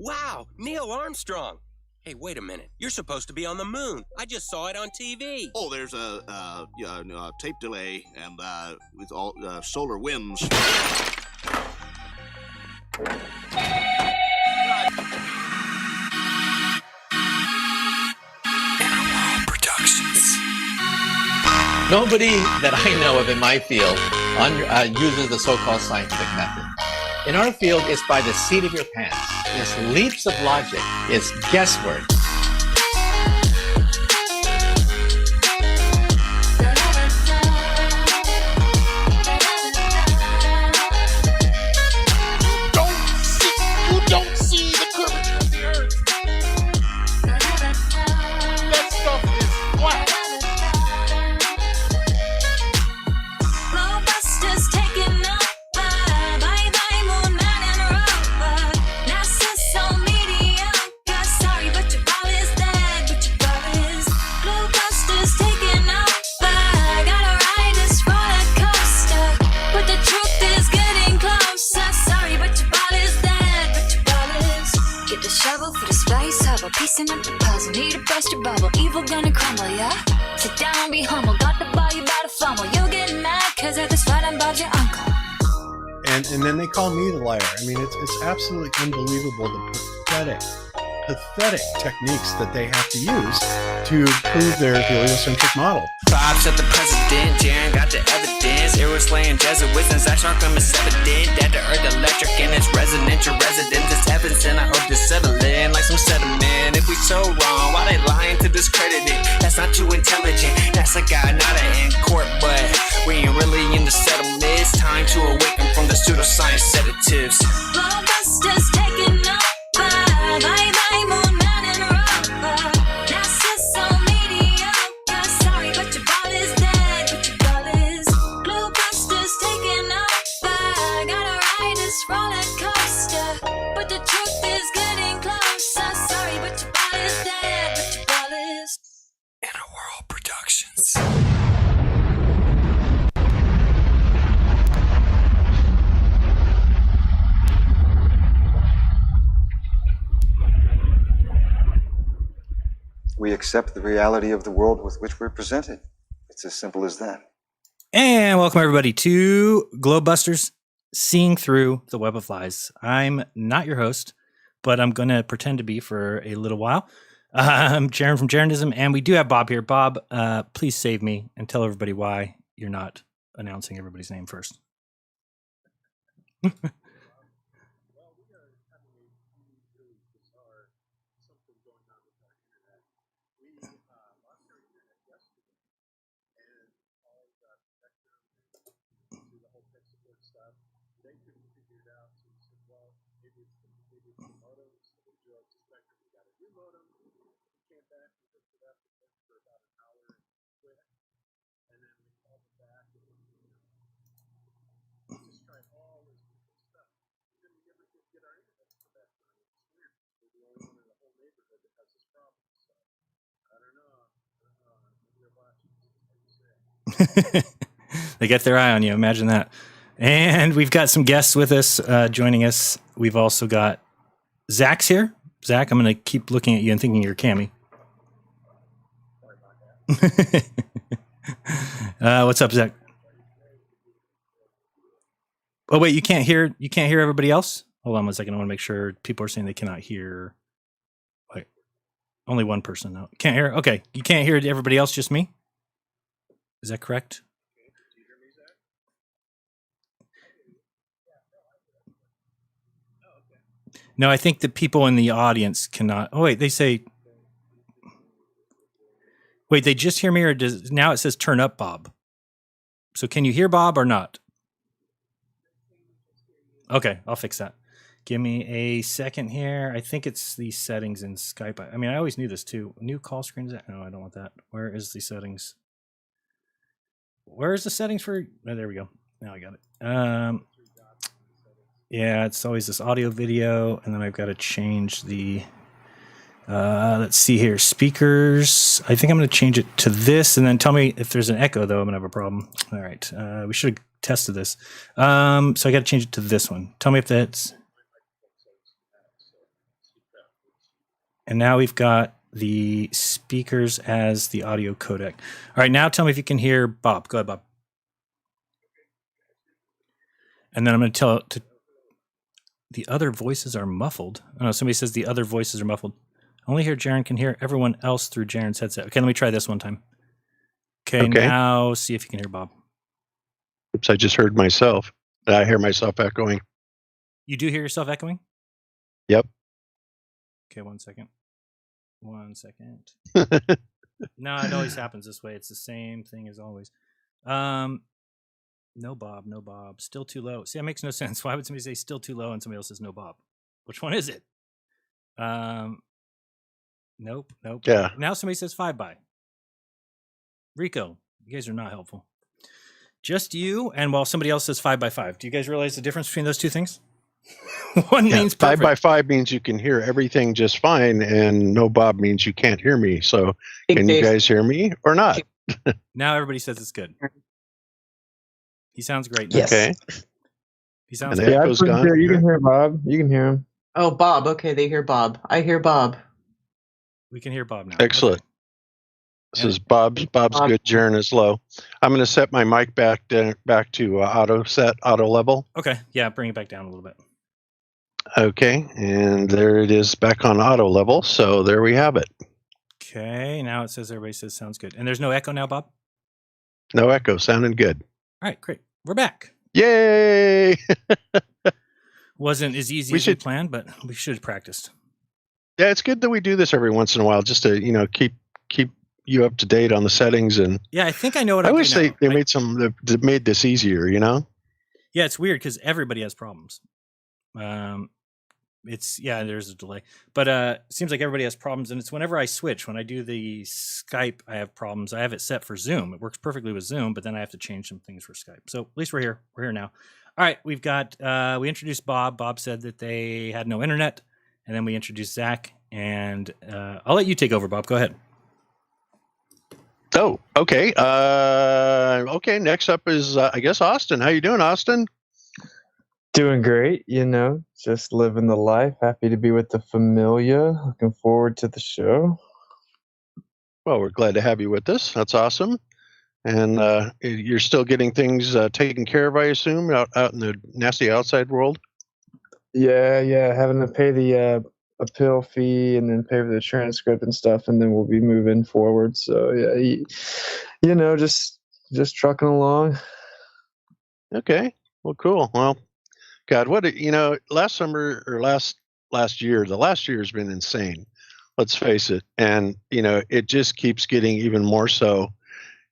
Wow, Neil Armstrong. Hey, wait a minute. You're supposed to be on the moon. I just saw it on TV. Oh, there's a tape delay and with all solar winds. Nobody that I know of in my field uses the so-called scientific method. In our field, it's by the seat of your pants. It's leaps of logic. It's guesswork. You don't see the curvature of the Earth. That stuff is flat. GLOBEBUSTERS taking over. Bye-bye, moon man and rover. NASA's so mediocre. Sorry, but your ball is dead, but your ball is. GLOBEBUSTERs taking over. Gotta ride this roller coaster, but the truth is getting closer. Sorry, but your ball is dead, but your ball is. Get the shovel for the space hubble, piecing up the puzzle. Need to burst your bubble, evil gonna crumble, yeah? Sit down, be humble, got the ball, you better fumble. You'll get mad, cause I just fight about your uncle. And then they call me the liar. I mean, it's absolutely unbelievable the pathetic techniques that they have to use to prove their heliocentric model. Bob's at the president, Jeran got the evidence. Arrows laying Jesuits and Zack is evident. That the earth electric and it's resonant. Your residence is heaven sent. I hope to settle in like some sediment. If we so wrong, why they lying to discredit it? That's not too intelligent. That's a guy, not an in court, but we ain't really in the settlement. It's time to awaken from the pseudoscience sedatives. GLOBEBUSTERs taking over. Bye-bye, moon man and rover. NASA's so mediocre. Sorry, but your ball is dead, but your ball is. GLOBEBUSTERs taking over. Gotta ride this roller coaster, but the truth is getting closer. Sorry, but your ball is dead, but your ball is. Inner World Productions. We accept the reality of the world with which we're presented. It's as simple as that. And welcome everybody to GLOBEBUSTERS, Seeing Through the Web of Lies. I'm not your host, but I'm going to pretend to be for a little while. I'm Jeran from Jeranism, and we do have Bob here. Bob, please save me and tell everybody why you're not announcing everybody's name first. They get their eye on you. Imagine that. And we've got some guests with us joining us. We've also got Zack's here. Zack, I'm going to keep looking at you and thinking you're Cami. What's up, Zack? Oh wait, you can't hear everybody else? Hold on 1 second. I want to make sure people are saying they cannot hear. Wait, only one person now. Can't hear. Okay, you can't hear everybody else, just me. Is that correct? No, I think the people in the audience cannot. Oh wait, they say. Wait, they just hear me, or does now it says turn up, Bob? So can you hear Bob or not? Okay, I'll fix that. Give me a second here. I think it's the settings in Skype. I mean, I always knew this too. New call screen. Is that? No, I don't want that. Where is the settings? Where is the settings for? Oh, there we go. Now I got it. Yeah, it's always this audio video, and then I've got to change the. Let's see here, speakers. I think I'm going to change it to this, and then tell me if there's an echo, though. I'm going to have a problem. All right, we should have tested this. So I got to change it to this one. Tell me if that's. And now we've got the speakers as the audio codec. All right, now tell me if you can hear Bob. Go ahead, Bob. And then I'm going to tell to the other voices are muffled. Oh, no, somebody says the other voices are muffled. Only here Jeran can hear everyone else through Jeran's headset. Okay, let me try this one time. Okay, now see if you can hear Bob. Oops, I just heard myself. I hear myself echoing. You do hear yourself echoing? Yep. Okay, 1 second. 1 second. No, it always happens this way. It's the same thing as always. No Bob, no Bob. Still too low. See, that makes no sense. Why would somebody say still too low and somebody else says no Bob? Which one is it? Nope. Yeah. Now somebody says 5 by. Rico, you guys are not helpful. Just you, and while somebody else says 5 by 5. Do you guys realize the difference between those two things? One means 5 perfect. by 5 means you can hear everything just fine, and no Bob means you can't hear me. So can you guys hear me or not? Now everybody says it's good. He sounds great. Now. Yes. Okay. He sounds And good. the Yeah, echo's gone. you can hear Bob. You can hear him. Oh, Bob. Okay, they hear Bob. I hear Bob. We can hear Bob now. Excellent. Okay. This is Bob's good. Jeran is low. I'm going to set my mic back to auto level. Okay. Yeah, bring it back down a little bit. Okay, and there it is back on auto level. So there we have it. Okay, now it says everybody says sounds good. And there's no echo now, Bob? No echo, sounding good. All right, great. We're back. Yay! Wasn't as easy as we planned, but we should have practiced. Yeah, it's good that we do this every once in a while, just to keep you up to date on the settings. And yeah, I think I know what I I'm wish doing they now. made this easier. Yeah, it's weird because everybody has problems. There's a delay, but it seems like everybody has problems, and it's whenever I switch. When I do the Skype, I have problems. I have it set for Zoom. It works perfectly with Zoom, but then I have to change some things for Skype. So at least we're here. We're here now. All right, we've got. We introduced Bob. Bob said that they had no internet, and then we introduced Zack. And I'll let you take over, Bob. Go ahead. Oh, okay. Okay. Next up is I guess Austin. How you doing, Austin? Doing great, just living the life. Happy to be with the familia. Looking forward to the show. Well, we're glad to have you with us. That's awesome. And you're still getting things taken care of, I assume, out in the nasty outside world. Yeah, having to pay the appeal fee and then pay for the transcript and stuff, and then we'll be moving forward. So yeah, just trucking along. Okay. Well, cool. Well, God, last summer or last year, the last year has been insane. Let's face it. And, it just keeps getting even more so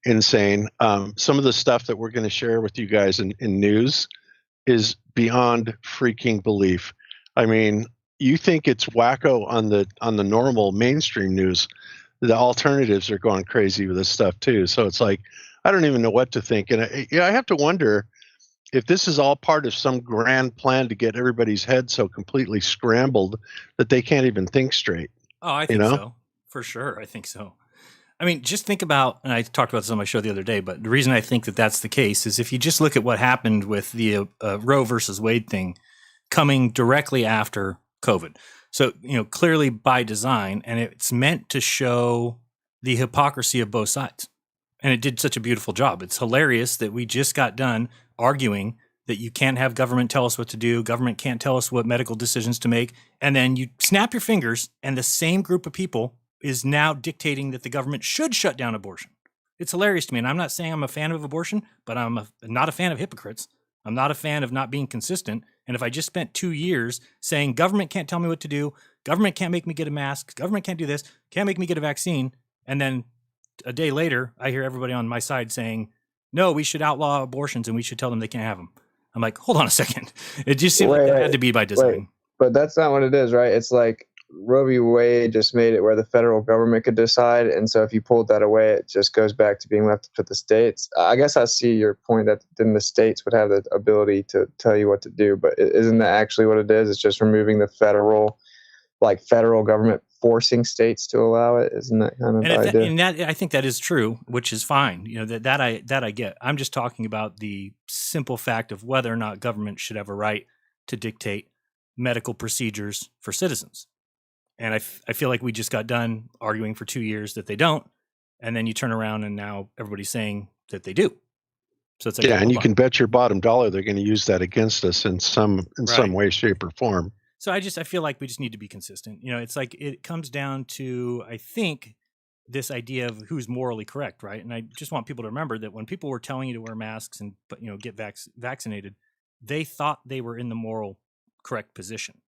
insane. Some of the stuff that we're going to share with you guys in news is beyond freaking belief. I mean, you think it's wacko on the normal mainstream news. The alternatives are going crazy with this stuff too. So it's like, I don't even know what to think. And I have to wonder if this is all part of some grand plan to get everybody's head so completely scrambled that they can't even think straight. Oh, I think so. For sure. I think so. I mean, just think about, and I talked about this on my show the other day, but the reason I think that that's the case is if you just look at what happened with the Roe versus Wade thing coming directly after COVID. So, clearly by design, and it's meant to show the hypocrisy of both sides. And it did such a beautiful job. It's hilarious that we just got done arguing that you can't have government tell us what to do. Government can't tell us what medical decisions to make. And then you snap your fingers and the same group of people is now dictating that the government should shut down abortion. It's hilarious to me. And I'm not saying I'm a fan of abortion, but I'm not a fan of hypocrites. I'm not a fan of not being consistent. And if I just spent 2 years saying government can't tell me what to do, government can't make me get a mask, government can't do this, can't make me get a vaccine, and then a day later, I hear everybody on my side saying, no, we should outlaw abortions and we should tell them they can't have them. I'm like, hold on a second. It just seemed like that had to be by design. But that's not what it is, right? It's like Roe v. Wade just made it where the federal government could decide. And so if you pulled that away, it just goes back to being left to the states. I guess I see your point that then the states would have the ability to tell you what to do. But isn't that actually what it is? It's just removing the federal government forcing states to allow it. Isn't that kind of the idea? And that, I think that is true, which is fine. That I get. I'm just talking about the simple fact of whether or not government should have a right to dictate medical procedures for citizens. And I feel like we just got done arguing for 2 years that they don't. And then you turn around and now everybody's saying that they do. So it's like, Yeah, and you hold can on. bet your bottom dollar they're going to use that against us in some way, shape, or form. So I feel like we just need to be consistent. You know, it's like it comes down to, I think, this idea of who's morally correct, right? And I just want people to remember that when people were telling you to wear masks and get vaccinated, they thought they were in the moral correct position.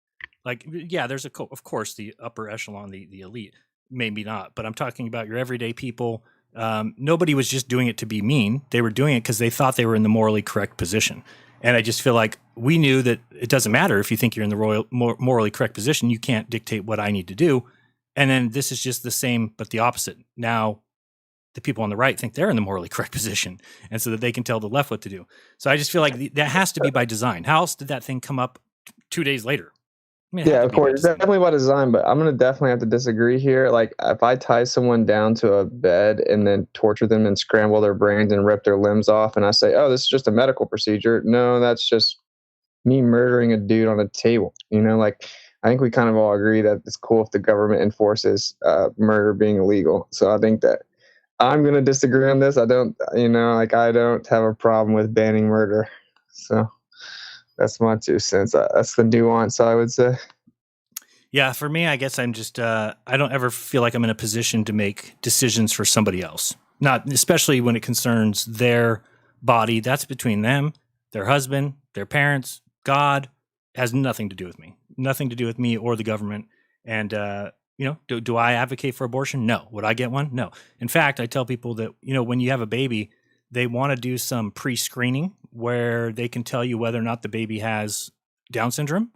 Like, yeah, there's of course the upper echelon, the elite, maybe not, but I'm talking about your everyday people. Nobody was just doing it to be mean. They were doing it because they thought they were in the morally correct position. And I just feel like we knew that it doesn't matter if you think you're in the morally correct position. You can't dictate what I need to do. And then this is just the same, but the opposite. Now, the people on the right think they're in the morally correct position, and so that they can tell the left what to do. So I just feel like that has to be by design. How else did that thing come up 2 days later? I mean, Yeah, of course, it's definitely by design, but I'm going to definitely have to disagree here. Like, if I tie someone down to a bed and then torture them and scramble their brains and rip their limbs off, and I say, oh, this is just a medical procedure. No, that's just me murdering a dude on a table. You know, like, I think we kind of all agree that it's cool if the government enforces murder being illegal. So I think that I'm going to disagree on this. I don't have a problem with banning murder. So that's my 2 cents. That's the nuance, I would say. Yeah, for me, I guess I'm just, I don't ever feel like I'm in a position to make decisions for somebody else. Not, especially when it concerns their body. That's between them, their husband, their parents, God. Has nothing to do with me. Nothing to do with me or the government. And, do I advocate for abortion? No. Would I get one? No. In fact, I tell people that, when you have a baby, they want to do some pre-screening where they can tell you whether or not the baby has Down syndrome.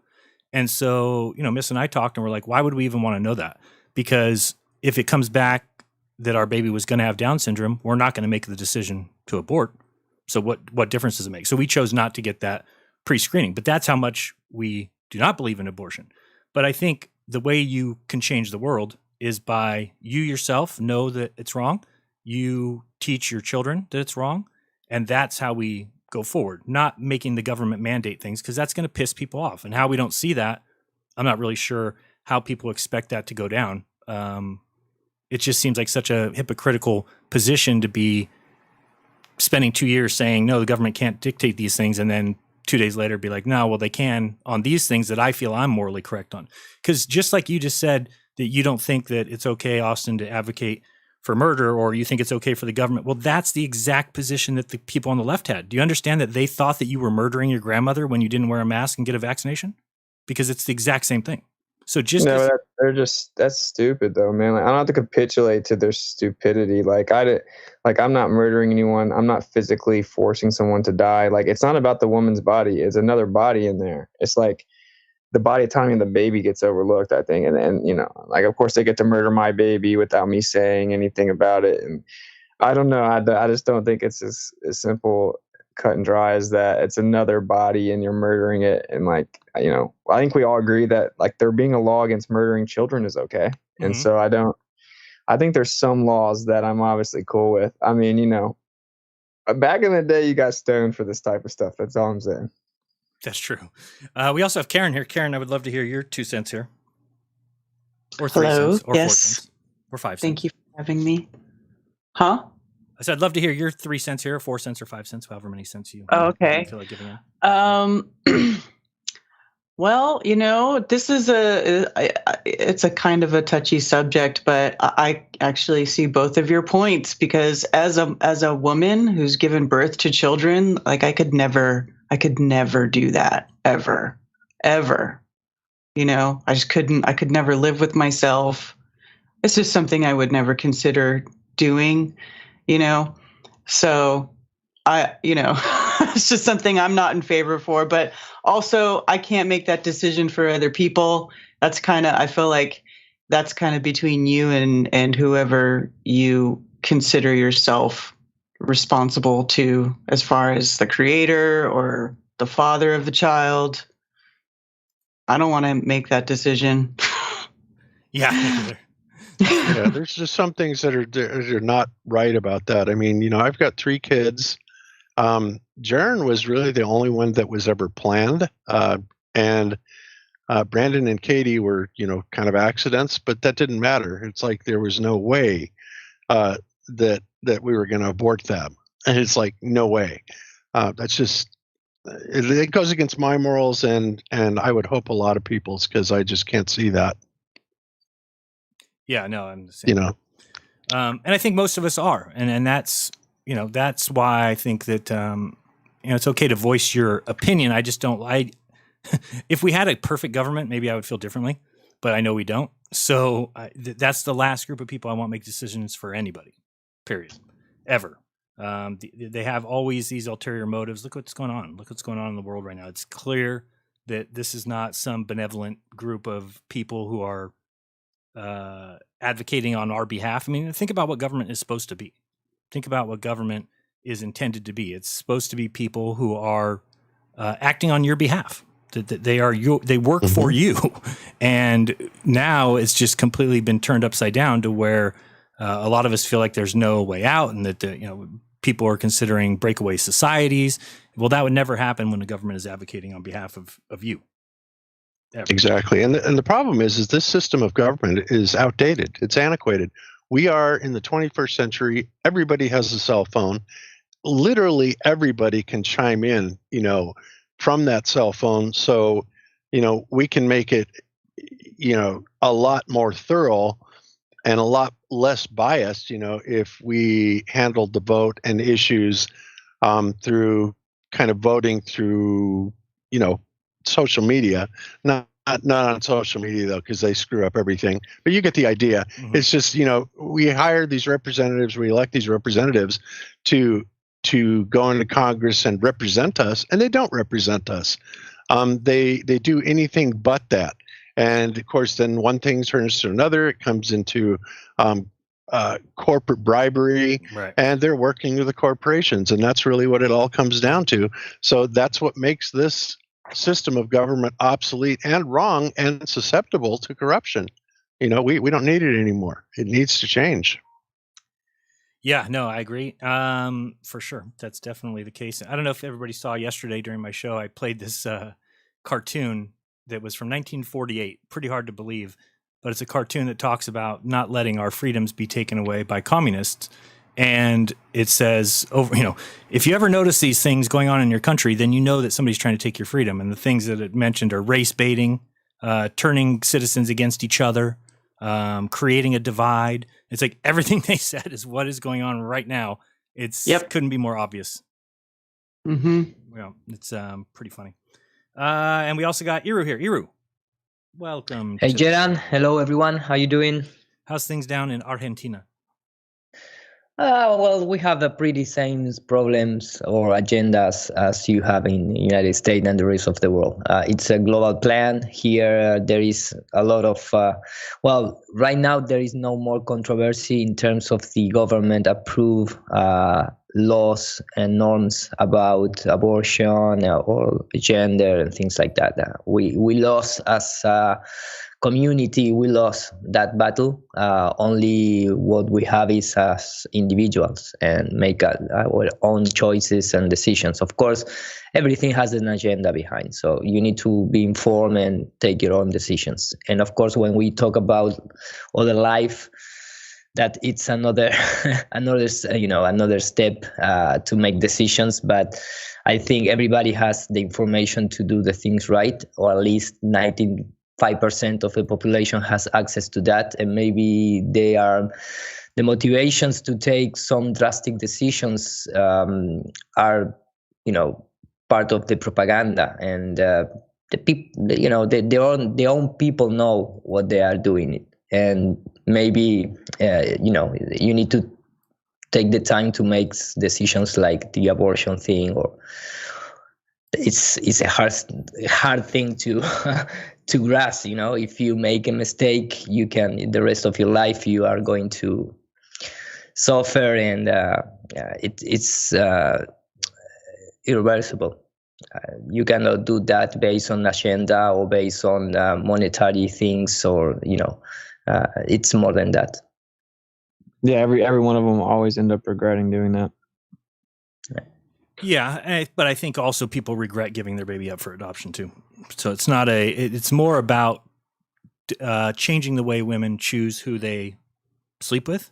And so, Miss and I talked and we're like, why would we even want to know that? Because if it comes back that our baby was going to have Down syndrome, we're not going to make the decision to abort. So what difference does it make? So we chose not to get that pre-screening, but that's how much we do not believe in abortion. But I think the way you can change the world is by you yourself know that it's wrong. You teach your children that it's wrong. And that's how we go forward, not making the government mandate things, because that's going to piss people off. And how we don't see that, I'm not really sure how people expect that to go down. It just seems like such a hypocritical position to be spending 2 years saying, no, the government can't dictate these things. And then 2 days later be like, no, well, they can on these things that I feel I'm morally correct on. Because just like you just said that you don't think that it's okay, Austin, to advocate for murder, or you think it's okay for the government. Well, that's the exact position that the people on the left had. Do you understand that they thought that you were murdering your grandmother when you didn't wear a mask and get a vaccination? Because it's the exact same thing. So just that's stupid though, man. Like, I don't have to capitulate to their stupidity. I'm not murdering anyone. I'm not physically forcing someone to die. Like, it's not about the woman's body. It's another body in there. It's like the body autonomy of the baby gets overlooked, I think. And of course they get to murder my baby without me saying anything about it. And I don't know. I just don't think it's as simple, cut and dry as that. It's another body and you're murdering it. And I think we all agree that there being a law against murdering children is okay. Mm-hmm. And so I think there's some laws that I'm obviously cool with. I mean, back in the day, you got stoned for this type of stuff. That's all I'm saying. That's true. We also have Karen here. Karen, I would love to hear your 2 cents here. Or 3 cents. Or 4 cents. Or 5 cents. Thank you for having me. Huh? I said I'd love to hear your 3 cents here, or 4 cents, or 5 cents, however many cents you feel like giving in. Well, this is it's a kind of a touchy subject, but I actually see both of your points, because as a woman who's given birth to children, I could never do that ever. I just couldn't. I could never live with myself. It's just something I would never consider doing. So it's just something I'm not in favor for, but also I can't make that decision for other people. That's I feel like that's between you and whoever you consider yourself responsible to, as far as the creator or the father of the child. I don't want to make that decision. Yeah. Yeah, there's just some things that are not right about that. I mean, I've got 3 kids. Jeran was really the only one that was ever planned. And Brandon and Katie were, kind of accidents, but that didn't matter. It's like there was no way that we were going to abort them, and it's like no way. That's just it goes against my morals, and I would hope a lot of people's, because I just can't see that. Yeah, no, I'm the same. And I think most of us are, and that's that's why I think that it's okay to voice your opinion. I just don't. If we had a perfect government, maybe I would feel differently, but I know we don't. So that's the last group of people I want to make decisions for anybody. Period. Ever. They have always these ulterior motives. Look what's going on. Look what's going on in the world right now. It's clear that this is not some benevolent group of people who are advocating on our behalf. I mean, think about what government is supposed to be. Think about what government is intended to be. It's supposed to be people who are acting on your behalf. That they work for you, and now it's just completely been turned upside down to where a lot of us feel like there's no way out, and that people are considering breakaway societies. Well, that would never happen when the government is advocating on behalf of you. Ever. Exactly, and the problem is this system of government is outdated. It's antiquated. We are in the 21st century. Everybody has a cell phone. Literally, everybody can chime in. From that cell phone, so we can make it a lot more thorough and a lot less biased if we handled the vote and issues through kind of voting through social media, not on social media though, because they screw up everything, but you get the idea. It's just we hire these representatives, we elect these representatives to go into Congress and represent us, and they don't represent us. They do anything but that. And of course, then one thing turns to another. It comes into corporate bribery, right. And they're working with the corporations, and that's really what it all comes down to. So that's what makes this system of government obsolete and wrong and susceptible to corruption. We don't need it anymore. It needs to change. Yeah, no, I agree. For sure. That's definitely the case. I don't know if everybody saw yesterday during my show, I played this cartoon that was from 1948. Pretty hard to believe, but it's a cartoon that talks about not letting our freedoms be taken away by communists. And it says, if you ever notice these things going on in your country, then you know that somebody's trying to take your freedom. And the things that it mentioned are race baiting, turning citizens against each other, creating a divide. It's like everything they said is what is going on right now. Couldn't be more obvious. It's pretty funny. And we also got Iru here. Iru, welcome. Hey, Jeran. Hello, everyone. How you doing? How's things down in Argentina? Well, we have the pretty same problems or agendas as you have in the United States and the rest of the world. It's a global plan. Here, there is a lot of, right now there is no more controversy in terms of the government approved laws and norms about abortion or gender and things like that. We lost as a community, we lost that battle. Only what we have is as individuals and make our own choices and decisions. Of course, everything has an agenda behind, so you need to be informed and take your own decisions. And of course, when we talk about other life, that it's another another step to make decisions. But I think everybody has the information to do the things right, or at least 95% of the population has access to that, and maybe they are the motivations to take some drastic decisions are part of the propaganda, and the people, their own people know what they are doing, and maybe you need to take the time to make decisions like the abortion thing, or it's a hard thing to to grasp. If you make a mistake, you can, the rest of your life you are going to suffer, and it's irreversible. You cannot do that based on agenda or based on monetary things, or it's more than that. Yeah, every one of them always end up regretting doing that. Yeah, but I think also people regret giving their baby up for adoption too. So it's not it's more about changing the way women choose who they sleep with,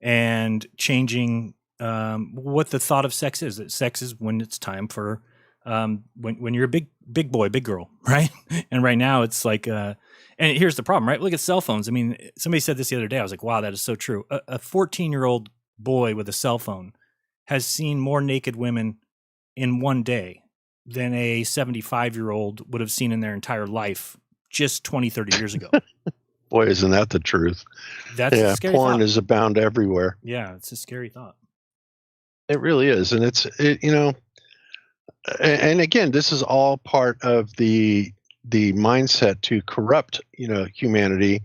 and changing what the thought of sex is. That sex is when it's time for when you're a big boy, big girl, right? And right now it's like, and here's the problem, right? Look at cell phones. I mean, somebody said this the other day. I was like, wow, that is so true. A 14-year-old boy with a cell phone has seen more naked women in one day than a 75-year-old would have seen in their entire life just 20, 30 years ago. Boy, isn't that the truth? That's a scary porn thought. is abound everywhere. Yeah, it's a scary thought. It really is. And and again, this is all part of the mindset to corrupt, humanity,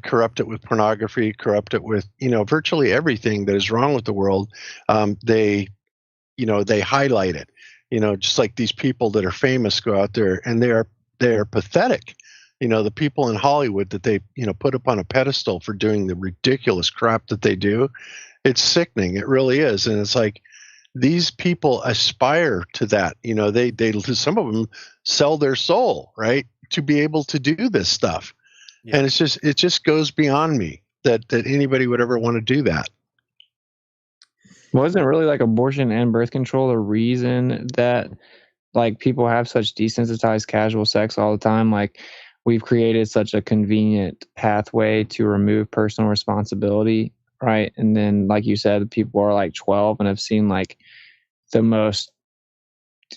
corrupt it with pornography, corrupt it with, virtually everything that is wrong with the world. They highlight it, just like these people that are famous go out there and they are pathetic. The people in Hollywood that they, put up on a pedestal for doing the ridiculous crap that they do. It's sickening. It really is. And it's like, these people aspire to that. They some of them sell their soul, right, to be able to do this stuff. Yeah. And it just goes beyond me that anybody would ever want to do that. Wasn't really like abortion and birth control the reason that like people have such desensitized casual sex all the time? Like, we've created such a convenient pathway to remove personal responsibility, right? And then, like you said, people are like 12 and have seen like the most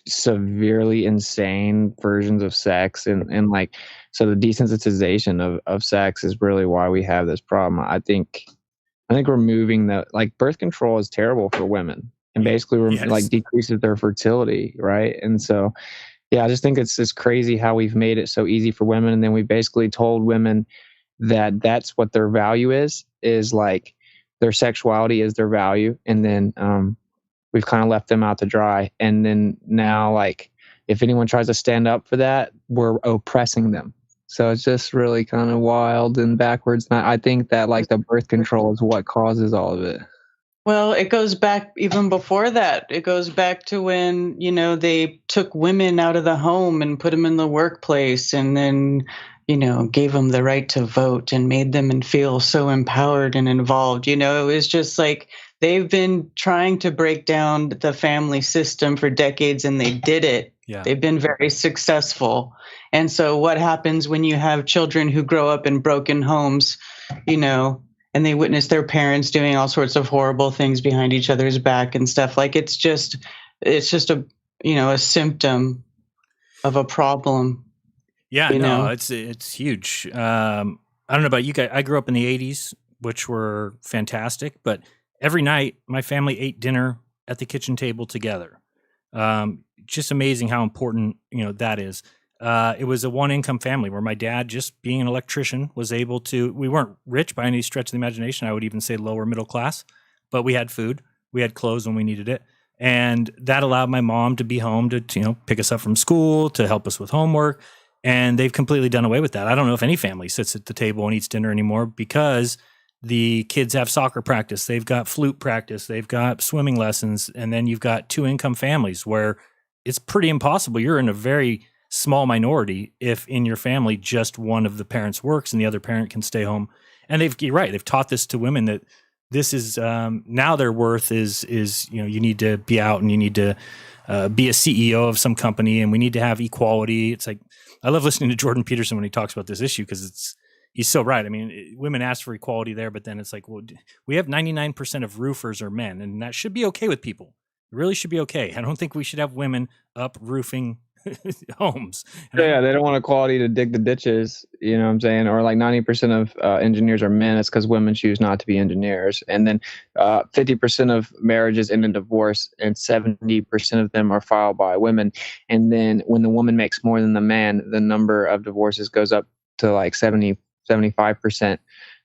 severely insane versions of sex, and like, so the desensitization of sex is really why we have this problem. I think removing the, like, birth control is terrible for women and basically like decreases their fertility, right? And so, yeah, I just think it's just crazy how we've made it so easy for women, and then we basically told women that that's what their value is like their sexuality is their value, and then we've kind of left them out to dry. And then now, like, if anyone tries to stand up for that, we're oppressing them. So it's just really kind of wild and backwards. And I think that like the birth control is what causes all of it. Well, it goes back even before that. It goes back to when, they took women out of the home and put them in the workplace, and then, gave them the right to vote and made them feel so empowered and involved. It was just like they've been trying to break down the family system for decades, and they did it. Yeah. They've been very successful. And so what happens when you have children who grow up in broken homes, and they witness their parents doing all sorts of horrible things behind each other's back and stuff? Like, it's just a symptom of a problem. Yeah, no, it's huge. I don't know about you guys. I grew up in the 80s, which were fantastic, but every night my family ate dinner at the kitchen table together. Just amazing how important, that is. It was a one-income family where my dad, just being an electrician, was able to, we weren't rich by any stretch of the imagination. I would even say lower middle class, but we had food. We had clothes when we needed it. And that allowed my mom to be home to pick us up from school, to help us with homework. And they've completely done away with that. I don't know if any family sits at the table and eats dinner anymore, because the kids have soccer practice, they've got flute practice, they've got swimming lessons, and then you've got two-income families where it's pretty impossible. You're in a very small minority if in your family just one of the parents works and the other parent can stay home. And you're right, they've taught this to women, that this is now their worth is you need to be out and you need to be a CEO of some company, and we need to have equality. It's like, I love listening to Jordan Peterson when he talks about this issue, because he's so right. I mean, women ask for equality there, but then it's like, well, we have 99% of roofers are men, and that should be okay with people. It really should be okay. I don't think we should have women up roofing homes. Yeah, they don't want equality to dig the ditches, you know what I'm saying? Or like 90% of engineers are men. It's because women choose not to be engineers. And then 50% of marriages end in divorce, and 70% of them are filed by women. And then when the woman makes more than the man, the number of divorces goes up to like 75%.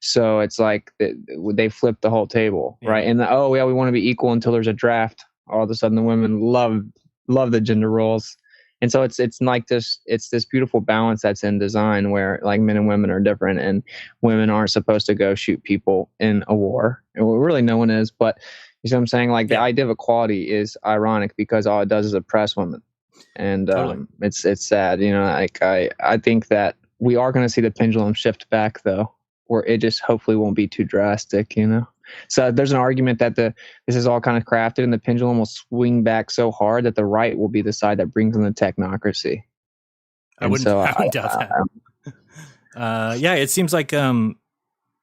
So it's like they flip the whole table, right? And we want to be equal until there's a draft. All of a sudden, the women love the gender roles. And so it's like this beautiful balance that's in design, where like men and women are different, and women aren't supposed to go shoot people in a war. Well, really no one is, but You see what I'm saying? Like the idea of equality is ironic because all it does is oppress women, and Totally. it's sad. You know, like I think that we are going to see the pendulum shift back though, where it just hopefully won't be too drastic. You know, so there's an argument that this is all kind of crafted, and the pendulum will swing back so hard that the right will be the side that brings in the technocracy. I wouldn't doubt that. Yeah, it seems like the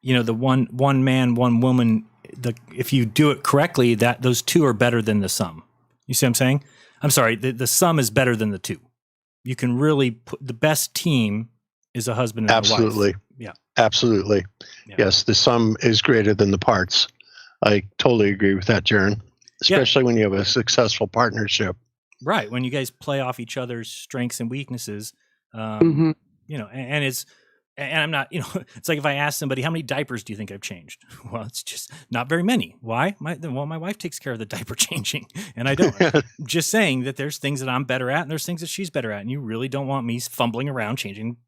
one man, one woman. If you do it correctly, that those two are better than the sum. You see what I'm saying? I'm sorry, the sum is better than the two. You can really put the best team is a husband and Absolutely. a wife. Yeah. Absolutely. Yeah. Yes, the sum is greater than the parts. I totally agree with that, Jeran. Especially when you have a successful partnership. Right. When you guys play off each other's strengths and weaknesses, Mm-hmm. and I'm not, it's like if I ask somebody, how many diapers do you think I've changed? Well, it's just not very many. Why? My wife takes care of the diaper changing and I don't. Just saying that there's things that I'm better at and there's things that she's better at. And you really don't want me fumbling around changing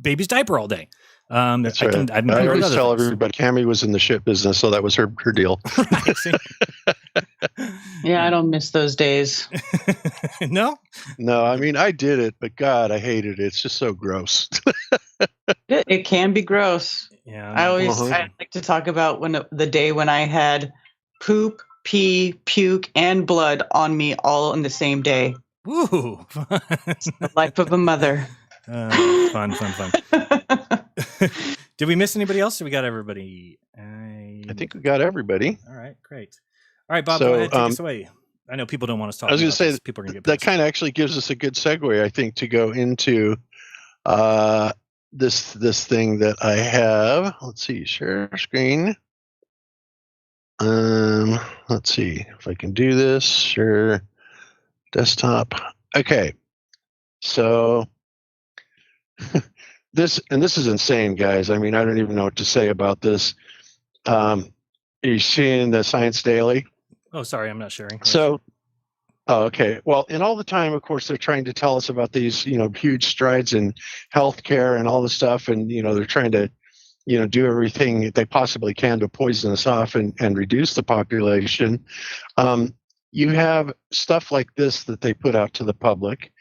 baby's diaper all day. That's right. I always tell everybody Cami was in the ship business, so that was her deal. Yeah, I don't miss those days. No, I mean I did it, but God, I hated it. It's just so gross. It can be gross. Yeah, I like to talk about the day when I had poop, pee, puke, and blood on me all in the same day. Woo! It's the life of a mother. Fun. Did we miss anybody else? Or we got everybody? I think we got everybody. All right, great. All right, Bob, So, go ahead, take us away. I know people don't want us to talk. I was going about to say this. People are going to get that pissed. kind of actually gives us a good segue, I think, to go into this thing that I have. Let's see, share screen. Let's see if I can do this. Share desktop. Okay, so this is insane, guys. I mean, I don't even know what to say about this. Are you seeing the Science Daily? Oh, sorry, I'm not sharing. So, okay. Well, and all the time, of course, they're trying to tell us about these, huge strides in healthcare and all this stuff, and they're trying to, do everything they possibly can to poison us off and reduce the population. You have stuff like this that they put out to the public,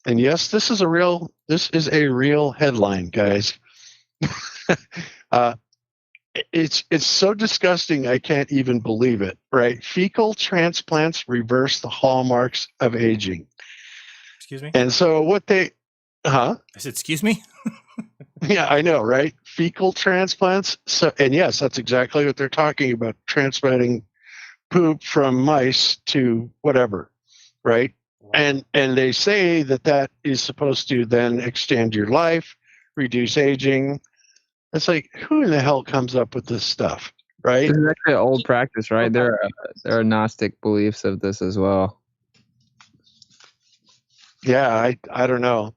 and yes, this is a real headline, guys. It's so disgusting I can't even believe it, right? Fecal transplants reverse the hallmarks of aging. Excuse me? And so what they I said, excuse me? Yeah, I know, right? Fecal transplants. So, and yes, that's exactly what they're talking about, transplanting poop from mice to whatever, right? And they say that is supposed to then extend your life, reduce aging. It's like, who in the hell comes up with this stuff, right? This is actually an old practice, right? There are Gnostic beliefs of this as well. Yeah, I don't know.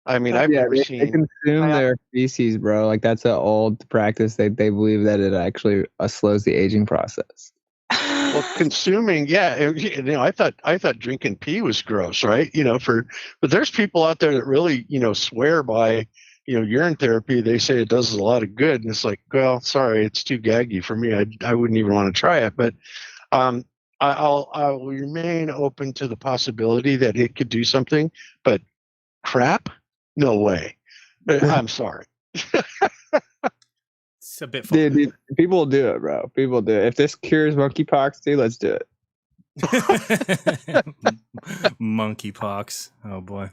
I mean, I've never they seen. consume their feces, bro. Like that's an old practice. They believe that it actually slows the aging process. Well, consuming, yeah. I thought drinking pee was gross, right? But there's people out there that really, swear by, urine therapy. They say it does a lot of good, and it's like, well, sorry, it's too gaggy for me. I wouldn't even want to try it, but I'll remain open to the possibility that it could do something. But crap, no way. I'm sorry. It's a bit fun. Dude, people will do it, bro. People do it. If this cures monkeypox, dude, let's do it. Monkeypox. Oh boy.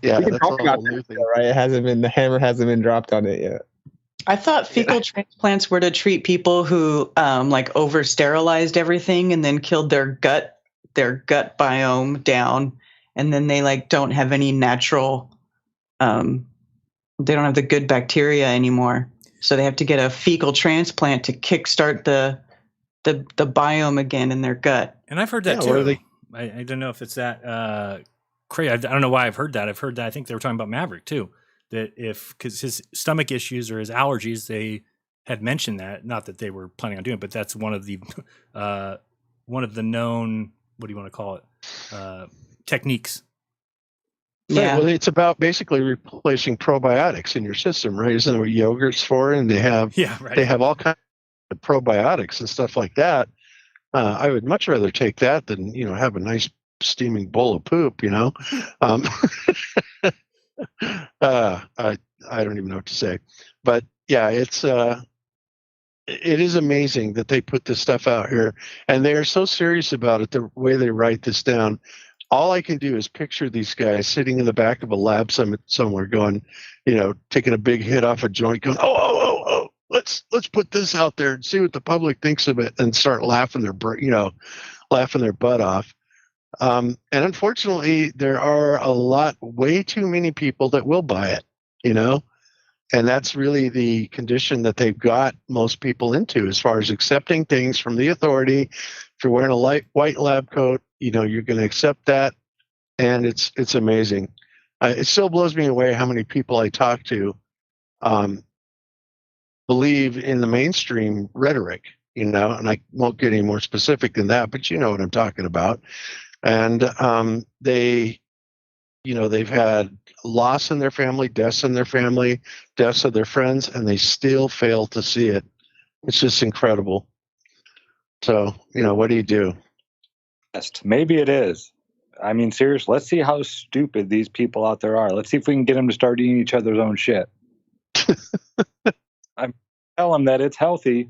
Yeah, we can that's talk a about whole new that, thing. though, right? The hammer hasn't been dropped on it yet. I thought fecal transplants were to treat people who over sterilized everything and then killed their gut biome down, and then they don't have any natural they don't have the good bacteria anymore. So they have to get a fecal transplant to kickstart the biome again in their gut. And I've heard that too. I don't know if it's that crazy. I don't know why I've heard that. I've heard that. I think they were talking about Maverick too. That because his stomach issues or his allergies, they had mentioned that. Not that they were planning on doing it, but that's one of the known, what do you want to call it, techniques. Yeah. Right, well, it's about basically replacing probiotics in your system, right? Isn't that what yogurt's for? And they have all kinds of probiotics and stuff like that. I would much rather take that than, have a nice steaming bowl of poop, Um, I don't even know what to say. But yeah, it is amazing that they put this stuff out here, and they are so serious about it, the way they write this down. All I can do is picture these guys sitting in the back of a lab somewhere going, taking a big hit off a joint, going, oh, let's put this out there and see what the public thinks of it, and start laughing their butt off. And unfortunately, there are way too many people that will buy it, and that's really the condition that they've got most people into, as far as accepting things from the authority. If you're wearing a white lab coat, you're going to accept that, and it's amazing. It still blows me away how many people I talk to believe in the mainstream rhetoric, and I won't get any more specific than that, but you know what I'm talking about. And they've had loss in their family, deaths in their family, deaths of their friends, and they still fail to see it. It's just incredible. So, what do you do? Maybe it is. I mean, seriously, let's see how stupid these people out there are. Let's see if we can get them to start eating each other's own shit. I tell them that it's healthy,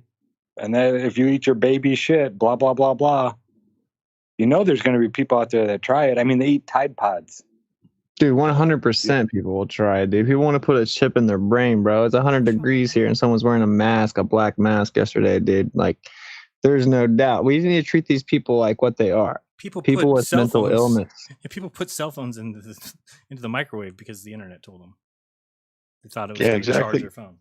and that if you eat your baby shit, blah, blah, blah, blah, there's going to be people out there that try it. I mean, they eat Tide Pods. Dude, 100% people will try it, dude. People want to put a chip in their brain, bro. It's 100 degrees here, and someone's wearing a black mask yesterday, dude. Like, there's no doubt. We need to treat these people like what they are. People with mental illness. Yeah, people put cell phones into the microwave because the internet told them. They thought it was going to charge their phone.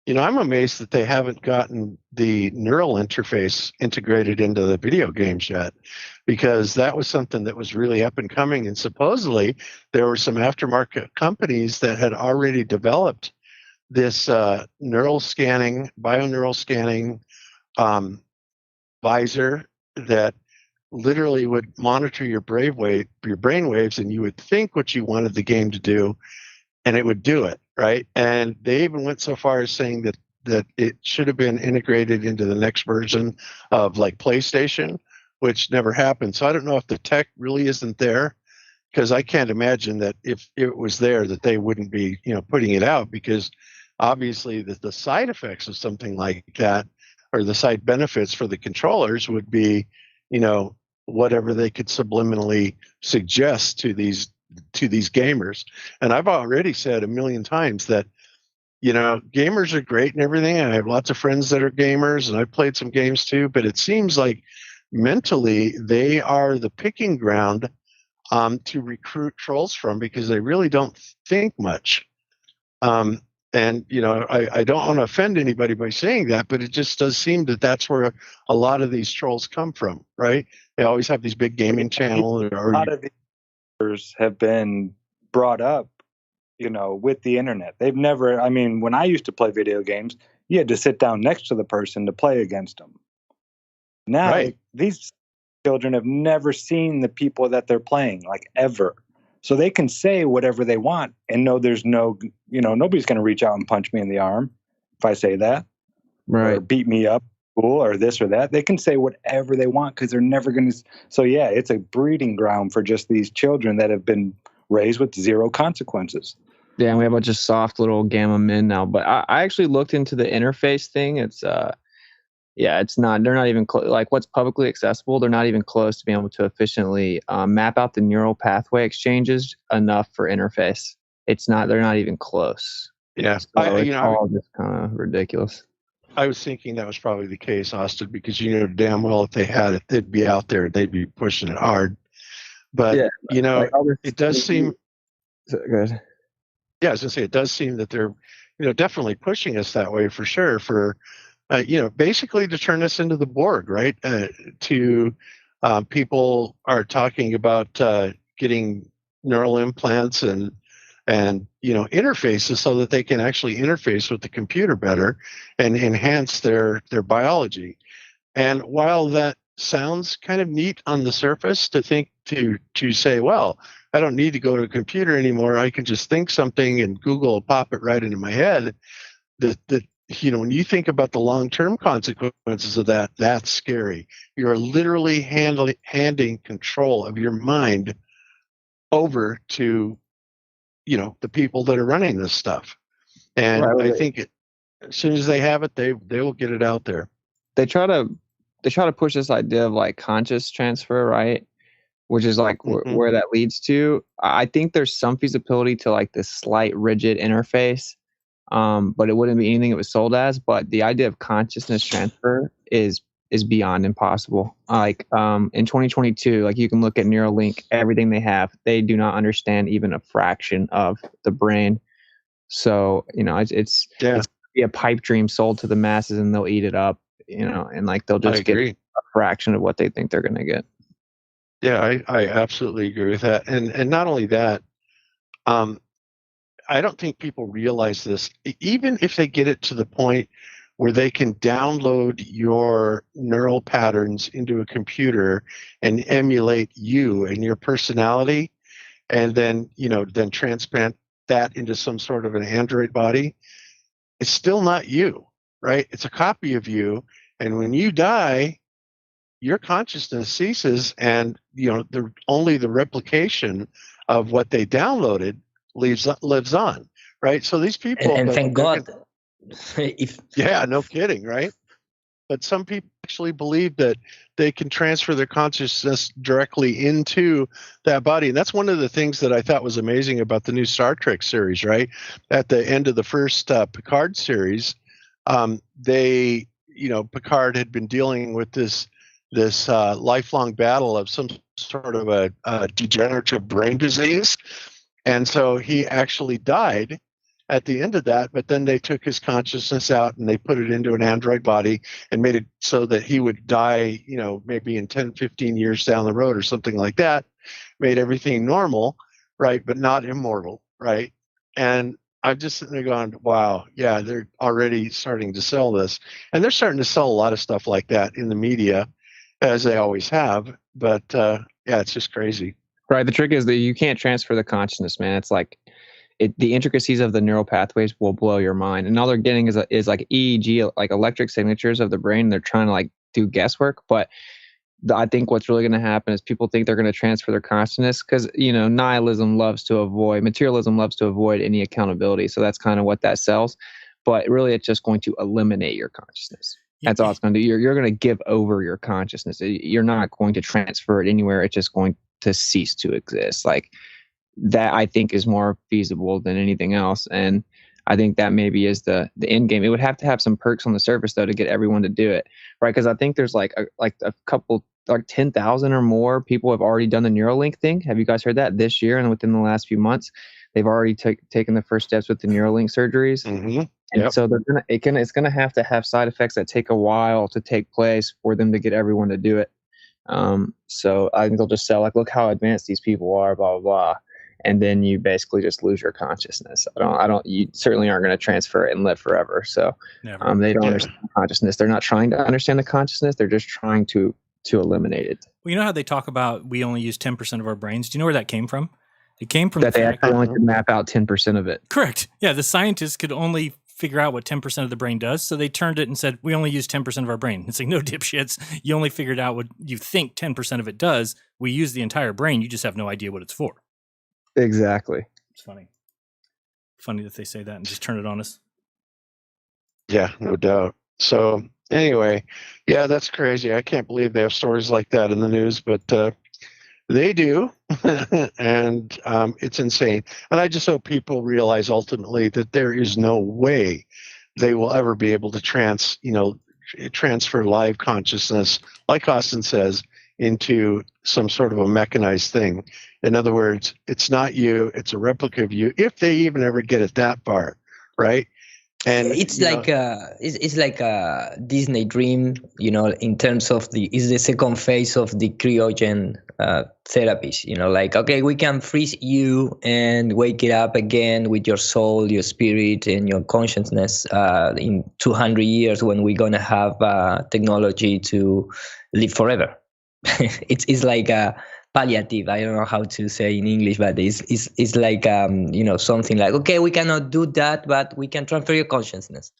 I'm amazed that they haven't gotten the neural interface integrated into the video games yet, because that was something that was really up and coming. And supposedly there were some aftermarket companies that had already developed this bioneural scanning visor that literally would monitor your brain waves, and you would think what you wanted the game to do, and it would do it. Right. And they even went so far as saying that it should have been integrated into the next version of like PlayStation, which never happened. So I don't know if the tech really isn't there, because I can't imagine that if it was there that they wouldn't be, putting it out, because obviously the side effects of something like that, or the side benefits for the controllers, would be, whatever they could subliminally suggest to these gamers. And I've already said a million times that, gamers are great and everything. I have lots of friends that are gamers, and I've played some games too, but it seems like mentally they are the picking ground to recruit trolls from, because they really don't think much. And, I don't want to offend anybody by saying that, but it just does seem that that's where a lot of these trolls come from, right? They always have these big gaming channels. A lot of these have been brought up, with the internet. They've never, when I used to play video games, you had to sit down next to the person to play against them. Now, these children have never seen the people that they're playing, like, ever. So they can say whatever they want and know there's nobody's going to reach out and punch me in the arm if I say that. Right. Or beat me up, or this or that. They can say whatever they want because they're never going to. So, yeah, it's a breeding ground for just these children that have been raised with zero consequences. Yeah, and we have a bunch of soft little gamma men now. But I actually looked into the interface thing. It's it's not. They're not even like what's publicly accessible. They're not even close to being able to efficiently map out the neural pathway exchanges enough for interface. It's not. They're not even close. Yeah, so it's all just kind of ridiculous. I was thinking that was probably the case, Austin, because damn well if they had it, they'd be out there. They'd be pushing it hard. But it does seem. Good. Yeah, I was gonna say it does seem that they're, definitely pushing us that way for sure. For, basically to turn us into the Borg, right? People are talking about getting neural implants and interfaces so that they can actually interface with the computer better and enhance their biology. And while that sounds kind of neat on the surface to think to say, well, I don't need to go to a computer anymore. I can just think something and Google will pop it right into my head. The when you think about the long-term consequences of that, that's scary. You're literally handing control of your mind over to, the people that are running this stuff. And Right. I think as soon as they have it, they will get it out there. They try to push this idea of like conscious transfer, right? Which is like where that leads to. I think there's some feasibility to like this slight rigid interface, but it wouldn't be anything it was sold as. But the idea of consciousness transfer is beyond impossible. Like in 2022, like you can look at Neuralink, everything they have, they do not understand even a fraction of the brain. So it's be a pipe dream sold to the masses, and they'll eat it up, and like they'll just get a fraction of what they think they're going to get. Yeah, I absolutely agree with that. And not only that, I don't think people realize this. Even if they get it to the point where they can download your neural patterns into a computer and emulate you and your personality, and then transplant that into some sort of an android body, it's still not you, right? It's a copy of you. And when you die, your consciousness ceases, and only the replication of what they downloaded lives on, right? So these people, And thank God. Yeah, no kidding, right? But some people actually believe that they can transfer their consciousness directly into that body. And that's one of the things that I thought was amazing about the new Star Trek series, right? At the end of the first Picard series, Picard had been dealing with this lifelong battle of some sort of a degenerative brain disease. And so he actually died at the end of that, but then they took his consciousness out and they put it into an android body and made it so that he would die, maybe in 10, 15 years down the road or something like that, made everything normal, right, but not immortal, right? And I'm just sitting there going, wow, yeah, they're already starting to sell this. And they're starting to sell a lot of stuff like that in the media, as they always have. But yeah, it's just crazy. Right. The trick is that you can't transfer the consciousness, man. It's like the intricacies of the neural pathways will blow your mind. And all they're getting is like EEG, like electric signatures of the brain. They're trying to like do guesswork. But I think what's really going to happen is people think they're going to transfer their consciousness because, materialism loves to avoid any accountability. So that's kind of what that sells. But really, it's just going to eliminate your consciousness. That's all it's going to do. You're going to give over your consciousness. You're not going to transfer it anywhere. It's just going to cease to exist. Like that, I think, is more feasible than anything else. And I think that maybe is the end game. It would have to have some perks on the surface though to get everyone to do it, right? Because I think there's like a couple, like 10,000 or more people have already done the Neuralink thing. Have you guys heard that this year and within the last few months? They've already taken the first steps with the Neuralink surgeries. Mm-hmm. And so it's gonna have to have side effects that take a while to take place for them to get everyone to do it. So I think they'll just sell like, look how advanced these people are, blah blah blah, and then you basically just lose your consciousness. You certainly aren't going to transfer it and live forever. So they don't understand consciousness. They're not trying to understand the consciousness. They're just trying to eliminate it. Well, you know how they talk about we only use 10% of our brains. Do you know where that came from? It came from that they actually only could map out 10% of it. Correct. Yeah, the scientists could only figure out what 10% of the brain does, so they turned it and said we only use 10% of our brain. It's like, no, dipshits, you only figured out what you think 10% of it does. We use the entire brain. You just have no idea what it's for. Exactly. It's funny that they say that and just turn it on us. Yeah, no doubt. So anyway, yeah, that's crazy. I can't believe they have stories like that in the news, but they do. And it's insane. And I just hope people realize ultimately that there is no way they will ever be able to transfer live consciousness, like Austin says, into some sort of a mechanized thing. In other words, it's not you, it's a replica of you, if they even ever get it that far, right? And it's like a Disney dream, in terms of is the second phase of the cryogen therapies. Like, okay, we can freeze you and wake it up again with your soul, your spirit, and your consciousness in 200 years when we're gonna have technology to live forever. It's like a palliative. I don't know how to say in English, but it's like something like, okay, we cannot do that, but we can transfer your consciousness.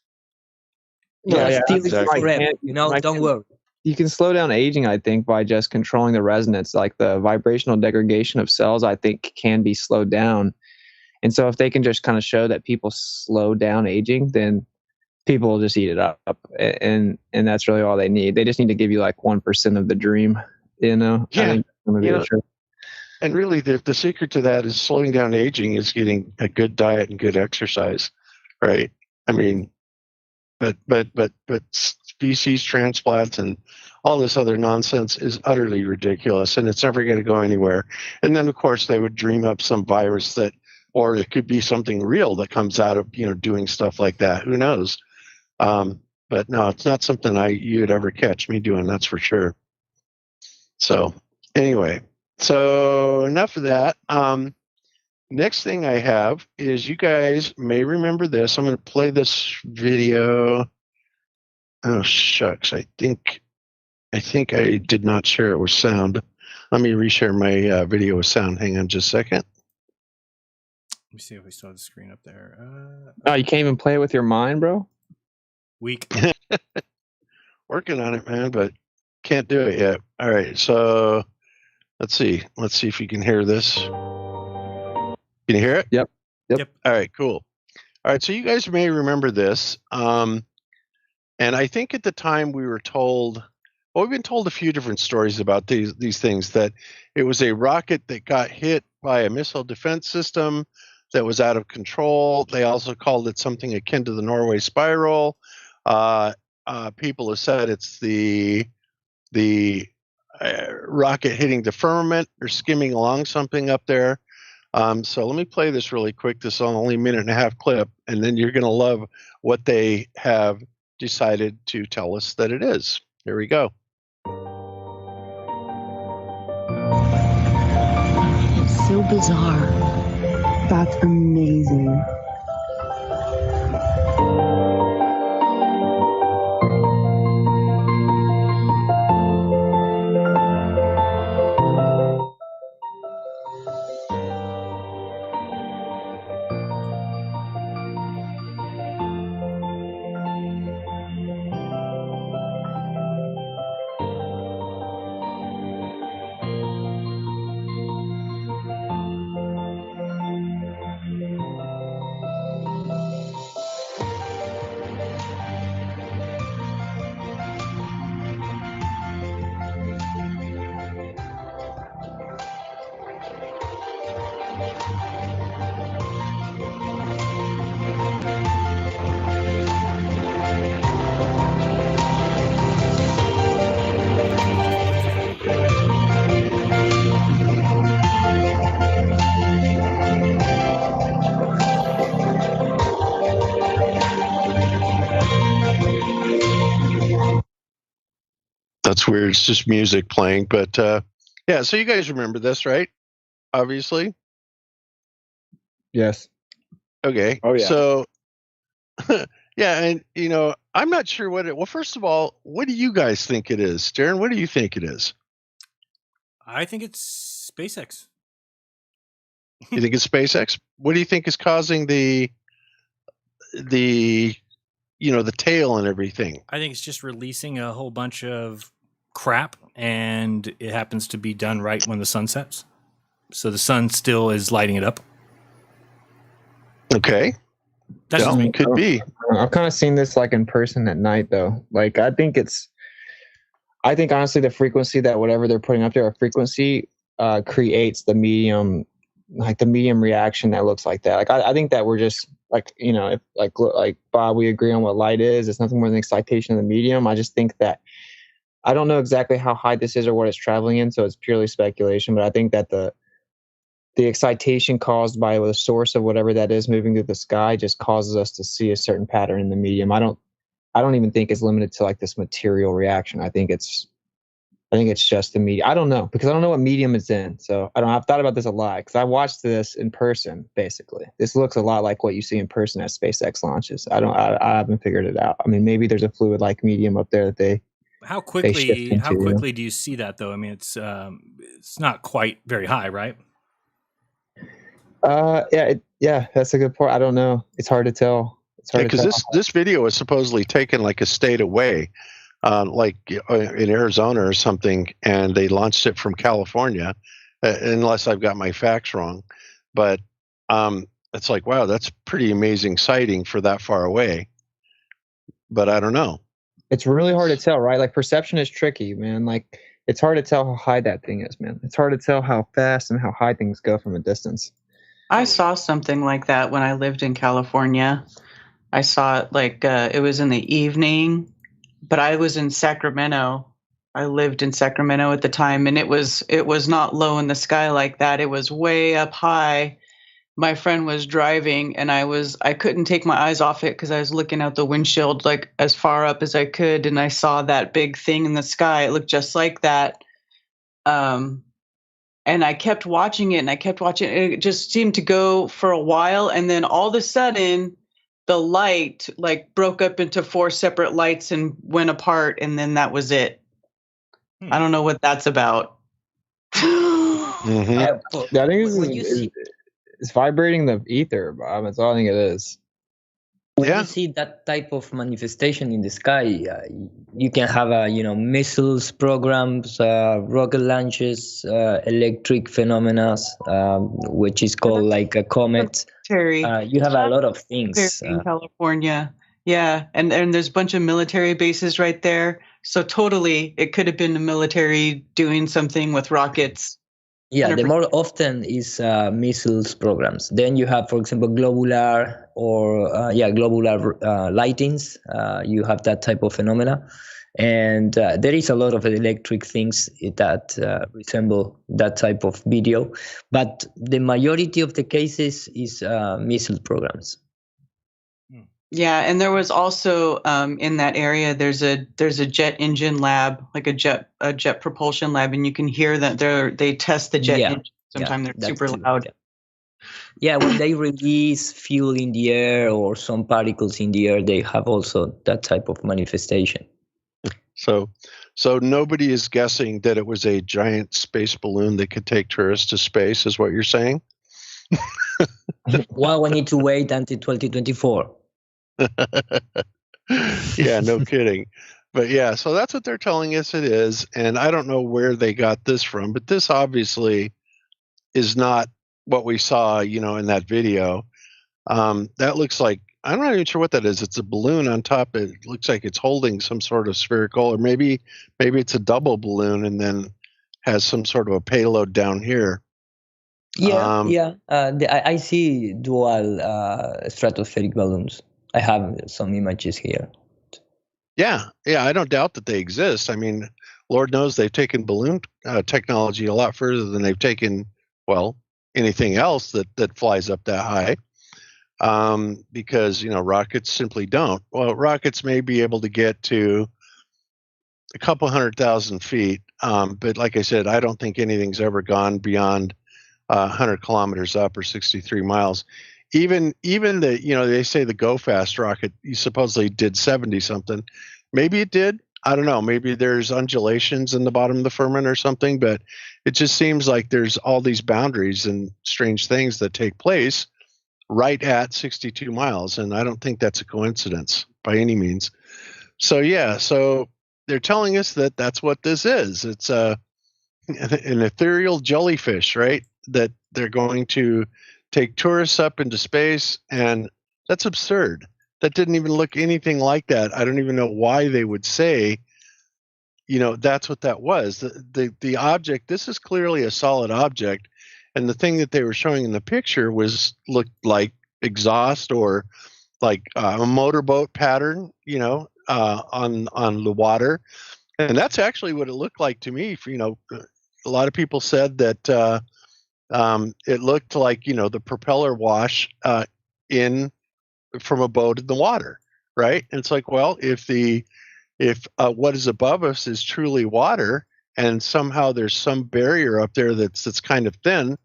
Well, yeah, still is exactly. forever. Don't worry. You can slow down aging, I think, by just controlling the resonance. Like the vibrational degradation of cells, I think, can be slowed down. And so if they can just kind of show that people slow down aging, then people will just eat it up. And that's really all they need. They just need to give you like 1% of the dream, Yeah. I think And really, the secret to that is slowing down aging is getting a good diet and good exercise, right? I mean, but species transplants and all this other nonsense is utterly ridiculous, and it's never going to go anywhere. And then, of course, they would dream up some virus that, or it could be something real that comes out of doing stuff like that. Who knows? But no, it's not something you'd ever catch me doing. That's for sure. So anyway, so enough of that. Next thing I have is, you guys may remember this. I'm going to play this video. Oh shucks, I think I did not share it with sound. Let me reshare my video with sound. Hang on just a second. Let me see if we still have the screen up there. Oh, you can't even play it with your mind, bro? Weak. Working on it, man, but can't do it yet. All right, so let's see if you can hear this. Can you hear it? Yep. All right, cool. All right, so you guys may remember this. And I think at the time we were told, well, we've been told a few different stories about these things, that it was a rocket that got hit by a missile defense system that was out of control. They also called it something akin to the Norway spiral. People have said it's the rocket hitting the firmament or skimming along something up there. So let me play this really quick. This is only a 1.5-minute clip, and then you're going to love what they have decided to tell us that it is. Here we go. It's so bizarre. That's amazing. That's weird. It's just music playing. But yeah, so you guys remember this, right? Obviously. Yes. Okay. Oh, yeah. So, yeah, and I'm not sure what it. Well, first of all, what do you guys think it is, Jeran? What do you think it is? I think it's SpaceX. You think it's SpaceX? What do you think is causing the tail and everything? I think it's just releasing a whole bunch of crap, and it happens to be done right when the sun sets. So the sun still is lighting it up. Okay. That's just me. Could be. I've kind of seen this like in person at night, though. Like, I think honestly the frequency that whatever they're putting up there, a frequency creates the medium, like the medium reaction that looks like that. Like, I think that we're just like, if like Bob, we agree on what light is. It's nothing more than excitation of the medium. I just think that, I don't know exactly how high this is or what it's traveling in, so it's purely speculation, but I think that the excitation caused by the source of whatever that is moving through the sky just causes us to see a certain pattern in the medium. I don't even think it's limited to like this material reaction. I think it's just the medium. I don't know, because I don't know what medium it's in. So I've thought about this a lot, because I watched this in person. Basically, this looks a lot like what you see in person at SpaceX launches. I haven't figured it out. I mean, maybe there's a fluid-like medium up there that they. How quickly do you see that, though? I mean, it's not quite very high, right? Yeah, that's a good point. I don't know. It's hard to tell. hard to Because tell. this video was supposedly taken like a state away, like in Arizona or something, and they launched it from California, unless I've got my facts wrong. But it's like, wow, that's pretty amazing sighting for that far away. But I don't know. It's really hard to tell, right? Like perception is tricky, man. Like it's hard to tell how high that thing is, man. It's hard to tell how fast and how high things go from a distance. I saw something like that when I lived in California. I saw it like it was in the evening, but I was in Sacramento. I lived in Sacramento at the time, and it was not low in the sky like that. It was way up high. My friend was driving, and I couldn't take my eyes off it because I was looking out the windshield like as far up as I could, and I saw that big thing in the sky. It looked just like that. And I kept watching it, and I kept watching it. It just seemed to go for a while, and then all of a sudden, the light like broke up into 4 separate lights and went apart, and then that was it. I don't know what that's about. I think it's vibrating the ether, Bob. That's all I think it is. When you see that type of manifestation in the sky, you can have missiles programs, rocket launches, electric phenomena, which is called like a comet. You have a lot of things in California. Yeah, and there's a bunch of military bases right there. So totally, it could have been the military doing something with rockets. Yeah, 100%. the more often is missiles programs. Then you have, for example, globular lightings. You have that type of phenomena. And there is a lot of electric things that resemble that type of video. But the majority of the cases is missile programs. Yeah, and there was also in that area there's a jet engine lab, like a jet propulsion lab, and you can hear that they test the jet engine. Sometimes they're super loud. Yeah, when they release fuel in the air or some particles in the air, they have also that type of manifestation. So nobody is guessing that it was a giant space balloon that could take tourists to space, is what you're saying? Well, we need to wait until 2024. Yeah, no kidding. But yeah, so that's what they're telling us it is. And I don't know where they got this from, but this obviously is not what we saw, in that video. That looks like, I'm not even sure what that is. It's a balloon on top. It looks like it's holding some sort of spherical, or maybe it's a double balloon and then has some sort of a payload down here. I see dual stratospheric balloons. I have some images here. Yeah, I don't doubt that they exist. I mean, Lord knows they've taken balloon technology a lot further than they've taken, anything else that flies up that high. Because, rockets simply don't. Well, rockets may be able to get to a couple 100,000 feet. But like I said, I don't think anything's ever gone beyond 100 kilometers up or 63 miles. Even the, they say the Go Fast rocket, you supposedly did 70 something. Maybe it did. I don't know. Maybe there's undulations in the bottom of the firmament or something, but it just seems like there's all these boundaries and strange things that take place right at 62 miles. And I don't think that's a coincidence by any means. So they're telling us that that's what this is. It's an ethereal jellyfish, right? That they're going to take tourists up into space, and that's absurd. That didn't even look anything like that. I don't even know why they would say, that's what that was. The object, this is clearly a solid object, and the thing that they were showing in the picture looked like exhaust or like a motorboat pattern, on the water. And that's actually what it looked like to me. A lot of people said that it looked like, the propeller wash in from a boat in the water, right? And it's like, well, if what is above us is truly water, and somehow there's some barrier up there that's kind of thin,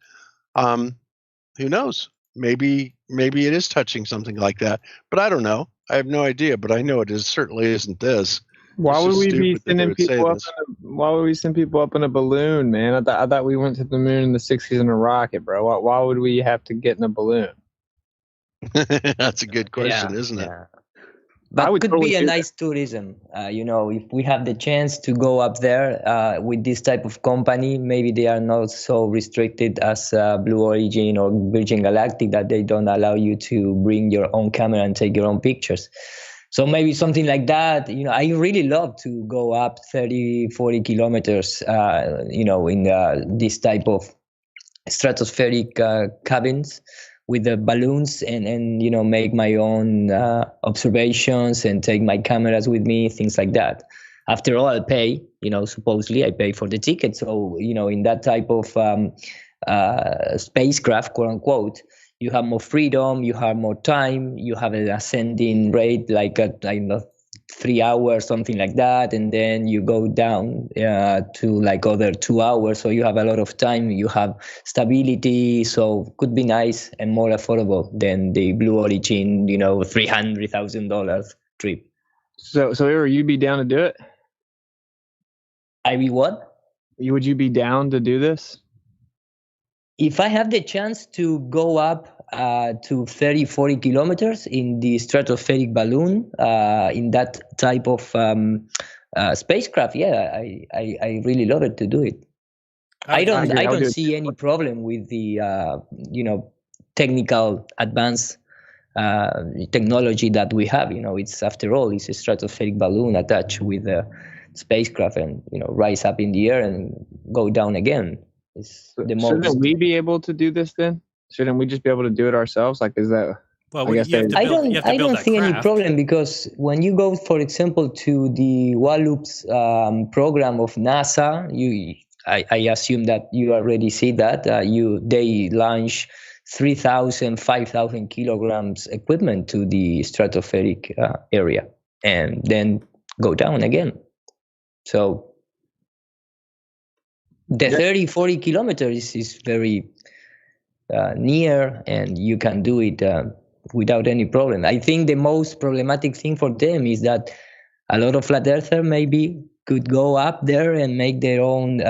who knows? Maybe it is touching something like that, but I don't know. I have no idea, but I know it certainly isn't this. Why would we be sending people up? Why would we send people up in a balloon, man? I thought we went to the moon in the '60s in a rocket, bro. Why would we have to get in a balloon? That's a good question, Yeah, isn't it? yeah. But would could totally be a do that. nice tourism. If we have the chance to go up there with this type of company, maybe they are not so restricted as Blue Origin or Virgin Galactic that they don't allow you to bring your own camera and take your own pictures. So maybe something like that. I really love to go up 30, 40 kilometers, in this type of stratospheric cabins with the balloons and make my own observations and take my cameras with me, things like that. After all, I'll pay, supposedly I pay for the ticket. So, in that type of spacecraft, quote unquote, you have more freedom, you have more time, you have an ascending rate like at, 3 hours, something like that, and then you go down to like other 2 hours, so you have a lot of time, you have stability, so could be nice and more affordable than the Blue Origin, $300,000 trip. So Ira, you'd be down to do it? I be what? Would you be down to do this? If I have the chance to go up to 30, 40 kilometers in the stratospheric balloon, in that type of spacecraft, yeah, I really love it to do it. I don't see any problem with the technical advanced technology that we have. It's after all, it's a stratospheric balloon attached with a spacecraft, and rise up in the air and go down again. It's the most. Shouldn't we be able to do this then? Shouldn't we just be able to do it ourselves? Like, is that? Well, I guess I don't see any problem, because when you go, for example, to the Wallops program of NASA, I assume that you already see that they launch 3,000, 5,000 kilograms equipment to the stratospheric area and then go down again. So the 30, 40 kilometers is very near, and you can do it without any problem. I think the most problematic thing for them is that a lot of flat earthers maybe could go up there and make their own,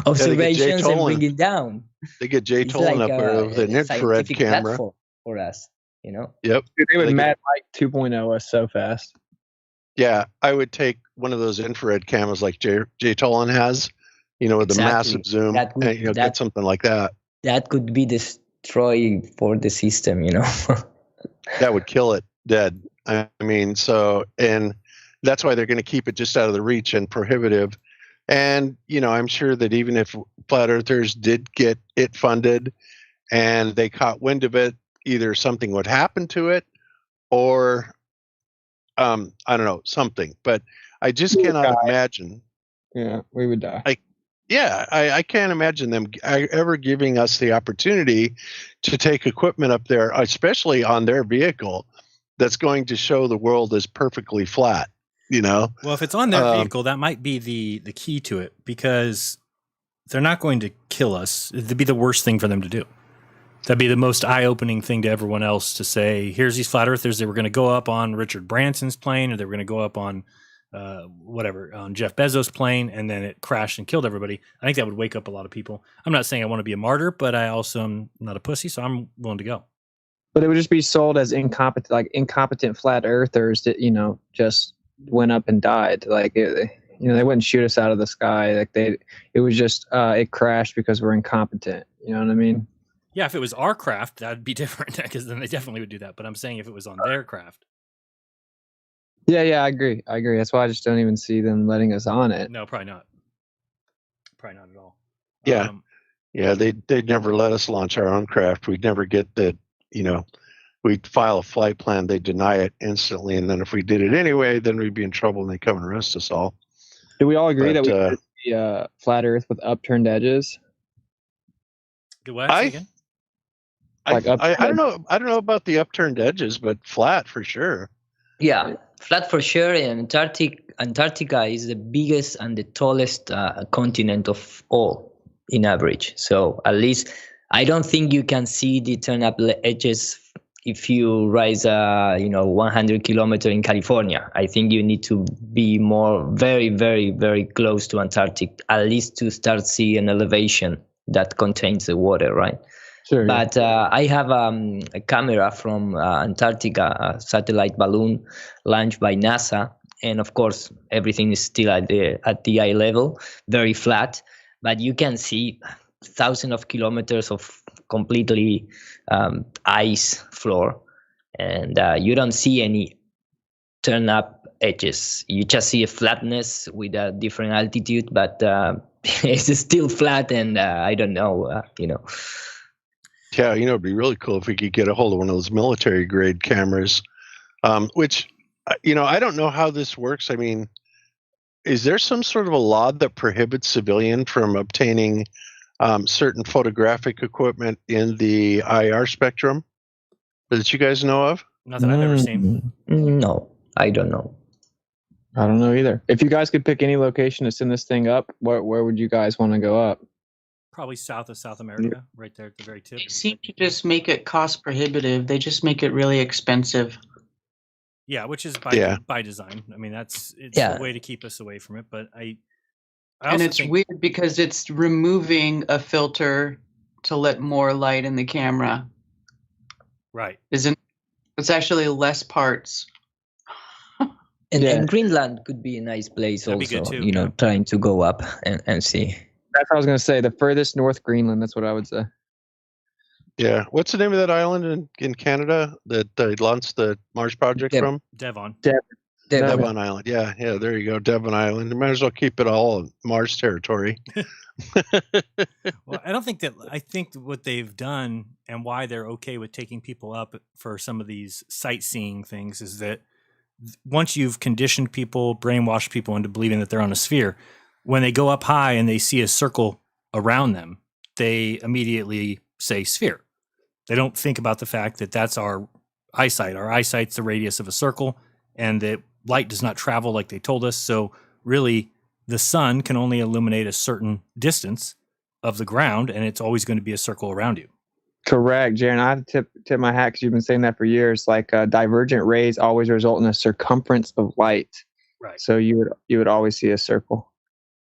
observations and bring it down. They get Jay Tolan up there with an infrared camera for us. Yep. Dude, they would Mad Mike 2.0 us so fast. Yeah, I would take one of those infrared cameras like Jay Tolan has, with the massive zoom, and get something like that. That could be destroy for the system, That would kill it dead. I mean, and that's why they're going to keep it just out of the reach and prohibitive. And, I'm sure that even if flat earthers did get it funded and they caught wind of it, either something would happen to it or, I don't know, something. But I just cannot imagine. Yeah, we would die. I can't imagine them ever giving us the opportunity to take equipment up there, especially on their vehicle, that's going to show the world as perfectly flat. Well, if it's on their vehicle, that might be the key to it, because they're not going to kill us. It'd be the worst thing for them to do. That'd be the most eye-opening thing to everyone else to say, here's these flat earthers. They were going to go up on Richard Branson's plane, or they were going to go up on on Jeff Bezos' plane, and then it crashed and killed everybody. I think that would wake up a lot of people. I'm not saying I want to be a martyr, but I also am not a pussy, so I'm willing to go. But it would just be sold as incompetent flat earthers that, just went up and died. Like, they wouldn't shoot us out of the sky. Like it was just, it crashed because we're incompetent. You know what I mean? Yeah, if it was our craft, that'd be different, because then they definitely would do that. But I'm saying if it was on their craft. Yeah, I agree. That's why I just don't even see them letting us on it. No, probably not. Probably not at all. Yeah. They'd never let us launch our own craft. We'd never get the, we'd file a flight plan. They'd deny it instantly. And then if we did it anyway, then we'd be in trouble and they'd come and arrest us all. Do we all agree that we could be flat earth with upturned edges? Good way again? I don't know. I don't know about the upturned edges, but flat for sure. Yeah, flat for sure. And Antarctica is the biggest and the tallest continent of all in average. So at least I don't think you can see the turn up edges if you rise 100 kilometers in California. I think you need to be very, very, very close to Antarctic, at least to start seeing an elevation that contains the water, right? Sure. But I have a camera from Antarctica, a satellite balloon launched by NASA, and of course everything is still at the eye level, very flat. But you can see thousands of kilometers of completely ice floor, and you don't see any turn up edges. You just see a flatness with a different altitude, but it's still flat, and I don't know, Yeah, it'd be really cool if we could get a hold of one of those military grade cameras, which, I don't know how this works. I mean, is there some sort of a law that prohibits civilian from obtaining certain photographic equipment in the IR spectrum that you guys know of? Not that I've ever seen. No, I don't know. I don't know either. If you guys could pick any location to send this thing up, where would you guys want to go up? Probably south of South America, right there at the very tip. They seem to just make it cost prohibitive. They just make it really expensive. Yeah, which is by design. I mean, it's a way to keep us away from it. But I And also it's think, weird because it's removing a filter to let more light in the camera. right. It's actually less parts. And Greenland could be a nice place That'd be also, good too, trying to go up and see. That's what I was going to say. The furthest north Greenland. That's what I would say. Yeah. What's the name of that island in Canada that they launched the Mars project from? Devon. Devon Island. Yeah, there you go. Devon Island. You might as well keep it all in Mars territory. Well, I think what they've done and why they're okay with taking people up for some of these sightseeing things is that once you've conditioned people, brainwashed people into believing that they're on a sphere, when they go up high and they see a circle around them, they immediately say sphere. They don't think about the fact that that's our eyesight. Our eyesight's the radius of a circle, and that light does not travel like they told us. So really, the sun can only illuminate a certain distance of the ground, and it's always going to be a circle around you. Correct, Jeran. I have to tip my hat because you've been saying that for years. Like divergent rays always result in a circumference of light. Right. So you would always see a circle.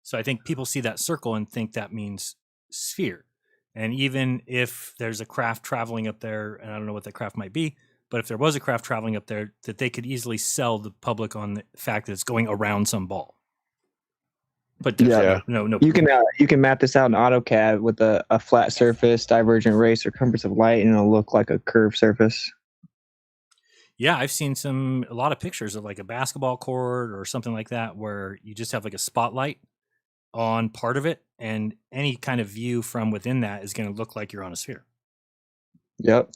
So I think people see that circle and think that means sphere. And even if there's a craft traveling up there, and I don't know what that craft might be, but if there was a craft traveling up there, that they could easily sell the public on the fact that it's going around some ball. But no. You can map this out in AutoCAD with a flat surface, divergent ray, circumference of light, and it'll look like a curved surface. Yeah, I've seen a lot of pictures of like a basketball court or something like that where you just have like a spotlight on part of it, and any kind of view from within that is going to look like you're on a sphere. Yep.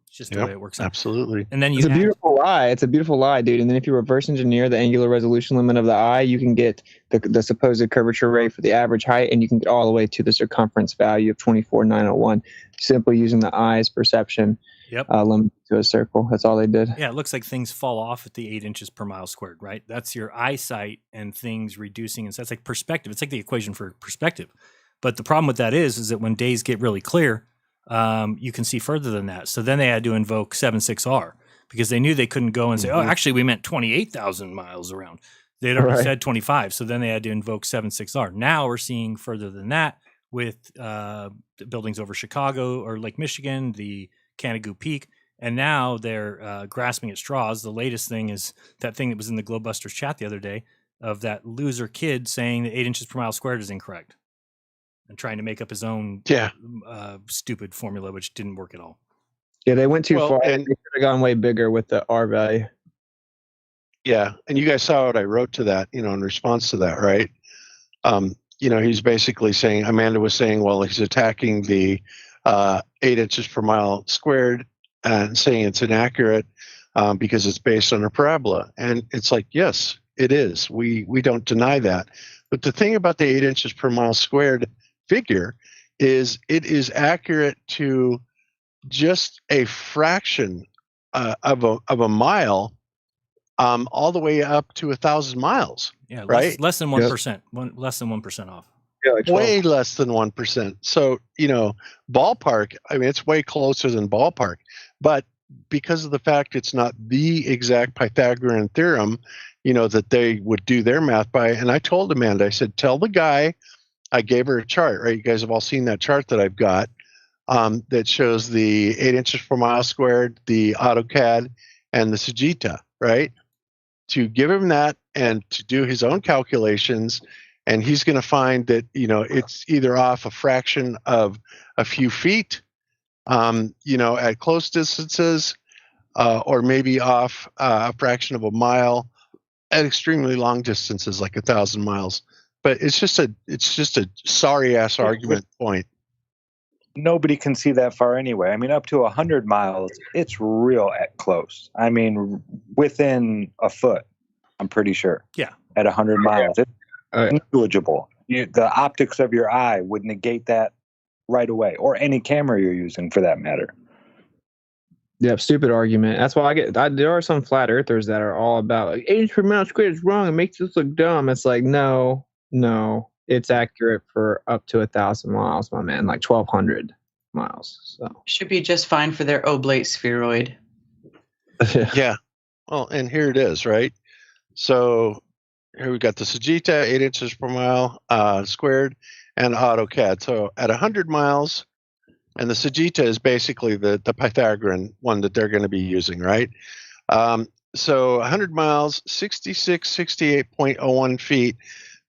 It's just the way it works out. Absolutely. And then It's a beautiful eye. It's a beautiful eye, dude. And then if you reverse engineer the angular resolution limit of the eye, you can get the supposed curvature rate for the average height, and you can get all the way to the circumference value of 24,901, simply using the eye's perception limit to a circle. That's all they did. Yeah, it looks like things fall off at the 8 inches per mile squared, right? That's your eyesight and things reducing. And so that's like perspective. It's like the equation for perspective. But the problem with that is that when days get really clear, you can see further than that. So then they had to invoke 7.6R because they knew they couldn't go and say, oh, actually, we meant 28,000 miles around. They'd already said 25. So then they had to invoke 7.6R. Now we're seeing further than that with the buildings over Chicago or Lake Michigan, the Canigou Peak. And now they're grasping at straws. The latest thing is that thing that was in the GLOBEBUSTERS chat the other day of that loser kid saying that 8 inches per mile squared is incorrect and trying to make up his own stupid formula, which didn't work at all. Yeah, they went too far. And they could have gone way bigger with the R value. Yeah, and you guys saw what I wrote to that, in response to that, right? He's basically saying, Amanda was saying, well, he's attacking the 8 inches per mile squared and saying it's inaccurate because it's based on a parabola. And it's like, yes, it is. We don't deny that. But the thing about the 8 inches per mile squared figure is it is accurate to just a fraction of a mile all the way up to 1,000 miles. Yeah, right? Less than 1%. Less than 1% off. Yeah, like way less than 1%. So, ballpark, it's way closer than ballpark. But because of the fact it's not the exact Pythagorean theorem, that they would do their math by. And I told Amanda, I said, tell the guy, I gave her a chart, right? You guys have all seen that chart that I've got that shows the 8 inches per mile squared, the AutoCAD, and the Sagitta, right? To give him that and to do his own calculations, and he's going to find that, you know, it's either off a fraction of a few feet, you know, at close distances, or maybe off a fraction of a mile at extremely long distances, like 1,000 miles. But it's just a sorry ass argument point. Nobody can see that far anyway. I mean, up to 100 miles, it's real at close. I mean, within a foot, I'm pretty sure. Yeah. At 100 miles, it's negligible. The optics of your eye would negate that right away, or any camera you're using for that matter. Yeah, stupid argument. That's why there are some flat earthers that are all about like 8 inches per mile squared is wrong. It makes us look dumb. It's like, no, it's accurate for up to 1,000 miles, my man, like 1,200 miles. So Should be just fine for their oblate spheroid. Yeah. Well, and here it is, right? So here we got the Sagitta, 8 inches per mile squared, and AutoCAD. So at 100 miles, and the Sagitta is basically the Pythagorean one that they're going to be using, right? So 100 miles, 68.01 feet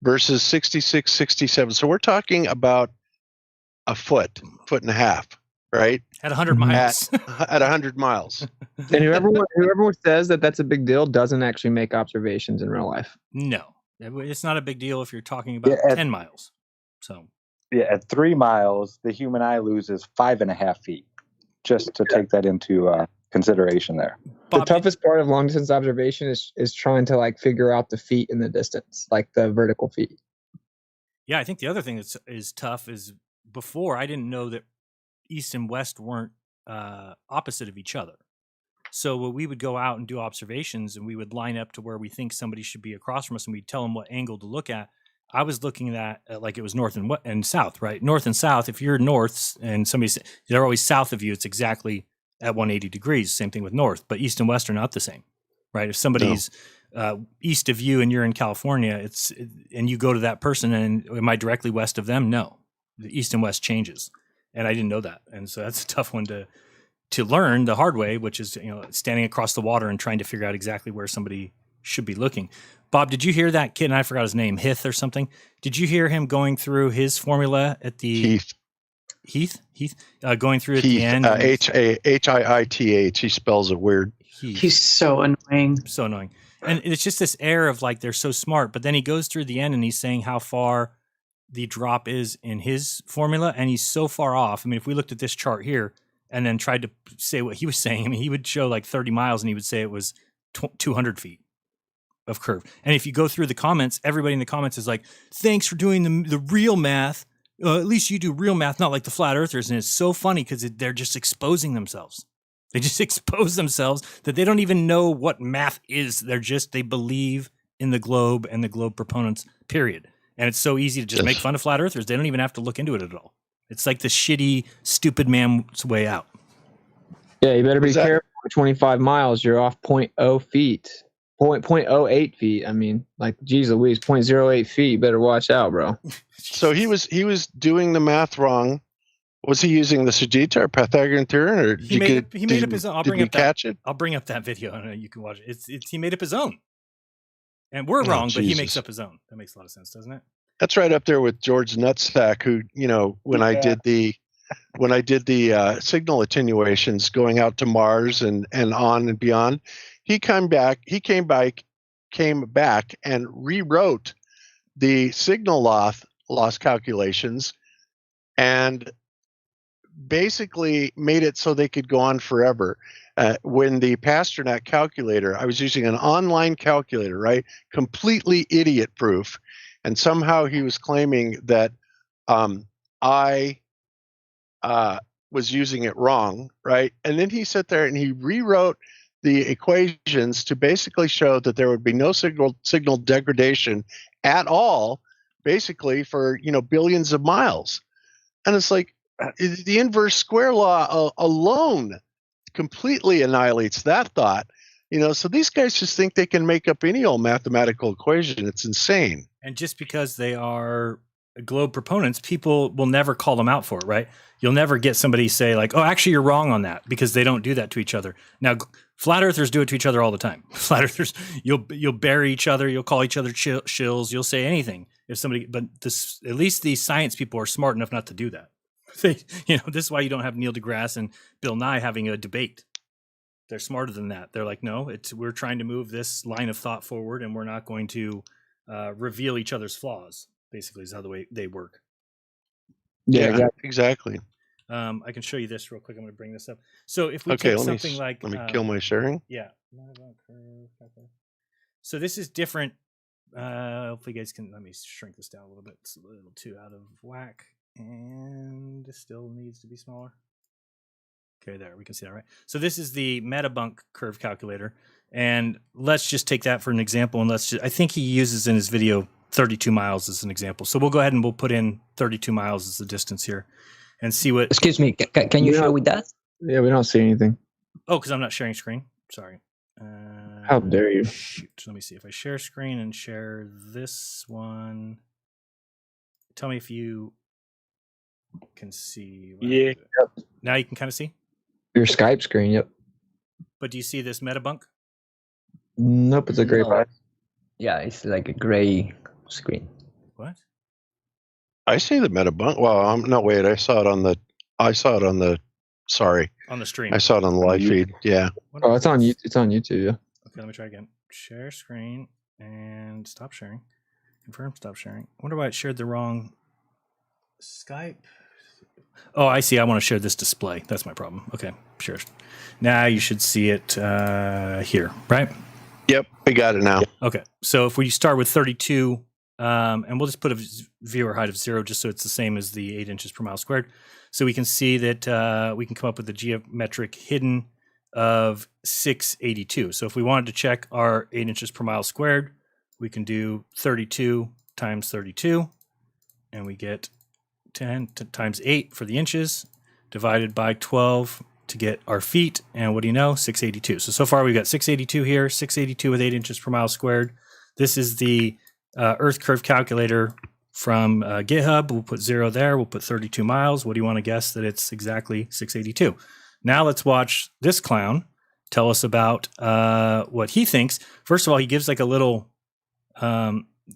versus 67. So we're talking about a foot and a half, right? At 100 miles. At 100 miles. And whoever says that that's a big deal doesn't actually make observations in real life. No, it's not a big deal if you're talking about 10 miles. So yeah, at 3 miles, the human eye loses 5.5 feet. Just to take that into consideration there. The toughest part of long distance observation is trying to like figure out the feet in the distance, like the vertical feet. Yeah, I think the other thing that is tough is before I didn't know that east and west weren't opposite of each other. So when we would go out and do observations and we would line up to where we think somebody should be across from us and we'd tell them what angle to look at, I was looking at like it was north and south, right? North and south. If you're north and they're always south of you, it's exactly at 180 degrees. Same thing with north, but east and west are not the same, right? If somebody's east of you and you're in California, and you go to that person and am I directly west of them? No, the east and west changes, and I didn't know that, and so that's a tough one to learn the hard way, which is standing across the water and trying to figure out exactly where somebody should be looking. Bob, did you hear that kid? And I forgot his name, Hith or something. Did you hear him going through his formula at the Heath? Going through at the end. Hiith. He spells it weird. He's so annoying. So annoying. And it's just this air of like they're so smart, but then he goes through the end and he's saying how far the drop is in his formula, and he's so far off. I mean, if we looked at this chart here and then tried to say what he was saying, I mean, he would show like 30 miles and he would say it was 200 feet of curve. And if you go through the comments, everybody in the comments is like, thanks for doing the real math. At least you do real math, not like the flat earthers. And it's so funny because they're just exposing themselves. They just expose themselves that they don't even know what math is. They believe in the globe and the globe proponents, period. And it's so easy to just make fun of flat earthers. They don't even have to look into it at all. It's like the shitty, stupid man's way out. Yeah, you better be careful. For 25 miles, you're off 0.0 feet. 0.08 feet. I mean, like, geez Louise, 0.08 feet. You better watch out, bro. So he was doing the math wrong. Was he using the Sagitta or Pythagorean theorem, or he made up his own? I'll bring up that video and you can watch it. He made up his own, and we're wrong, but he makes up his own. That makes a lot of sense, doesn't it? That's right up there with George Nutsack, who when I did the signal attenuations going out to Mars and on and beyond, he came back and rewrote the signal loss calculations and basically made it so they could go on forever. When the Pasternak calculator, I was using an online calculator, right? Completely idiot proof. And somehow he was claiming that I was using it wrong, right? And then he sat there and he rewrote the equations to basically show that there would be no signal degradation at all, basically for billions of miles. And it's like the inverse square law alone completely annihilates that thought. So these guys just think they can make up any old mathematical equation. It's insane. And just because they are globe proponents, people will never call them out for it, right? You'll never get somebody say like, "Oh, actually, you're wrong on that," because they don't do that to each other. Now, flat earthers do it to each other all the time. Flat earthers, you'll bury each other, you'll call each other shills, you'll say anything if somebody. But this, at least these science people are smart enough not to do that. This is why you don't have Neil deGrasse and Bill Nye having a debate. They're smarter than that. They're like, no, we're trying to move this line of thought forward, and we're not going to reveal each other's flaws. Basically, is how the way they work. Yeah, exactly. I can show you this real quick. I'm going to bring this up. So if we Okay, take something like, let me kill my sharing. Yeah. So this is different. Hopefully, you guys can let me shrink this down a little bit. It's a little too out of whack, and it still needs to be smaller. Okay, there, we can see that, right? So this is the Metabunk curve calculator, and let's just take that for an example, and I think he uses in his video 32 miles as an example. So we'll go ahead and we'll put in 32 miles as the distance here and see what... Excuse me, can you show with that? Yeah, we don't see anything. Oh, because I'm not sharing screen. Sorry. How dare you? Shoot. Let me see. If I share screen and share this one, tell me if you can see. Yeah. Yep. Now you can kind of see? Your Skype screen, yep. But do you see this Metabunk? Nope, it's a gray box. Yeah, it's like a gray screen. What? I see the Metabunk. Well, no, wait. I saw it on the. Sorry. On the stream. I saw it on the live feed. Yeah. Oh, it's on YouTube. Yeah. Okay, let me try again. Share screen and stop sharing. Confirm. Stop sharing. I wonder why it shared the wrong Skype. Oh, I see. I want to share this display. That's my problem. Okay, sure. Now you should see it here, right? Yep, we got it now. Okay, so if we start with 32, and we'll just put a viewer height of 0 just so it's the same as the 8 inches per mile squared. So we can see that we can come up with a geometric hidden of 682. So if we wanted to check our 8 inches per mile squared, we can do 32 times 32, and we get 10 times 8 for the inches, divided by 12 to get our feet. And what do you know? 682. So far we've got 682 here, 682 with 8 inches per mile squared. This is the Earth curve calculator from GitHub. We'll put 0 there. We'll put 32 miles. What do you want to guess that it's exactly 682? Now let's watch this clown tell us about what he thinks. First of all, he gives like a little,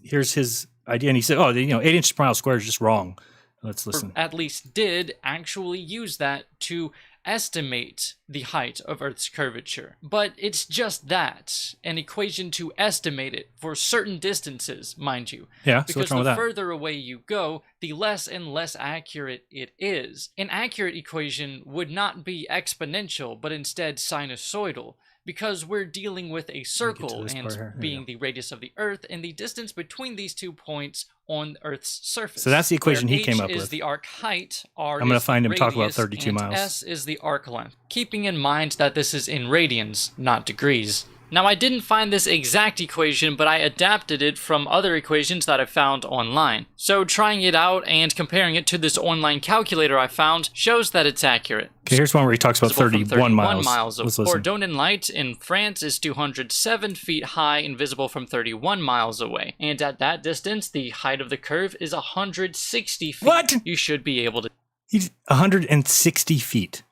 here's his idea. And he said, 8 inches per mile squared is just wrong. Let's listen. Or at least did actually use that to estimate the height of Earth's curvature. But it's just that, an equation to estimate it for certain distances, mind you. Yeah, so because what's wrong with the that? further away you go, the less and less accurate it is. An accurate equation would not be exponential, but instead sinusoidal, because we're dealing with a circle and being the radius of the Earth and the distance between these 2 points on Earth's surface. So that's the equation he came up H is with. the arc height, R I'm going is to find him the talk about radius, 32 and miles. S is the arc length, keeping in mind that this is in radians, not degrees. Now, I didn't find this exact equation, but I adapted it from other equations that I found online. So trying it out and comparing it to this online calculator I found shows that it's accurate. Okay, here's one where he talks about 31 miles. Of Let's listen. Bourdon light in France is 207 feet high and visible from 31 miles away. And at that distance, the height of the curve is 160 feet. What? You should be able to... He's 160 feet.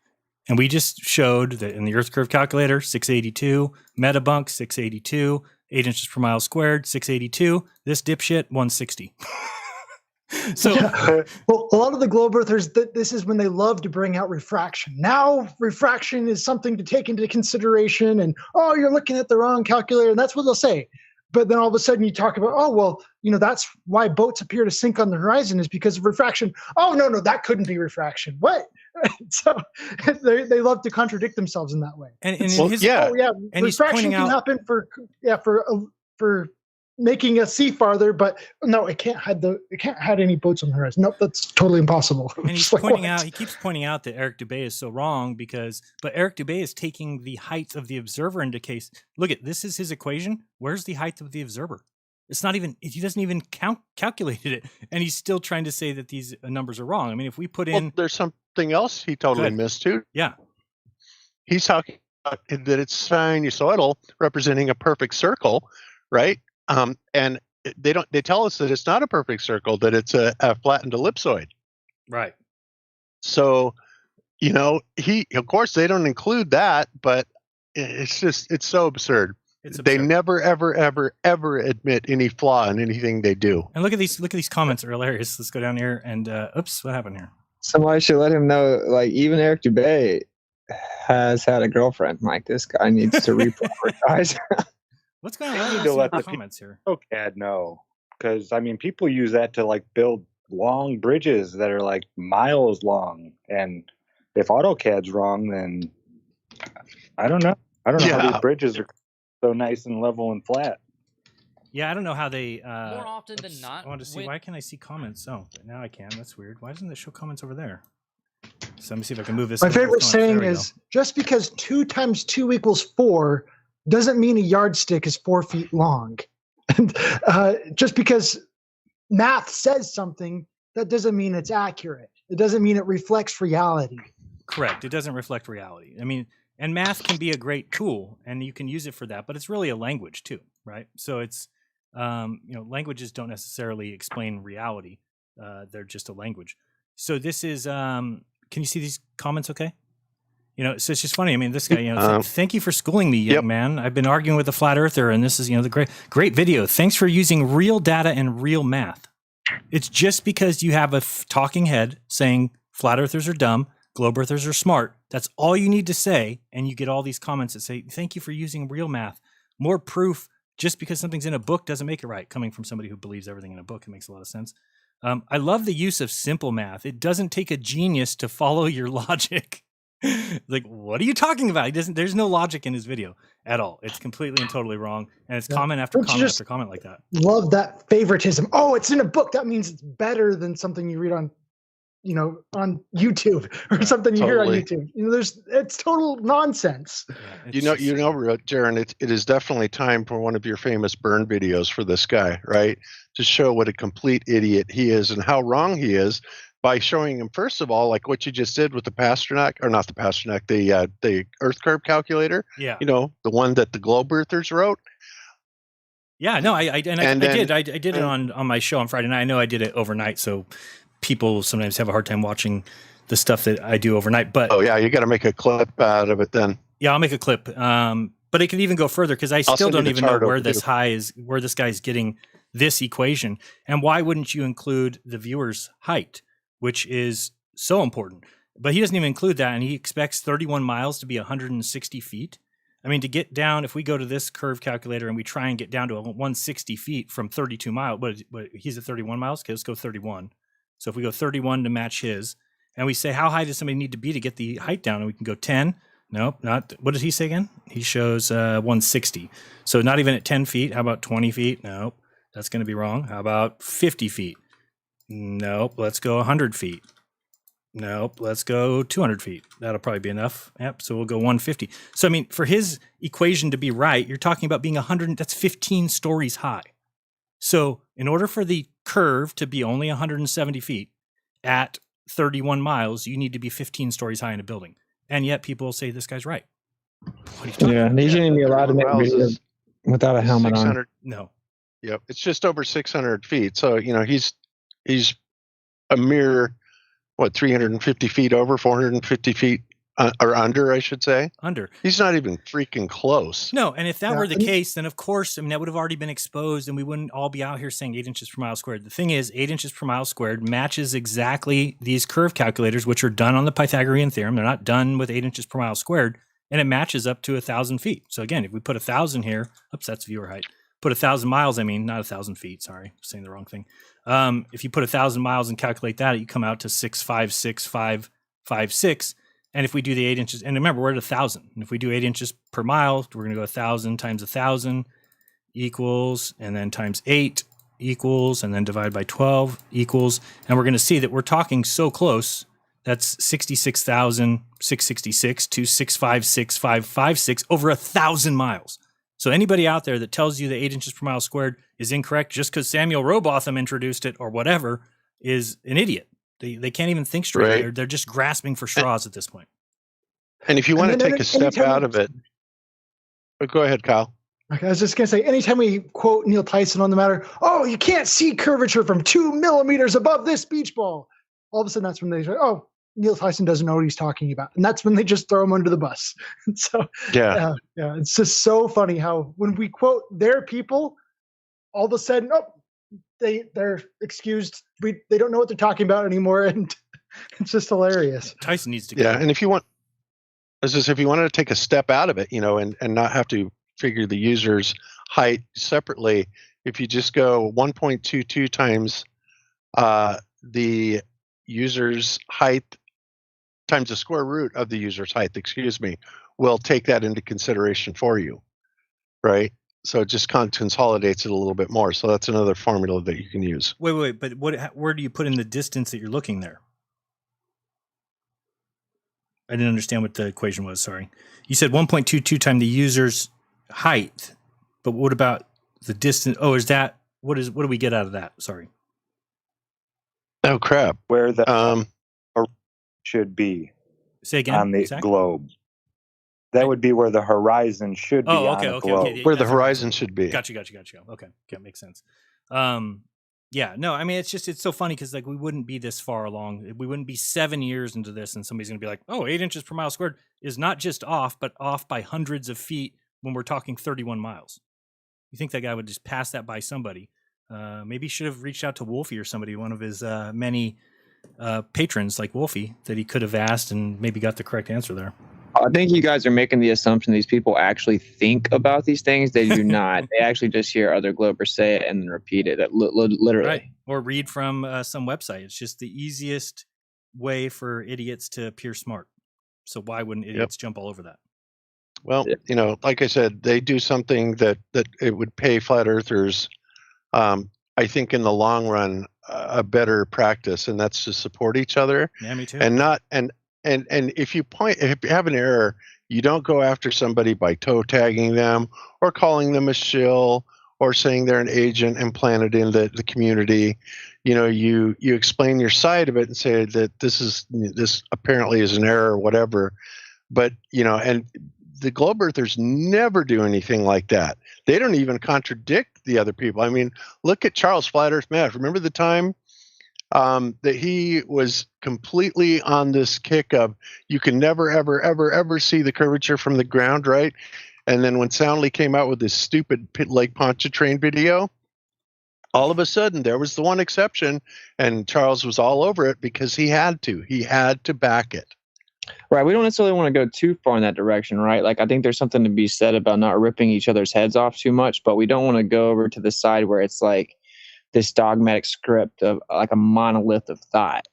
And we just showed that in the Earth curve calculator, 682, Metabunk, 682, 8 inches per mile squared, 682. This dipshit, 160. So, well, a lot of the globe earthers, this is when they love to bring out refraction. Now, refraction is something to take into consideration, and you're looking at the wrong calculator, and that's what they'll say. But then all of a sudden you talk about, that's why boats appear to sink on the horizon is because of refraction. Oh, no, that couldn't be refraction. What? So they love to contradict themselves in that way. And and refraction can happen for making a sea farther, but no, it can't hide any boats on the horizon. Nope, that's totally impossible. And he's he keeps pointing out that Eric Dubé is so wrong but Eric Dubé is taking the height of the observer into case. Look at this is his equation. Where's the height of the observer? It's not even, he doesn't even calculate it. And he's still trying to say that these numbers are wrong. I mean, if we put in. There's something else he totally missed too. Yeah. He's talking about that it's sinusoidal, representing a perfect circle, right? And they tell us that it's not a perfect circle, that it's a flattened ellipsoid. Right. So, of course they don't include that, but it's so absurd. They never, ever, ever, ever admit any flaw in anything they do. And look at these comments are hilarious. Let's go down here and oops, what happened here? Somebody should let him know, like, even Eric Dubay has had a girlfriend. Like, this guy needs to reprioritize. What's going on? They need I to see let the the comments here. AutoCAD know, because I mean, people use that to like build long bridges that are like miles long, and if AutoCAD's wrong, then I don't know. I don't know how these bridges are so nice and level and flat. Yeah, I don't know how they. More often than not, I want to see. Why can I see comments? Oh, now I can. That's weird. Why doesn't it show comments over there? So let me see if I can move this. My favorite saying is, just because 2 times 2 equals 4 doesn't mean a yardstick is 4 feet long. And just because math says something, that doesn't mean it's accurate. It doesn't mean it reflects reality. Correct. It doesn't reflect reality. I mean, and math can be a great tool, and you can use it for that, but it's really a language too, right? So it's, languages don't necessarily explain reality. They're just a language. So this is, can you see these comments okay? So it's just funny. I mean, this guy, it's like, thank you for schooling me, young man. I've been arguing with a flat earther, and this is, the great video. Thanks for using real data and real math. It's just because you have a talking head saying flat earthers are dumb, globe earthers are smart. That's all you need to say. And you get all these comments that say, thank you for using real math. More proof. Just because something's in a book doesn't make it right. Coming from somebody who believes everything in a book, it makes a lot of sense. I love the use of simple math. It doesn't take a genius to follow your logic. Like, what are you talking about? There's no logic in his video at all. It's completely and totally wrong. And it's comment after comment after comment like that. Love that favoritism. Oh, it's in a book. That means it's better than something you read on, on YouTube or something you hear on YouTube. It's total nonsense. Yeah, Jeran, it is definitely time for one of your famous burn videos for this guy, right? To show what a complete idiot he is and how wrong he is, by showing him, first of all, like what you just did with the Pasternak, or not the Pasternak, the Earth curve calculator. Yeah. The one that the globe earthers wrote. Yeah, no, I did it on my show on Friday night. I know I did it overnight, so people sometimes have a hard time watching the stuff that I do overnight. But you got to make a clip out of it then. Yeah, I'll make a clip. But it could even go further, because I still don't even know where this guy's getting this equation, and why wouldn't you include the viewer's height, which is so important. But he doesn't even include that, and he expects 31 miles to be 160 feet. I mean, to get down, if we go to this curve calculator and we try and get down to 160 feet from 32 miles, but he's at 31 miles? Okay, let's go 31. So if we go 31 to match his, and we say, how high does somebody need to be to get the height down? And we can go 10. Nope, not. What did he say again? He shows 160. So not even at 10 feet. How about 20 feet? Nope, that's going to be wrong. How about 50 feet? Nope, let's go 100 feet. Nope, let's go 200 feet. That'll probably be enough. Yep, so we'll go 150. So, I mean, for his equation to be right, you're talking about being 100, that's 15 stories high. So, in order for the curve to be only 170 feet at 31 miles, you need to be 15 stories high in a building. And yet people say this guy's right. What are you talking about? He shouldn't be allowed to make videos without a helmet on. No. Yep, it's just over 600 feet. So, he's a mere, 350 feet over, 450 feet or under, I should say. Under. He's not even freaking close. No, and if that were the case, then of course, that would have already been exposed, and we wouldn't all be out here saying 8 inches per mile squared. The thing is, 8 inches per mile squared matches exactly these curve calculators, which are done on the Pythagorean theorem. They're not done with 8 inches per mile squared, and it matches up to 1,000 feet. So again, if we put 1,000 here, oops, that's viewer height. Put 1,000 miles, not 1,000 feet. Sorry, I'm saying the wrong thing. If you put 1,000 miles and calculate that, you come out to 656,556. And if we do the 8 inches, and remember, we're at 1,000. And if we do 8 inches per mile, we're going to go 1,000 times 1,000 equals, and then times 8 equals, and then divide by 12 equals. And we're going to see that we're talking so close. That's 66,666 to 656,556 over 1,000 miles. So anybody out there that tells you that 8 inches per mile squared is incorrect just because Samuel Rowbotham introduced it or whatever is an idiot. They can't even think straight. Right. They're just grasping for straws at this point. And if you want to take a step out of it, go ahead, Kyle. Okay, I was just going to say, anytime we quote Neil Tyson on the matter, oh, you can't see curvature from 2 millimeters above this beach ball. All of a sudden, that's when they say, oh, Neil Tyson doesn't know what he's talking about. And that's when they just throw him under the bus. So, yeah, it's just so funny how when we quote their people, all of a sudden, they're excused. They don't know what they're talking about anymore. And it's just hilarious. Tyson needs to go. Yeah, and if you want, if you wanted to take a step out of it, and not have to figure the user's height separately, if you just go 1.22 times the user's height times the square root of the user's height, will take that into consideration for you, right? So it just consolidates it a little bit more. So that's another formula that you can use. Wait, but where do you put in the distance that you're looking there? I didn't understand what the equation was, sorry. You said 1.22 times the user's height, but what about the distance? Oh, what do we get out of that? Sorry. Oh, crap. Where the should be. Say again, on the globe. That would be where the horizon should be on the globe. Okay. Where the horizon should be. Gotcha. Okay, makes sense. Yeah, no, I mean, it's so funny because we wouldn't be this far along. We wouldn't be 7 years into this, and somebody's going to be like, oh, 8 inches per mile squared is not just off, but off by hundreds of feet when we're talking 31 miles. You think that guy would just pass that by somebody? Maybe he should have reached out to Wolfie or somebody, one of his many patrons like Wolfie, that he could have asked and maybe got the correct answer there. I think you guys are making the assumption these people actually think about these things. They do not. They actually just hear other Globers say it and then repeat it. Literally. Right. Or read from some website. It's just the easiest way for idiots to appear smart. So why wouldn't idiots jump all over that? Well, like I said, they do something that it would pay flat earthers, I think in the long run, a better practice, and that's to support each other. Yeah, me too. And if you have an error, you don't go after somebody by toe tagging them or calling them a shill or saying they're an agent implanted in the community. You explain your side of it and say that this apparently is an error or whatever. But and the globe earthers never do anything like that. They don't even contradict the other people. I mean, look at Charles Flat Earth Math. Remember the time that he was completely on this kick of you can never, ever, ever, ever see the curvature from the ground, right? And then when Soundly came out with this stupid Lake Pontchartrain video, all of a sudden there was the one exception, and Charles was all over it because he had to back it. Right. We don't necessarily want to go too far in that direction, right? Like, I think there's something to be said about not ripping each other's heads off too much, but we don't want to go over to the side where it's like this dogmatic script of like a monolith of thought.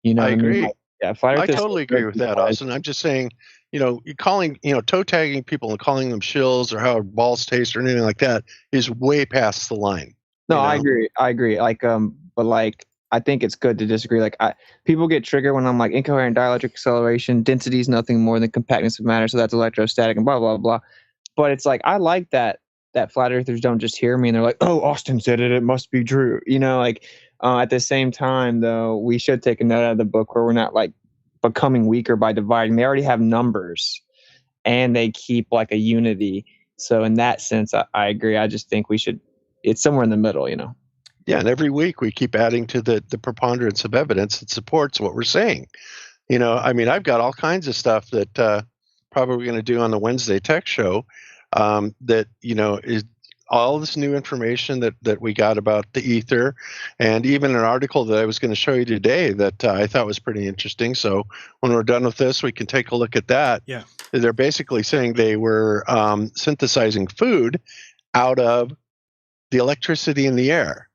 I agree. Like, yeah, I totally agree with that, Austin. I'm just saying, you're calling, toe tagging people and calling them shills or how balls taste or anything like that is way past the line. No, I agree. Like, but like, I think it's good to disagree. Like, people get triggered when I'm like, incoherent dielectric acceleration, density is nothing more than compactness of matter, so that's electrostatic and blah blah blah. But it's like, I like that flat earthers don't just hear me and they're like, oh, Austin said it must be true. At the same time, though, we should take a note out of the book where we're not like becoming weaker by dividing. They already have numbers and they keep like a unity. So in that sense, I agree. I just think it's somewhere in the middle, Yeah, and every week we keep adding to the preponderance of evidence that supports what we're saying. I mean, I've got all kinds of stuff that probably we're going to do on the Wednesday Tech Show that, is all this new information that we got about the ether, and even an article that I was going to show you today that I thought was pretty interesting. So when we're done with this, we can take a look at that. Yeah. They're basically saying they were synthesizing food out of the electricity in the air.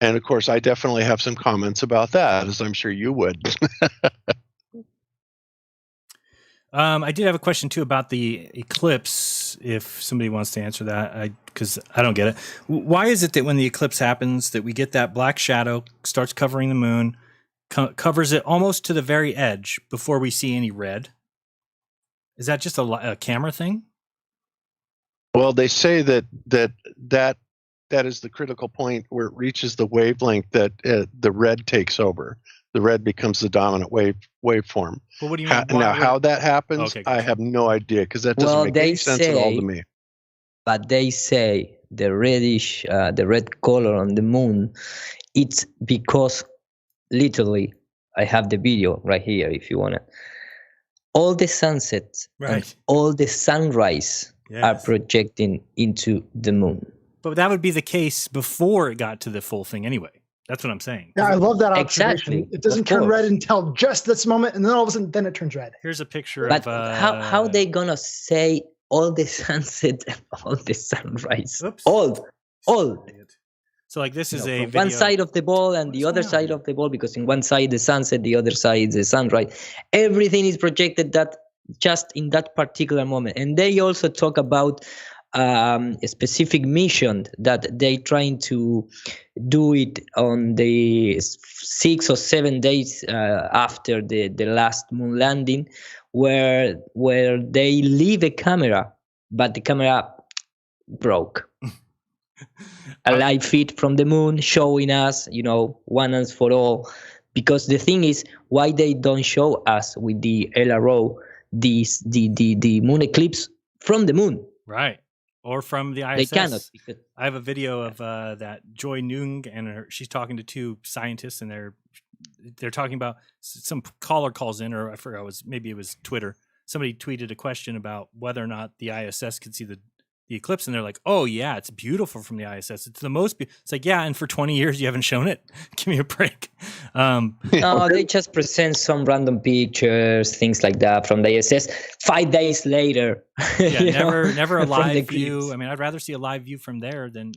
And of course, I definitely have some comments about that, as I'm sure you would. I did have a question too about the eclipse, if somebody wants to answer that, because I don't get it. Why is it that when the eclipse happens that we get that black shadow, starts covering the moon, covers it almost to the very edge before we see any red? Is that just a camera thing? Well, they say that is the critical point where it reaches the wavelength that the red takes over. The red becomes the dominant waveform. Well, what do you mean? How that happens, okay, I have no idea, because that doesn't make any sense at all to me. but they say the reddish, the red color on the moon, it's because literally, I have the video right here if you want it. All the sunsets and all the sunrise are projecting into the moon. But that would be the case before it got to the full thing anyway. That's what I'm saying. Yeah, I love that observation. Exactly. It doesn't turn red until just this moment, and then all of a sudden, then it turns red. Here's a picture But of how they gonna say all the sunset and all the sunrise? All. So like this is a From video. one side of the ball and the other side of the ball, because in one side the sunset, the other side the sunrise. Everything is projected that just in that particular moment. And they also talk about a specific mission that they trying to do it on the 6 or 7 days after the last moon landing, where they leave a camera, but the camera broke. A live feed from the moon showing us, one and for all. Because the thing is, why they don't show us with the LRO the moon eclipse from the moon? Right. Or from the ISS. They cannot. I have a video of that Joy Nung, and she's talking to two scientists, and they're talking about, some caller calls in, or I forgot, maybe it was Twitter. Somebody tweeted a question about whether or not the ISS could see the eclipse, and they're like, "Oh yeah, it's beautiful from the ISS. It's the most." It's like, yeah, and for 20 years you haven't shown it. Give me a break. No, they just present some random pictures, things like that from the ISS. 5 days later, Yeah, never a from the live clips. view. I mean, I'd rather see a live view from there than,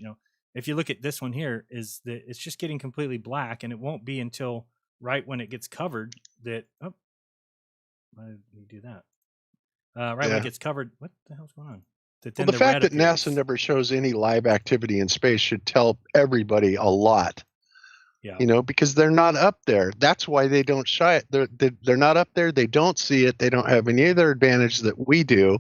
if you look at this one here, is that it's just getting completely black, and it won't be until right when it gets covered that. Oh, why did we do that? Right when it gets covered. What the hell's going on? Well, the fact that NASA never shows any live activity in space should tell everybody a lot. Yeah. Because they're not up there. That's why they don't show it. They're not up there. They don't see it. They don't have any other advantage that we do.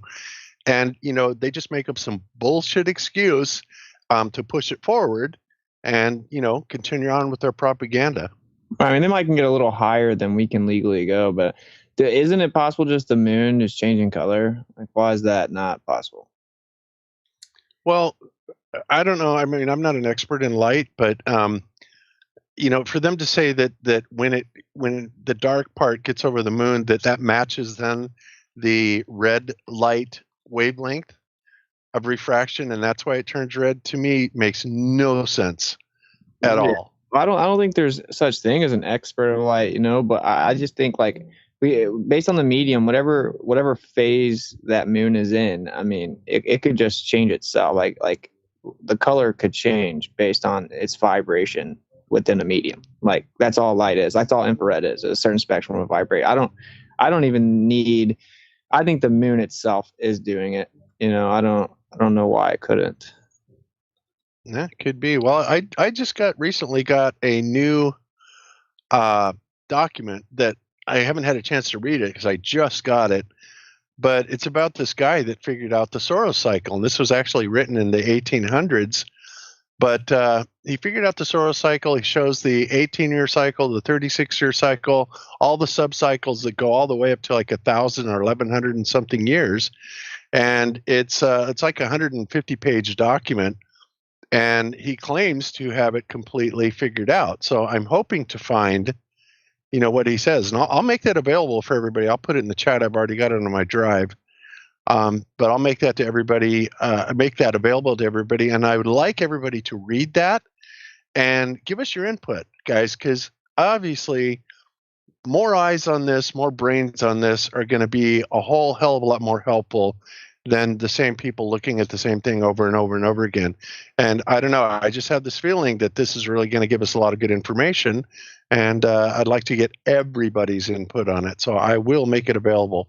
And, they just make up some bullshit excuse to push it forward and, continue on with their propaganda. I mean, they might can get a little higher than we can legally go, but isn't it possible just the moon is changing color? Like, why is that not possible? Well, I don't know. I mean, I'm not an expert in light, but for them to say that when the dark part gets over the moon, that matches then the red light wavelength of refraction, and that's why it turns red, to me makes no sense at all. I don't think there's such thing as an expert of light, but I just think like based on the medium, whatever phase that moon is in, I mean, it could just change itself. Like the color could change based on its vibration within a medium. Like that's all light is. That's all infrared is. A certain spectrum of vibration. I don't even need. I think the moon itself is doing it. I don't know why it couldn't. That could be. Well, I just recently got a new document that I haven't had a chance to read it because I just got it, but it's about this guy that figured out the Soros cycle, and this was actually written in the 1800s. But he figured out the Soros cycle. He shows the 18-year cycle, the 36-year cycle, all the sub-cycles that go all the way up to like 1,000 or 1,100 and something years, and it's like a 150-page document. And he claims to have it completely figured out. So I'm hoping to find, what he says. And I'll make that available for everybody. I'll put it in the chat. I've already got it on my drive. But I'll make that to everybody, make that available to everybody. And I would like everybody to read that and give us your input, guys, because obviously more eyes on this, more brains on this are going to be a whole hell of a lot more helpful than the same people looking at the same thing over and over and over again. And I don't know, I just have this feeling that this is really going to give us a lot of good information, and I'd like to get everybody's input on it. So I will make it available.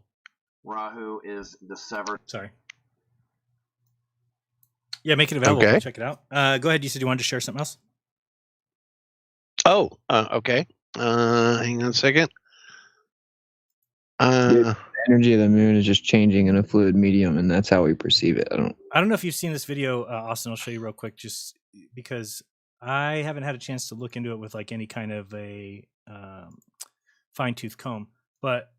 Rahu is the severed. Sorry. Yeah, make it available. Okay. Check it out. Go ahead. You said you wanted to share something else? Oh, okay. Hang on a second. The energy of the moon is just changing in a fluid medium, and that's how we perceive it. I don't know if you've seen this video, Austin. I'll show you real quick, just because I haven't had a chance to look into it with like any kind of a fine tooth comb. But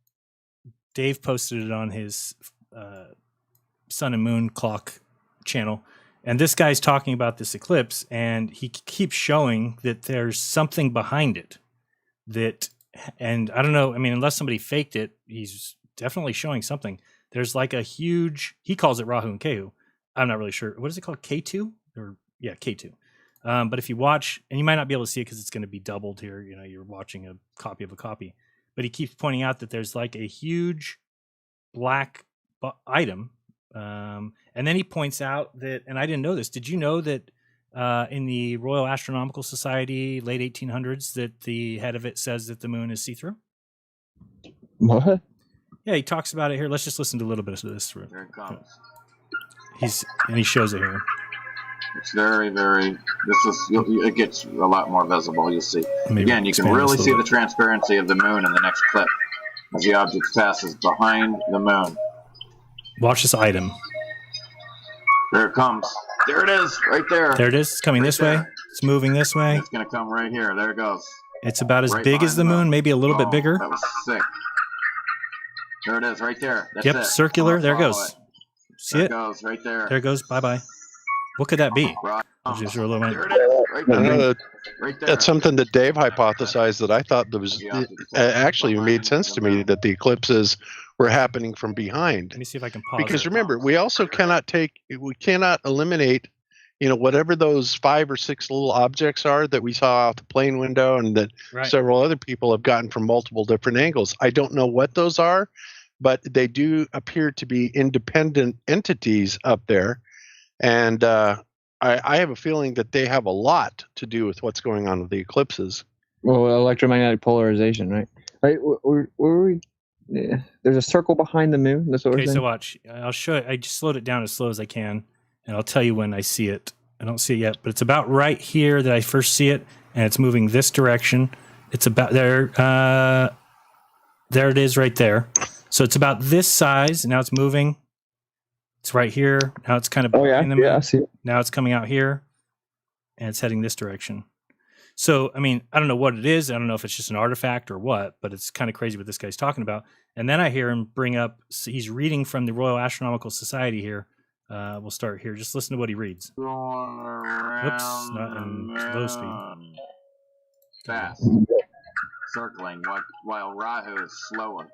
Dave posted it on his sun and moon clock channel, and this guy's talking about this eclipse, and he keeps showing that there's something behind it. And I don't know. I mean, unless somebody faked it, he's definitely showing something. There's like a huge. He calls it Rahu and Kehu. I'm not really sure. What is it called? K2 or yeah, K2. But if you watch, and you might not be able to see it because it's going to be doubled here. You know, you're watching a copy of a copy. But he keeps pointing out that there's like a huge black item. And then he points out that, and I didn't know this. Did you know that in the Royal Astronomical Society, late 1800s, that the head of it says that the moon is see-through? What? Yeah, he talks about it here. Let's just listen to a little bit of this. There it comes. He shows it here. It's very, very. It gets a lot more visible. You'll see. Again, you can expand really this a see little the transparency of the moon in the next clip as the object passes behind the moon. Watch this item. There it comes. There it is, right there. There it is. It's coming this way. It's moving this way. It's going to come right here. There it goes. It's about as Right big as the behind moon, maybe a little bit bigger. That was sick. There it is, right there. That's Yep, it. circular. There it Follow goes. it. See There it? it goes, right there. There it goes. Bye-bye. What could that be? Right. Just a little bit. There it is, right there. Right there. That's something that Dave hypothesized that I thought that was actually made sense to me, that the eclipses were happening from behind. Let me see if I can pause Because it. remember, we also cannot eliminate, whatever those 5 or 6 little objects are that we saw out the plane window and that several other people have gotten from multiple different angles. I don't know what those are, but they do appear to be independent entities up there. And I have a feeling that they have a lot to do with what's going on with the eclipses. Well, electromagnetic polarization, right? Right. Yeah. There's a circle behind the moon. That's what we're Okay, saying. so watch. I'll show it. I just slowed it down as slow as I can, and I'll tell you when I see it. I don't see it yet, but it's about right here that I first see it, and it's moving this direction. It's about there. There it is right there. So it's about this size. Now it's moving. It's right here. Now it's kind of behind the moon. I see it. Now it's coming out here, and it's heading this direction. So, I mean, I don't know what it is. I don't know if it's just an artifact or what, but it's kind of crazy what this guy's talking about. And then I hear him bring up, he's reading from the Royal Astronomical Society here. We'll start here. Just listen to what he reads. Oops, not in low speed. Fast. Circling while Rahu is slower.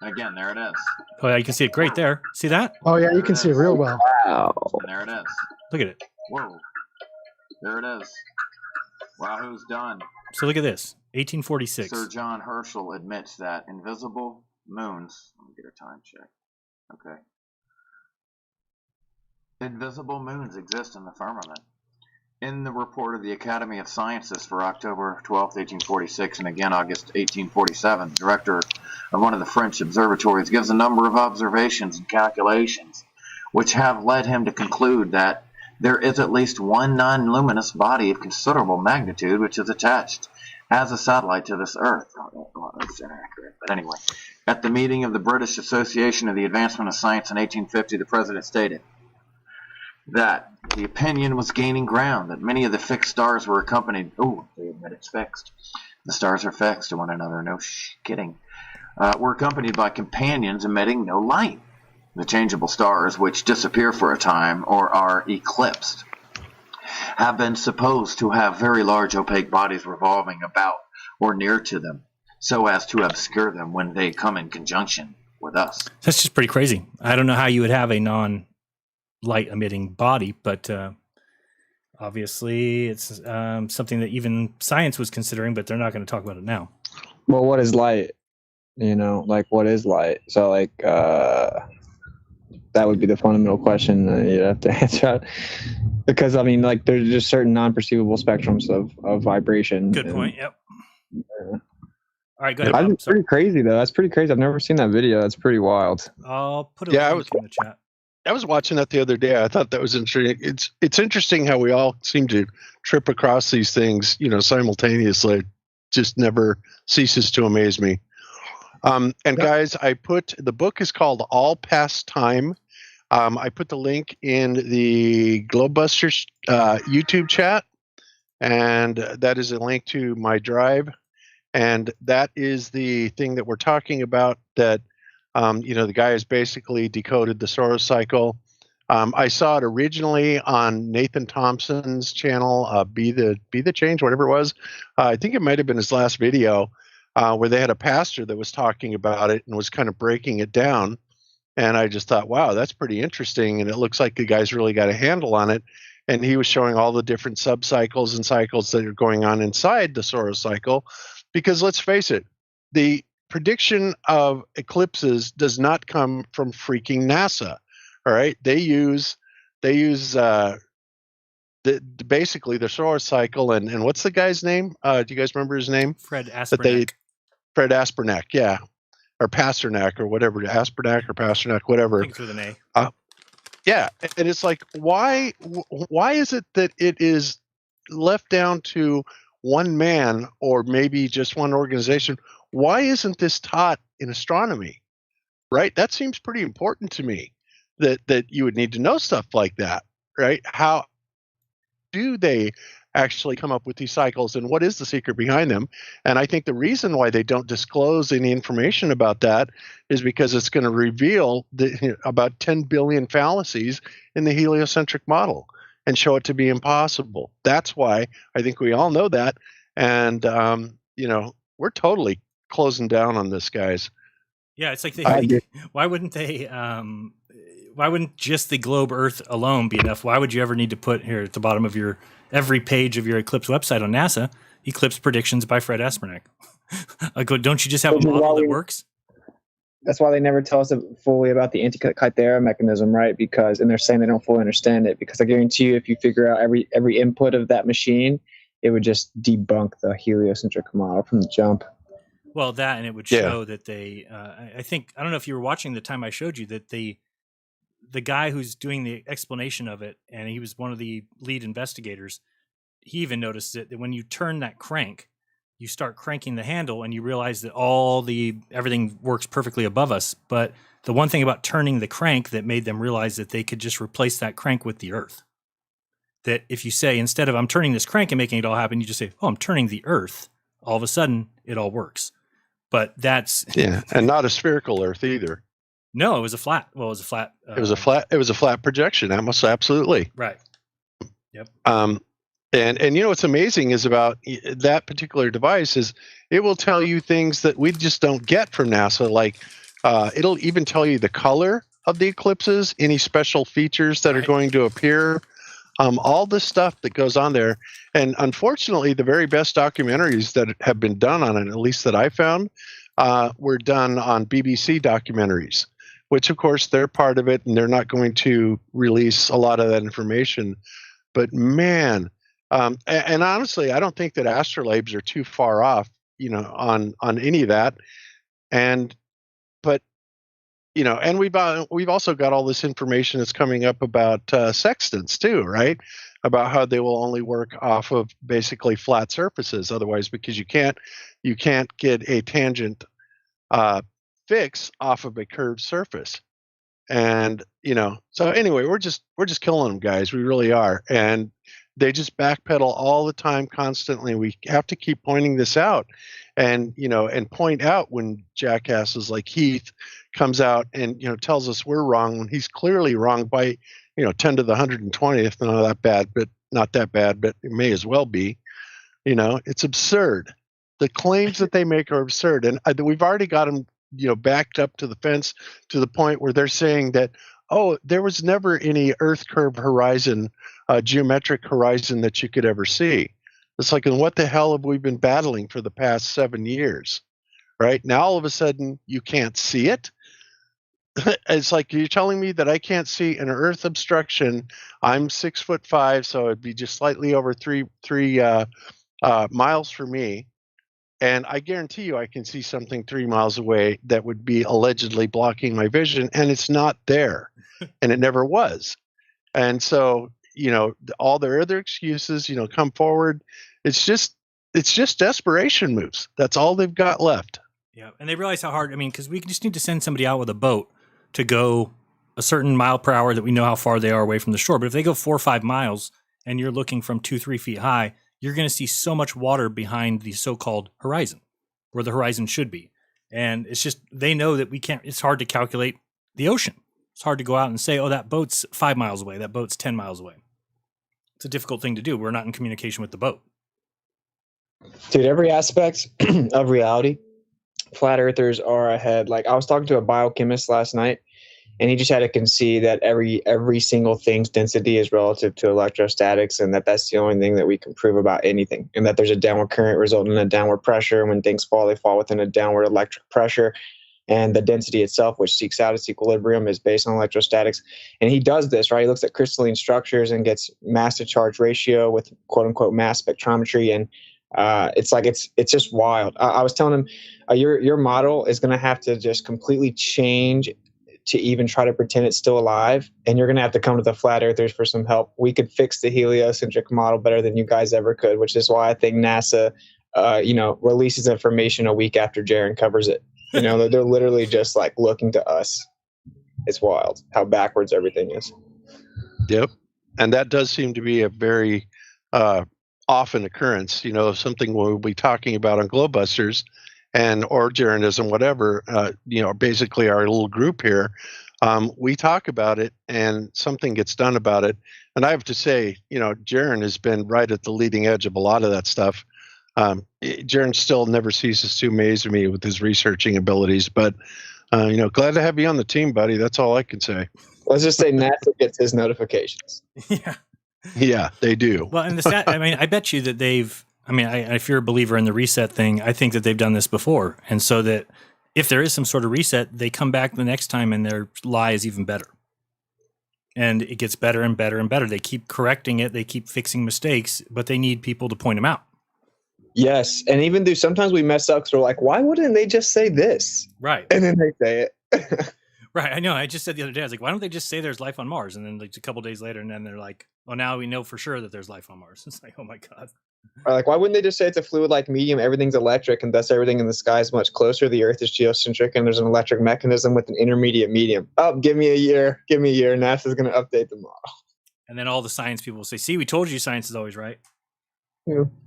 And again, there it is. Oh, yeah, you can see it great there. See that? Oh, yeah, you can see it real well. Wow. And there it is. Look at it. Whoa. There it is. Rahu's done. So look at this. 1846. Sir John Herschel admits that invisible moons. Let me get a time check. Okay. Invisible moons exist in the firmament. In the report of the Academy of Sciences for October 12, 1846, and again August 1847, the director of one of the French observatories gives a number of observations and calculations which have led him to conclude that there is at least one non-luminous body of considerable magnitude which is attached as a satellite to this Earth. Well, that's inaccurate, but anyway. At the meeting of the British Association of the Advancement of Science in 1850, the President stated that the opinion was gaining ground, that many of the fixed stars were accompanied. Oh, they admit it's fixed. The stars are fixed to one another, no kidding. Were accompanied by companions emitting no light. The changeable stars, which disappear for a time or are eclipsed, have been supposed to have very large opaque bodies revolving about or near to them, so as to obscure them when they come in conjunction with us. That's just pretty crazy. I don't know how you would have a non-light emitting body, but obviously it's something that even science was considering, but they're not going to talk about it now. Well, what is light? What is light? So, that would be the fundamental question that you'd have to answer. Because, there's just certain non-perceivable spectrums of vibration. Good point, yep. All right, go ahead. That's pretty crazy, though. That's pretty crazy. I've never seen that video. That's pretty wild. I'll put a link in the chat. I was watching that the other day. I thought that was interesting. It's interesting how we all seem to trip across these things, simultaneously. It just never ceases to amaze me. Guys, the book is called All Past Time. I put the link in the GLOBEBUSTERS YouTube chat, and that is a link to my drive. And that is the thing that we're talking about, that the guy has basically decoded the solar cycle. I saw it originally on Nathan Thompson's channel, Be the Change, whatever it was. I think it might have been his last video, where they had a pastor that was talking about it and was kind of breaking it down. And I just thought, wow, that's pretty interesting. And it looks like the guy's really got a handle on it. And he was showing all the different subcycles and cycles that are going on inside the solar cycle. Because let's face it, the prediction of eclipses does not come from freaking NASA. All right, they use basically the solar cycle and what's the guy's name? Do you guys remember his name? Fred Aspernack. Fred Aspernack, yeah, or Pasternak or whatever, Aspernack or Pasternak, whatever. I think it's with an A. Yeah, and it's like, why is it that it is left down to one man or maybe just one organization? Why isn't this taught in astronomy? Right, that seems pretty important to me. That you would need to know stuff like that, right? How do they actually come up with these cycles, and what is the secret behind them? And I think the reason why they don't disclose any information about that is because it's going to reveal about 10 billion fallacies in the heliocentric model and show it to be impossible. That's why I think we all know that, and we're totally closing down on this, guys. Yeah, it's like why wouldn't they? Why wouldn't just the globe Earth alone be enough? Why would you ever need to put here at the bottom of every page of your eclipse website on NASA, eclipse predictions by Fred Aspernack? Don't you just have a model that works? That's why they never tell us fully about the Antikythera mechanism, right? And they're saying they don't fully understand it, because I guarantee you, if you figure out every input of that machine, it would just debunk the heliocentric model from the jump. Well, that, and it would show that they, I don't know if you were watching the time I showed you, that the guy who's doing the explanation of it, and he was one of the lead investigators, he even noticed that when you turn that crank, you start cranking the handle and you realize that everything works perfectly above us. But the one thing about turning the crank that made them realize that they could just replace that crank with the Earth. That if you say, instead of I'm turning this crank and making it all happen, you just say, oh, I'm turning the Earth. All of a sudden, it all works. But that's and not a spherical Earth either. No, it was a flat. Well, it was a flat. It was a flat projection. Almost absolutely. Right. Yep. And what's amazing is about that particular device is it will tell you things that we just don't get from NASA. Like it'll even tell you the color of the eclipses, any special features that are going to appear, all the stuff that goes on there. And unfortunately, the very best documentaries that have been done on it, at least that I found, were done on BBC documentaries, which of course they're part of it and they're not going to release a lot of that information. But man, and honestly, I don't think that astrolabes are too far off, on any of that. And we've also got all this information that's coming up about sextants too, right? About how they will only work off of basically flat surfaces. Otherwise, because you can't get a tangent fix off of a curved surface. And so anyway, we're just killing them, guys. We really are. And they just backpedal all the time, constantly. We have to keep pointing this out, and point out when jackasses like Heath comes out and tells us we're wrong when he's clearly wrong by 10 to the 120th. Not that bad, but it may as well be. It's absurd. The claims that they make are absurd, and we've already got them backed up to the fence to the point where they're saying that, oh, there was never any Earth curve horizon, geometric horizon that you could ever see. It's like, and what the hell have we been battling for the past 7 years? Right now, all of a sudden, you can't see it. It's like you're telling me that I can't see an Earth obstruction. I'm 6'5", so it'd be just slightly over three miles for me. And I guarantee you I can see something 3 miles away that would be allegedly blocking my vision, and it's not there, and it never was. And so, all their other excuses, come forward. It's just desperation moves. That's all they've got left. Yeah, and they realize how hard, because we just need to send somebody out with a boat to go a certain mile per hour that we know how far they are away from the shore. But if they go 4 or 5 miles and you're looking from 2-3 feet high, you're going to see so much water behind the so-called horizon, where the horizon should be. And it's just, they know that it's hard to calculate the ocean. It's hard to go out and say, oh, that boat's 5 miles away. That boat's 10 miles away. It's a difficult thing to do. We're not in communication with the boat. Dude, every aspect of reality, flat earthers are ahead. Like I was talking to a biochemist last night, and he just had to concede that every single thing's density is relative to electrostatics, and that's the only thing that we can prove about anything, and that there's a downward current resulting in a downward pressure. And when things fall, they fall within a downward electric pressure. And the density itself, which seeks out its equilibrium, is based on electrostatics. And he does this, right? He looks at crystalline structures and gets mass to charge ratio with quote unquote mass spectrometry. And it's just wild. I was telling him, your model is going to have to just completely change to even try to pretend it's still alive. And you're going to have to come to the flat earthers for some help. We could fix the heliocentric model better than you guys ever could, which is why I think NASA, releases information a week after Jeran covers it. They're literally just like looking to us. It's wild how backwards everything is. Yep. And that does seem to be a very often occurrence, something we'll be talking about on GLOBEBUSTERS or Jeranism, whatever, basically our little group here. We talk about it and something gets done about it. And I have to say, Jeran has been right at the leading edge of a lot of that stuff. Jeran still never ceases to amaze me with his researching abilities, but glad to have you on the team, buddy. That's all I can say. Let's just say NASA gets his notifications. Yeah, they do. Well, and I bet you that if you're a believer in the reset thing, I think that they've done this before. And so that if there is some sort of reset, they come back the next time and their lie is even better. And it gets better and better and better. They keep correcting it. They keep fixing mistakes, but they need people to point them out. Yes, and even though sometimes we mess up, so we're like, why wouldn't they just say this? Right. And then they say it. Right, I know. I just said the other day, I was like, why don't they just say there's life on Mars? And then like a couple days later, and then they're like, well, now we know for sure that there's life on Mars. It's like, oh my God. Or like, why wouldn't they just say it's a fluid-like medium, everything's electric, and thus everything in the sky is much closer. The Earth is geocentric, and there's an electric mechanism with an intermediate medium. Oh, give me a year. NASA's going to update the model. And then all the science people will say, see, we told you science is always right.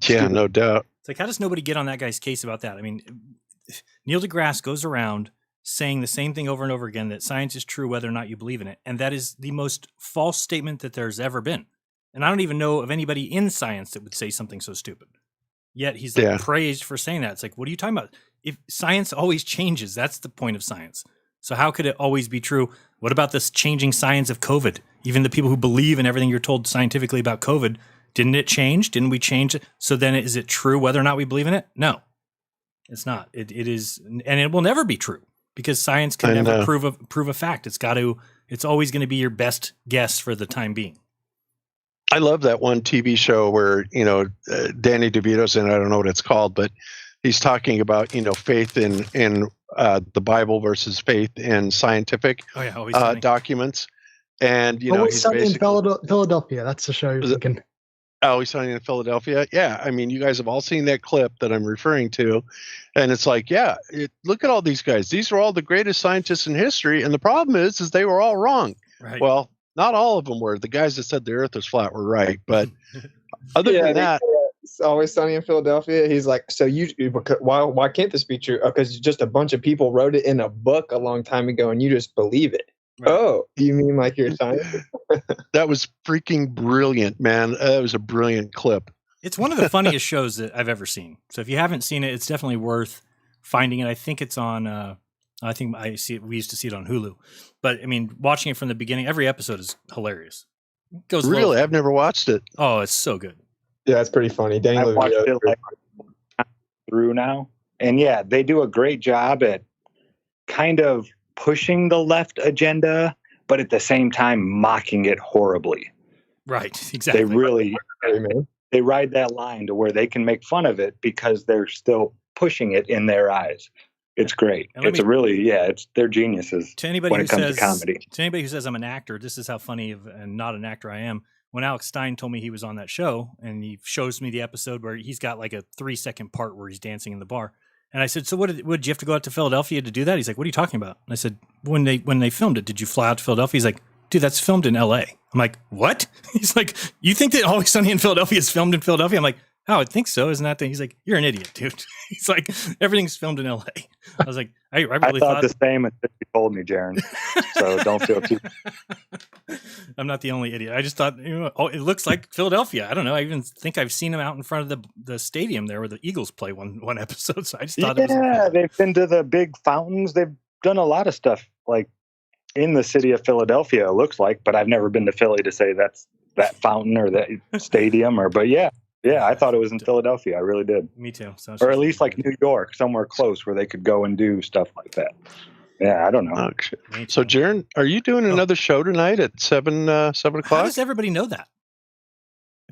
Yeah, no doubt. It's like, how does nobody get on that guy's case about that? I mean, Neil deGrasse goes around saying the same thing over and over again, that science is true whether or not you believe in it. And that is the most false statement that there's ever been. And I don't even know of anybody in science that would say something so stupid. Yet he's praised for saying that. It's like, what are you talking about? If science always changes, that's the point of science. So how could it always be true? What about this changing science of COVID? Even the people who believe in everything you're told scientifically about COVID, didn't it change? Didn't we change it? So then is it true whether or not we believe in it? No, it's not. It is, and it will never be true because science can never prove a fact. It's always going to be your best guess for the time being. I love that one TV show where, Danny DeVito's in, I don't know what it's called, but he's talking about, faith in the Bible versus faith in scientific documents. And, Always Sunny in Philadelphia. That's the show you're thinking. Always Sunny in Philadelphia. Yeah. I mean, you guys have all seen that clip that I'm referring to. And it's like, look at all these guys. These are all the greatest scientists in history. And the problem is they were all wrong. Right. Well, not all of them were. The guys that said the earth was flat were right. But other than that. It's Always Sunny in Philadelphia. He's like, so why can't this be true? Because just a bunch of people wrote it in a book a long time ago and you just believe it. Right. Oh, you mean like you're a scientist? That was freaking brilliant, man. That was a brilliant clip. It's one of the funniest shows that I've ever seen. So if you haven't seen it, it's definitely worth finding it. I think it's on, I think I see it. We used to see it on Hulu, but I mean, watching it from the beginning, every episode is hilarious. It goes really? I've never watched it. Oh, it's so good. Yeah, it's pretty funny. I watched it through now. And yeah, they do a great job at kind of pushing the left agenda, but at the same time mocking it horribly. Right, exactly. They ride that line to where they can make fun of it because they're still pushing it in their eyes. It's great. They're geniuses when it comes to comedy. To anybody who says I'm an actor, this is how funny and not an actor I am. When Alex Stein told me he was on that show, and he shows me the episode where he's got like a 3-second part where he's dancing in the bar. And I said, so what did you have to go out to Philadelphia to do that? He's like, what are you talking about? And I said, when they filmed it, did you fly out to Philadelphia? He's like, dude, that's filmed in LA. I'm like, what? He's like, you think that Always Sunny in Philadelphia is filmed in Philadelphia? I'm like, Oh, I think so. Isn't that thing? He's like, you're an idiot, dude. He's like, everything's filmed in LA. I was like, I really thought the same until you told me, Jeran. So don't feel too. I'm not the only idiot. I just thought, oh, it looks like Philadelphia. I don't know. I even think I've seen him out in front of the stadium there where the Eagles play one episode. So I just thought, they've been to the big fountains. They've done a lot of stuff like in the city of Philadelphia. It looks like, but I've never been to Philly to say that's that fountain or that stadium. But yeah, I thought it was in Philadelphia. I really did. Me too. So or at least like New York, somewhere close where they could go and do stuff like that. Yeah, I don't know. So, Jeran, are you doing another show tonight at 7 o'clock? How does everybody know that?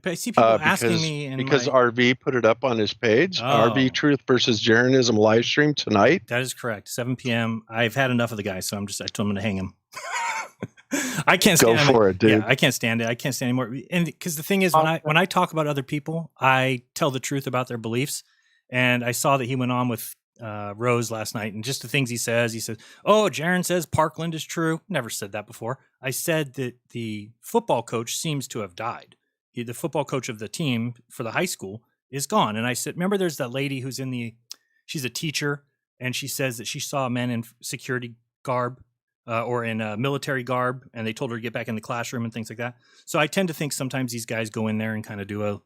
I see people asking me. Because RV put it up on his page. RV Truth versus Jeranism live stream tonight. That is correct. 7 p.m. I've had enough of the guy, so I told him to hang him. I can't stand Go for it, dude. Yeah, I can't stand it. I can't stand anymore. And because the thing is, when I talk about other people, I tell the truth about their beliefs. And I saw that he went on with Rose last night, and just the things he says. He says, "Oh, Jeran says Parkland is true." Never said that before. I said that the football coach seems to have died. The football coach of the team for the high school is gone. And I said, remember, there's that lady who's she's a teacher, and she says that she saw men in security garb. Or in military garb, and they told her to get back in the classroom and things like that. So I tend to think sometimes these guys go in there and kind of do a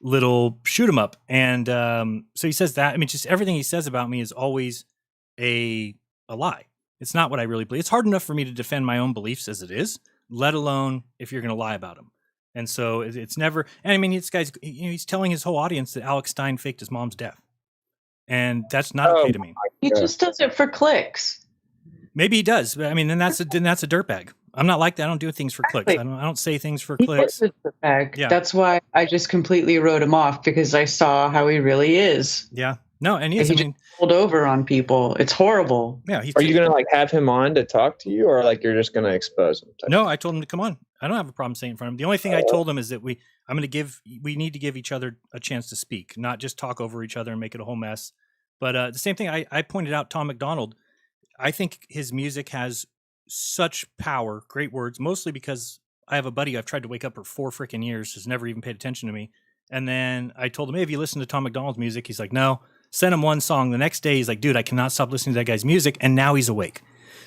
little shoot 'em up. And so he says that. I mean, just everything he says about me is always a lie. It's not what I really believe. It's hard enough for me to defend my own beliefs as it is, let alone if you're going to lie about them. And so it's never. And I mean, this guy's he's telling his whole audience that Alex Stein faked his mom's death, and that's not okay to me. He just does it for clicks. Maybe he does. But I mean, then that's a dirtbag. I'm not like that. I don't do things for clicks. I don't say things for clicks. He is a dirtbag. Yeah. That's why I just completely wrote him off, because I saw how he really is. Yeah. No, and he just pulled over on people. It's horrible. Yeah. Are you gonna have him on to talk to you, or you're just gonna expose him? No, I told him to come on. I don't have a problem saying in front of him. The only thing I told him is that we need to give each other a chance to speak, not just talk over each other and make it a whole mess. But the same thing I pointed out, Tom McDonald. I think his music has such power, great words, mostly because I have a buddy I've tried to wake up for 4 freaking years, has never even paid attention to me. And then I told him, hey, have you listened to Tom McDonald's music? He's like, no. Sent him one song. The next day, he's like, dude, I cannot stop listening to that guy's music. And now he's awake.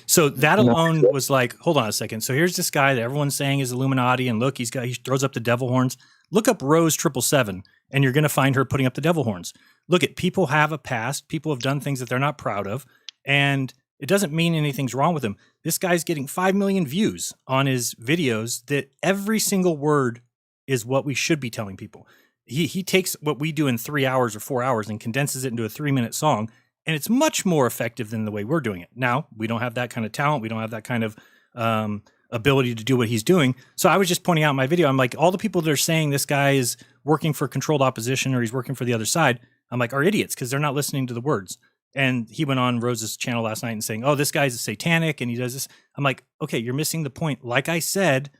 So that alone was like, hold on a second. So here's this guy that everyone's saying is Illuminati. And look, he throws up the devil horns. Look up Rose 777, and you're going to find her putting up the devil horns. Look at people have a past. People have done things that they're not proud of. And it doesn't mean anything's wrong with him. This guy's getting 5 million views on his videos that every single word is what we should be telling people. He takes what we do in 3 hours or 4 hours and condenses it into a 3-minute song, and it's much more effective than the way we're doing it. Now, we don't have that kind of talent. We don't have that kind of ability to do what he's doing. So I was just pointing out in my video, I'm like, all the people that are saying this guy is working for controlled opposition or he's working for the other side, I'm like, are idiots because they're not listening to the words. And he went on Rose's channel last night and saying, oh, this guy's a satanic and he does this. I'm like, okay, you're missing the point. Like I said,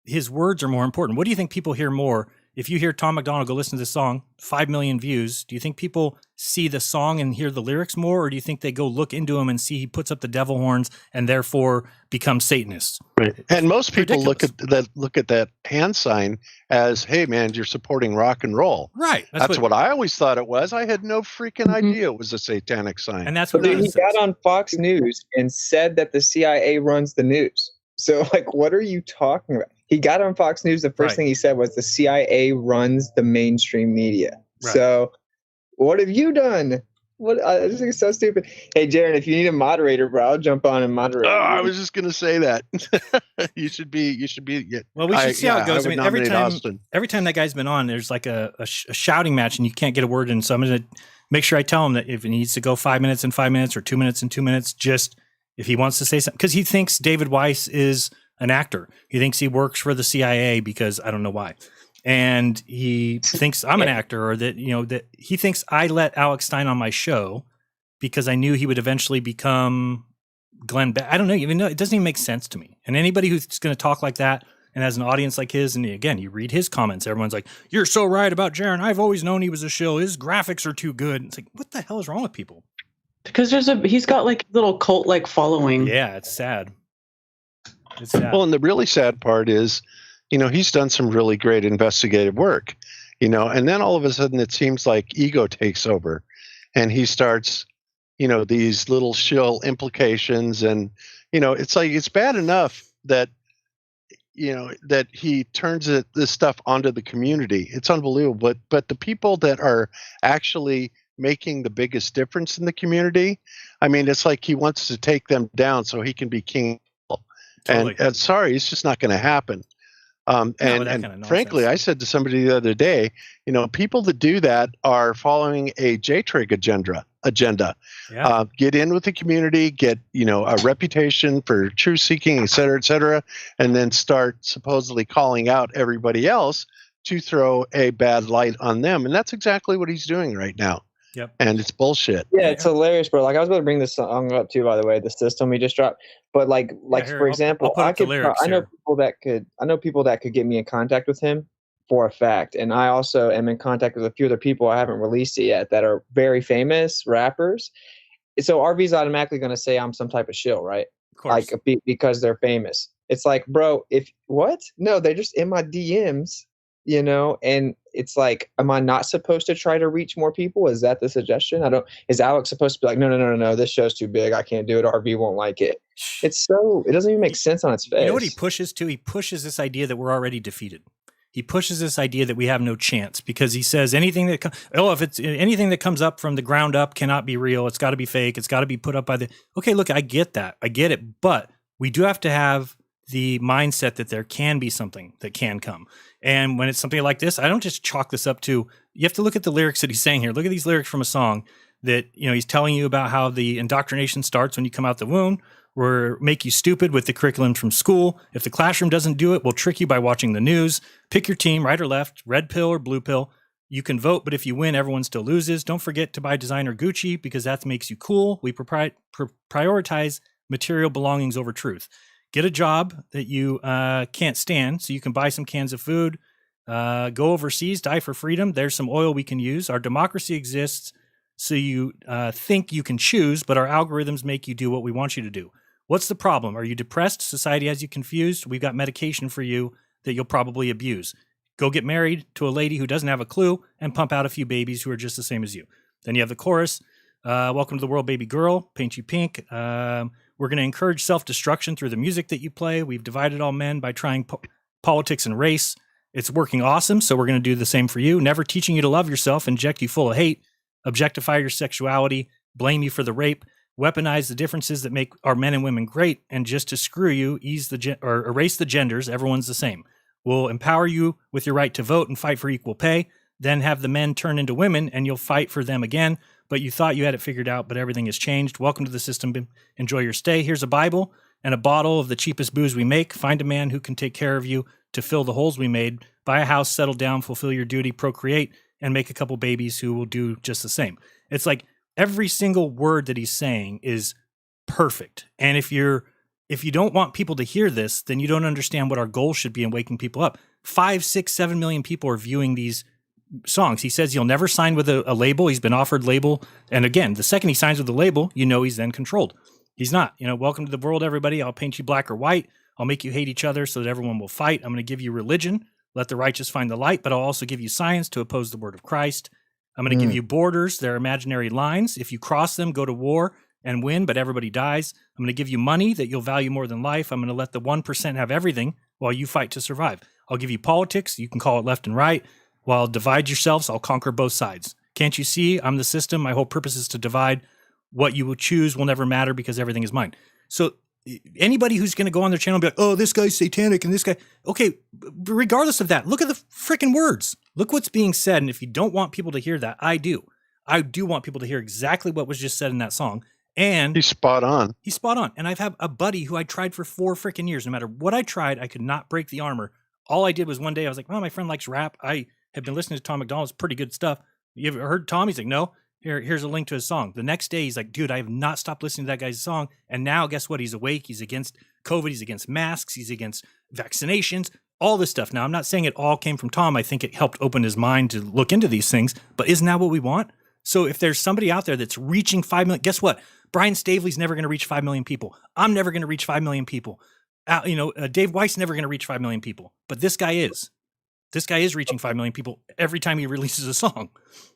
his words are more important. What do you think people hear more? If you hear Tom McDonald go listen to this song, 5 million views, do you think people see the song and hear the lyrics more? Or do you think they go look into him and see he puts up the devil horns and therefore become Satanists? Right. And most people look at that hand sign as, hey, man, you're supporting rock and roll. Right. That's what I always thought it was. I had no freaking idea it was a satanic sign. And that's what he got on Fox News and said that the CIA runs the news. So, what are you talking about? He got on Fox News. The first thing he said was the CIA runs the mainstream media. Right. So, what have you done? I just think it's so stupid. Hey, Jeran, if you need a moderator, bro, I'll jump on and moderate. Oh, I was just going to say that. You should be. Yeah. Well, we should see how it goes. I mean, every time that guy's been on, there's like a shouting match, and you can't get a word in. So I'm going to make sure I tell him that if it needs to go 5 minutes and 5 minutes or 2 minutes and 2 minutes, just if he wants to say something, because he thinks David Weiss is an actor. He thinks he works for the CIA because I don't know why. And he thinks I'm an actor, or that, that he thinks I let Alex Stein on my show because I knew he would eventually become Glenn Beck. I don't know. Even know it doesn't even make sense to me. And anybody who's going to talk like that and has an audience like his, and again, you read his comments, everyone's like, you're so right about Jeran. I've always known he was a shill. His graphics are too good. It's like, what the hell is wrong with people? Because he's got like a little cult-like following. Yeah, it's sad. It's sad. Well, and the really sad part is, he's done some really great investigative work. and then all of a sudden it seems like ego takes over and he starts, these little shill implications. And, it's like, it's bad enough that, that he turns this stuff onto the community. It's unbelievable. But the people that are actually making the biggest difference in the community, I mean, it's like he wants to take them down so he can be king. Totally. And sorry, it's just not going to happen. And frankly, I said to somebody the other day, people that do that are following a JTRIG agenda. Yeah. Get in with the community, get, a reputation for truth seeking, et cetera, and then start supposedly calling out everybody else to throw a bad light on them. And that's exactly what he's doing right now. Yep. And it's bullshit. Yeah, it's hilarious, bro. Like I was about to bring this song up too, by the way, the system he just dropped. But for example, I'll put up the lyrics I know here. people that could get me in contact with him for a fact. And I also am in contact with a few other people I haven't released it yet that are very famous rappers. So RV's automatically going to say I'm some type of shill, right? Of course. Like because they're famous. It's like, bro, no, they're just in my DMs, and it's like, am I not supposed to try to reach more people? Is that the suggestion? Is Alex supposed to be like, no, this show's too big. I can't do it. RV won't like it. It doesn't even make sense on its face. You know what he pushes to? He pushes this idea that we're already defeated. He pushes this idea that we have no chance because he says anything that comes up from the ground up cannot be real. It's got to be fake. It's got to be put up by okay, look, I get that. I get it. But we do have to have the mindset that there can be something that can come. And when it's something like this, I don't just chalk this up to, you have to look at the lyrics that he's saying here. Look at these lyrics from a song that, he's telling you about how the indoctrination starts when you come out the womb, or make you stupid with the curriculum from school. If the classroom doesn't do it, we'll trick you by watching the news. Pick your team, right or left, red pill or blue pill. You can vote, but if you win, everyone still loses. Don't forget to buy designer Gucci because that makes you cool. We prioritize material belongings over truth. Get a job that you can't stand so you can buy some cans of food. Go overseas, die for freedom. There's some oil we can use. Our democracy exists so you think you can choose, but our algorithms make you do what we want you to do. What's the problem? Are you depressed? Society has you confused? We've got medication for you that you'll probably abuse. Go get married to a lady who doesn't have a clue and pump out a few babies who are just the same as you. Then you have the chorus. Welcome to the world, baby girl. Paint you pink. We're going to encourage self-destruction through the music that you play. We've divided all men by trying politics and race. It's working awesome, so we're going to do the same for you. Never teaching you to love yourself, inject you full of hate, objectify your sexuality, blame you for the rape, weaponize the differences that make our men and women great, and just to screw you, erase the genders, everyone's the same. We'll empower you with your right to vote and fight for equal pay, then have the men turn into women, and you'll fight for them again. But you thought you had it figured out, but everything has changed. Welcome to the system. Enjoy your stay. Here's a Bible and a bottle of the cheapest booze we make. Find a man who can take care of you to fill the holes we made. Buy a house, settle down, fulfill your duty, procreate, and make a couple babies who will do just the same. It's like every single word that he's saying is perfect. And if you don't want people to hear this, then you don't understand what our goal should be in waking people up. 5, 6, 7 million people are viewing these songs. He says he'll never sign with a label. He's been offered label. And again, the second he signs with the label, he's then controlled. He's not. Welcome to the world, everybody. I'll paint you black or white. I'll make you hate each other so that everyone will fight. I'm going to give you religion. Let the righteous find the light, but I'll also give you science to oppose the word of Christ. I'm going to give you borders. They're imaginary lines. If you cross them, go to war and win, but everybody dies. I'm going to give you money that you'll value more than life. I'm going to let the 1% have everything while you fight to survive. I'll give you politics. You can call it left and right. While divide yourselves, I'll conquer both sides. Can't you see? I'm the system. My whole purpose is to divide. What you will choose will never matter because everything is mine. So anybody who's going to go on their channel and be like, oh, this guy's satanic and this guy. Okay, regardless of that, look at the freaking words. Look what's being said. And if you don't want people to hear that, I do. I do want people to hear exactly what was just said in that song. And he's spot on. He's spot on. And I've had a buddy who I tried for 4 freaking years. No matter what I tried, I could not break the armor. All I did was one day I was like, well, my friend likes rap. I have been listening to Tom McDonald's pretty good stuff. You ever heard Tom? He's like, no. Here's a link to his song. The next day, he's like, dude, I have not stopped listening to that guy's song. And now, guess what? He's awake. He's against COVID. He's against masks. He's against vaccinations, all this stuff. Now, I'm not saying it all came from Tom. I think it helped open his mind to look into these things. But isn't that what we want? So if there's somebody out there that's reaching 5 million, guess what? Brian Staveley's never going to reach 5 million people. I'm never going to reach 5 million people. Dave Weiss's never going to reach 5 million people. But this guy is. This guy is reaching 5 million people every time he releases a song.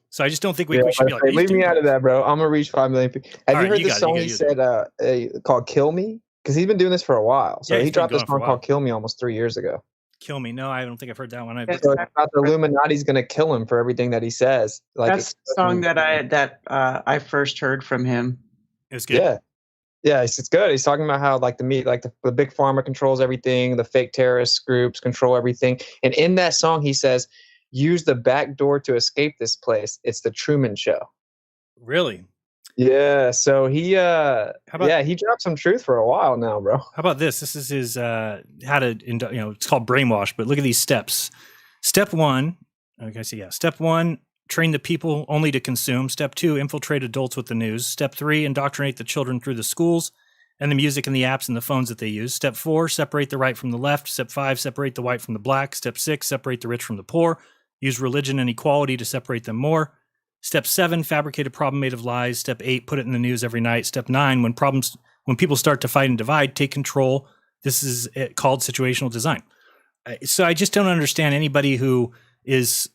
So I just don't think we should be like, leave me out of that, bro. I'm gonna reach 5 million people. Have you heard you the song he said called "Kill Me"? Because he's been doing this for a while. So he dropped a song called "Kill Me" almost 3 years ago. Kill Me? No, I don't think I've heard that one. So it's about the Illuminati's gonna kill him for everything that he says. Like That's the song that I first heard from him. It was good. Yeah, it's good. He's talking about how like the big pharma controls everything, the fake terrorist groups control everything, and in that song he says, "Use the back door to escape this place. It's the Truman Show." Really? Yeah. So he he dropped some truth for a while now, bro. How about this? This is his how to it's called brainwash, but look at these steps. Step 1, okay, so Step 1, train the people only to consume. Step 2, infiltrate adults with the news. Step 3, indoctrinate the children through the schools and the music and the apps and the phones that they use. Step 4, separate the right from the left. Step 5, separate the white from the black. Step 6, separate the rich from the poor. Use religion and equality to separate them more. Step 7, fabricate a problem made of lies. Step 8, put it in the news every night. Step 9, when people start to fight and divide, take control. This is called situational design. So I just don't understand anybody who is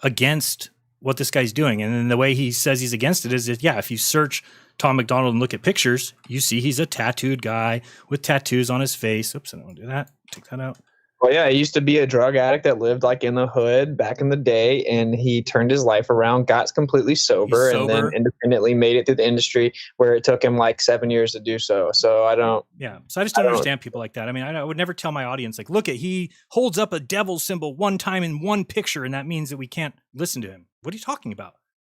against what this guy's doing. And then the way he says he's against it is that, if you search Tom McDonald and look at pictures, you see he's a tattooed guy with tattoos on his face. Oops, I don't want to do that. Take that out. Well, yeah, he used to be a drug addict that lived like in the hood back in the day, and he turned his life around, got completely sober, and then independently made it through the industry where it took him like 7 years to do so. So I don't. Yeah. So I just don't understand people like that. I mean, I would never tell my audience, like, look, he holds up a devil symbol one time in one picture, and that means that we can't listen to him. What are you talking about?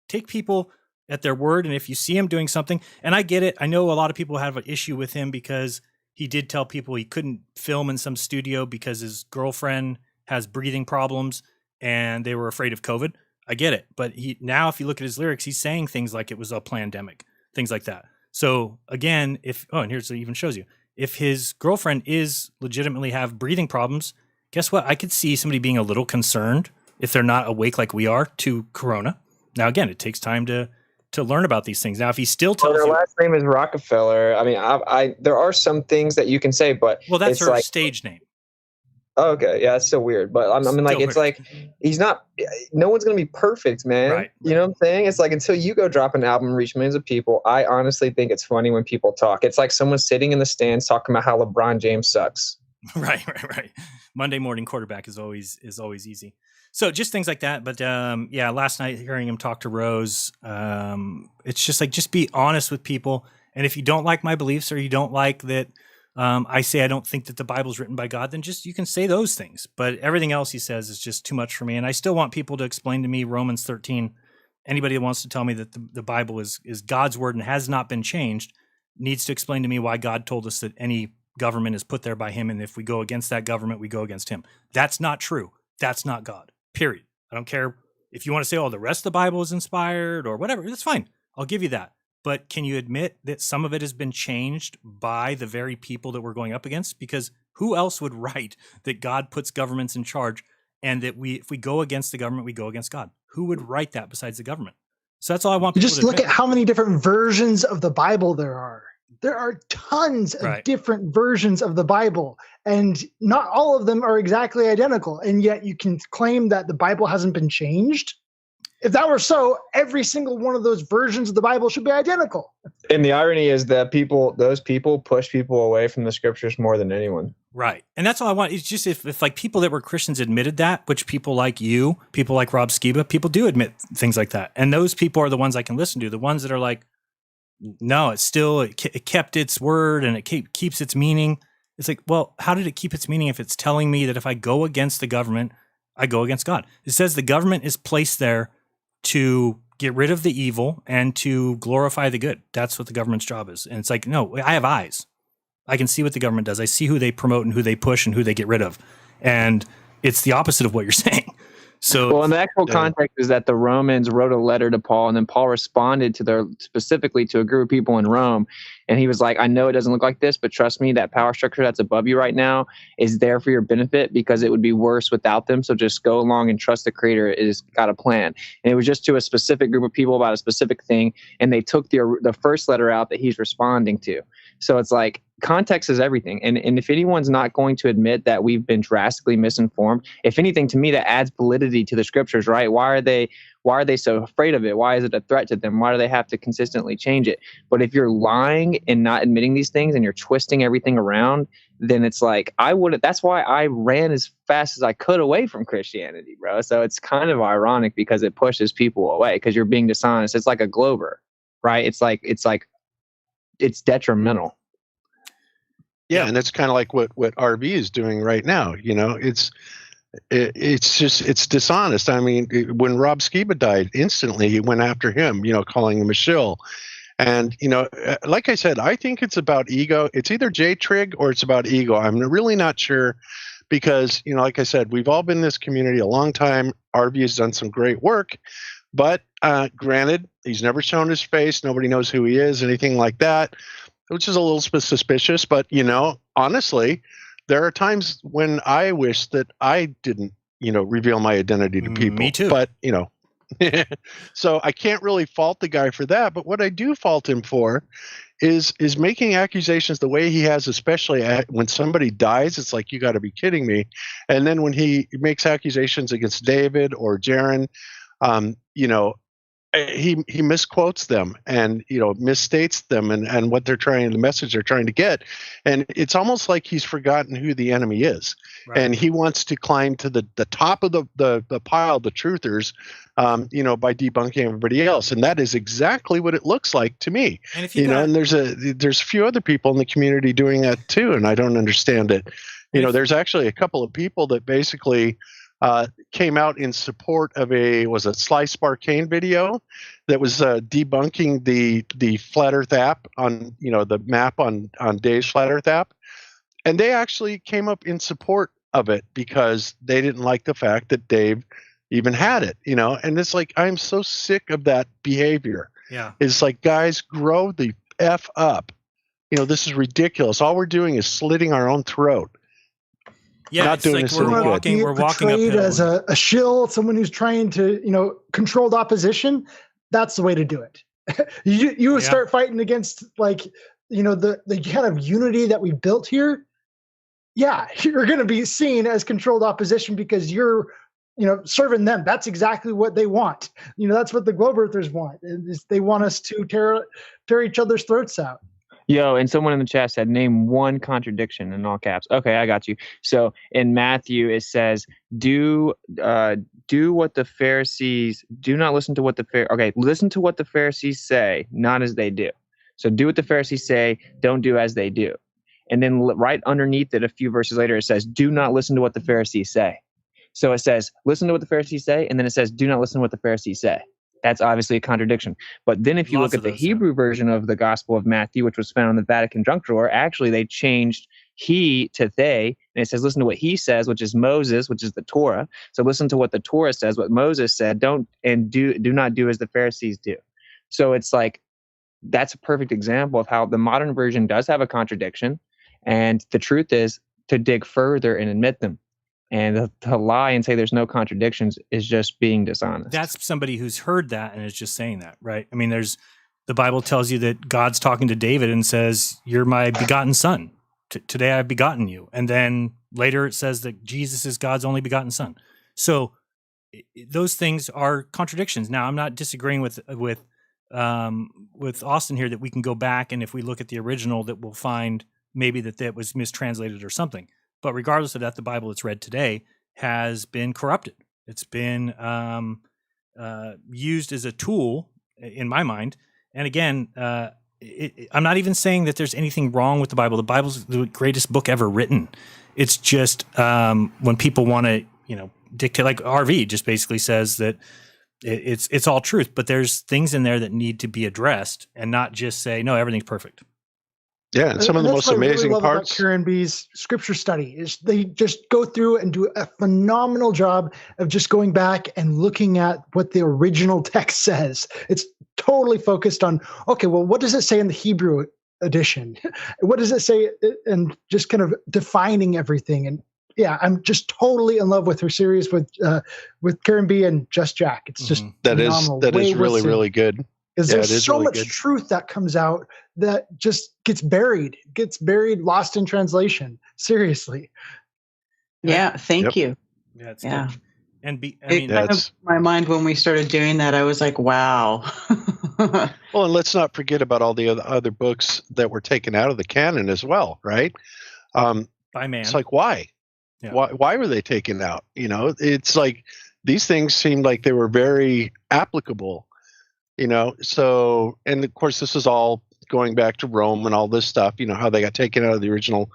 Take people at their word, and if you see him doing something, and I get it. I know a lot of people have an issue with him because he did tell people he couldn't film in some studio because his girlfriend has breathing problems and they were afraid of COVID. I get it. But now if you look at his lyrics, he's saying things like it was a pandemic, things like that. So again, and here's it even shows you, if his girlfriend is legitimately have breathing problems, guess what? I could see somebody being a little concerned if they're not awake like we are to Corona. Now, again, it takes time to learn about these things. Now, if he still tells her last name is Rockefeller. I mean, there are some things that you can say, but that's her stage name. Oh, okay, yeah, that's so weird. But I mean, like, it's like he's not. No one's gonna be perfect, man. Right. You know what I'm saying? It's like until you go drop an album and reach millions of people, I honestly think it's funny when people talk. It's like someone sitting in the stands talking about how LeBron James sucks. Right. Monday morning quarterback is always easy. So just things like that. But last night hearing him talk to Rose, it's just like, just be honest with people. And if you don't like my beliefs or you don't like that I say I don't think that the Bible's written by God, then just you can say those things. But everything else he says is just too much for me. And I still want people to explain to me Romans 13. Anybody that wants to tell me that the Bible is God's word and has not been changed needs to explain to me why God told us that any government is put there by him. And if we go against that government, we go against him. That's not true. That's not God. Period. I don't care if you want to say, the rest of the Bible is inspired or whatever. That's fine. I'll give you that. But can you admit that some of it has been changed by the very people that we're going up against? Because who else would write that God puts governments in charge and that if we go against the government, we go against God? Who would write that besides the government? So that's all I want people just to look admit. at how many different versions of the Bible there are. There are tons of different versions of the Bible, and not all of them are exactly identical. And yet you can claim that the Bible hasn't been changed. If that were so, every single one of those versions of the Bible should be identical. And the irony is that those people push people away from the scriptures more than anyone. Right. And that's all I want. It's just if like people that were Christians admitted that, which people like you, people like Rob Skiba, people do admit things like that. And those people are the ones I can listen to. The ones that are like, no, it kept its word and it keeps its meaning. It's like, well, how did it keep its meaning if it's telling me that if I go against the government, I go against God? It says the government is placed there to get rid of the evil and to glorify the good. That's what the government's job is. And it's like, no, I have eyes. I can see what the government does. I see who they promote and who they push and who they get rid of. And it's the opposite of what you're saying. So, well, and the actual context is that the Romans wrote a letter to Paul, and then Paul responded specifically to a group of people in Rome. And he was like, I know it doesn't look like this, but trust me, that power structure that's above you right now is there for your benefit because it would be worse without them. So just go along and trust the Creator. It has got a plan. And it was just to a specific group of people about a specific thing. And they took the first letter out that he's responding to. So it's like, context is everything. And if anyone's not going to admit that we've been drastically misinformed, if anything, to me, that adds validity to the scriptures, right? Why are they so afraid of it? Why is it a threat to them? Why do they have to consistently change it? But if you're lying and not admitting these things and you're twisting everything around, then it's like, that's why I ran as fast as I could away from Christianity, bro. So it's kind of ironic because it pushes people away because you're being dishonest. It's like a Glober, right? It's detrimental. Yeah, and that's kind of like what RV is doing right now. You know, it's dishonest. I mean, when Rob Skiba died, instantly he went after him, you know, calling him a shill. And, you know, like I said, I think it's about ego. It's either J-Trig or it's about ego. I'm really not sure because, you know, like I said, we've all been in this community a long time. RV has done some great work. But granted, he's never shown his face. Nobody knows who he is, anything like that, which is a little suspicious. But, you know, honestly, there are times when I wish that I didn't, you know, reveal my identity to people. Me too. But, you know, so I can't really fault the guy for that. But what I do fault him for is making accusations the way he has, especially when somebody dies. It's like, you got to be kidding me. And then when he makes accusations against David or Jeran, you know, he misquotes them and, you know, misstates them and what the message they're trying to get. And it's almost like he's forgotten who the enemy is. Right. And he wants to climb to the top of the pile, the truthers, you know, by debunking everybody else. And that is exactly what it looks like to me. And if you know, and there's a few other people in the community doing that too. And I don't understand it. You know, there's actually a couple of people that basically came out in support of was a Slice Barcane video that was debunking the Flat Earth app on, you know, the map on Dave's Flat Earth app. And they actually came up in support of it because they didn't like the fact that Dave even had it, you know. And it's like, I'm so sick of that behavior. Yeah. It's like, guys, grow the F up. You know, this is ridiculous. All we're doing is slitting our own throat. Yeah, not doing like we're walking uphill. As a shill, someone who's trying to, you know, control the opposition. That's the way to do it. you start fighting against, like, you know, the kind of unity that we built here. Yeah, you're going to be seen as controlled opposition because you're, you know, serving them. That's exactly what they want. You know, that's what the Globe Earthers want. They want us to tear each other's throats out. Yo, and someone in the chat said, name one contradiction in all caps. Okay, I got you. So in Matthew, it says, do what the Pharisees, do not listen to what listen to what the Pharisees say, not as they do. So do what the Pharisees say, don't do as they do. And then right underneath it, a few verses later, it says, do not listen to what the Pharisees say. So it says, listen to what the Pharisees say, and then it says, do not listen to what the Pharisees say. That's obviously a contradiction. But then if you look at the Hebrew version of the Gospel of Matthew, which was found in the Vatican junk drawer, actually they changed he to they, and it says, listen to what he says, which is Moses, which is the Torah. So listen to what the Torah says, what Moses said, do not do as the Pharisees do. So it's like, that's a perfect example of how the modern version does have a contradiction. And the truth is to dig further and admit them. And to lie and say there's no contradictions is just being dishonest. That's somebody who's heard that and is just saying that, right? I mean, the Bible tells you that God's talking to David and says, you're my begotten son. Today I've begotten you. And then later it says that Jesus is God's only begotten son. So those things are contradictions. Now, I'm not disagreeing with Austin here that we can go back and if we look at the original that we'll find maybe that was mistranslated or something. But regardless of that, the Bible that's read today has been corrupted. It's been used as a tool, in my mind. And again, I'm not even saying that there's anything wrong with the Bible. The Bible's the greatest book ever written. It's just when people want to, you know, dictate, like RV just basically says that it's all truth, but there's things in there that need to be addressed and not just say, no, everything's perfect. Yeah, and some of the most amazing parts. About Karen B's scripture study is they just go through and do a phenomenal job of just going back and looking at what the original text says. It's totally focused on, okay, well, what does it say in the Hebrew edition? What does it say? And just kind of defining everything. And yeah, I'm just totally in love with her series with Karen B and Just Jack. It's just that is really, really good. Because Yeah, it there's is so really much good. truth that comes out that just gets buried, lost in translation. Seriously. Yeah, thank you. Yeah, it's Yeah. good. And I It mean, kind of blew my mind when we started doing that. I was like, wow. Well, and let's not forget about all the other books that were taken out of the canon as well, right? By man. It's like, why? Yeah. Why were they taken out? You know, it's like these things seemed like they were very applicable, you know. So, and of course, this is all going back to Rome and all this stuff, you know, how they got taken out of the original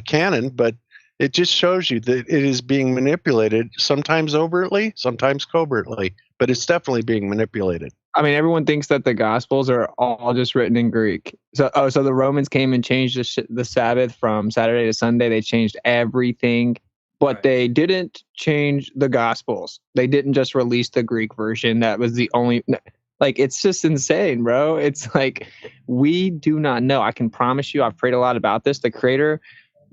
canon. But it just shows you that it is being manipulated, sometimes overtly, sometimes covertly, but it's definitely being manipulated. I mean, everyone thinks that the Gospels are all just written in Greek. So the Romans came and changed the Sabbath from Saturday to Sunday. They changed everything, but they didn't change the Gospels. They didn't just release the Greek version. That was the only. Like, it's just insane, bro. It's like, we do not know. I can promise you, I've prayed a lot about this. The Creator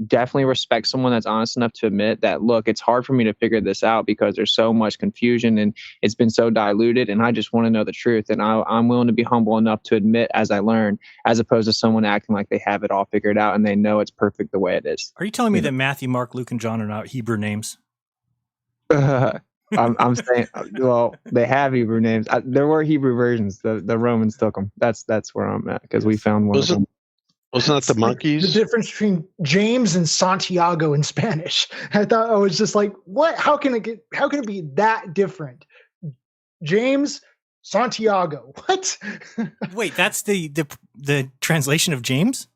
definitely respects someone that's honest enough to admit that, look, it's hard for me to figure this out because there's so much confusion and it's been so diluted, and I just want to know the truth. And I'm willing to be humble enough to admit as I learn, as opposed to someone acting like they have it all figured out and they know it's perfect the way it is. Are you telling me that Matthew, Mark, Luke, and John are not Hebrew names? I'm saying, well, they have Hebrew names. There were Hebrew versions. The Romans took them. That's where I'm at, because we found one of them. Wasn't that the monkeys? The difference between James and Santiago in Spanish. I thought I was just like, what? How can it be that different? James, Santiago. What? Wait, that's the translation of James?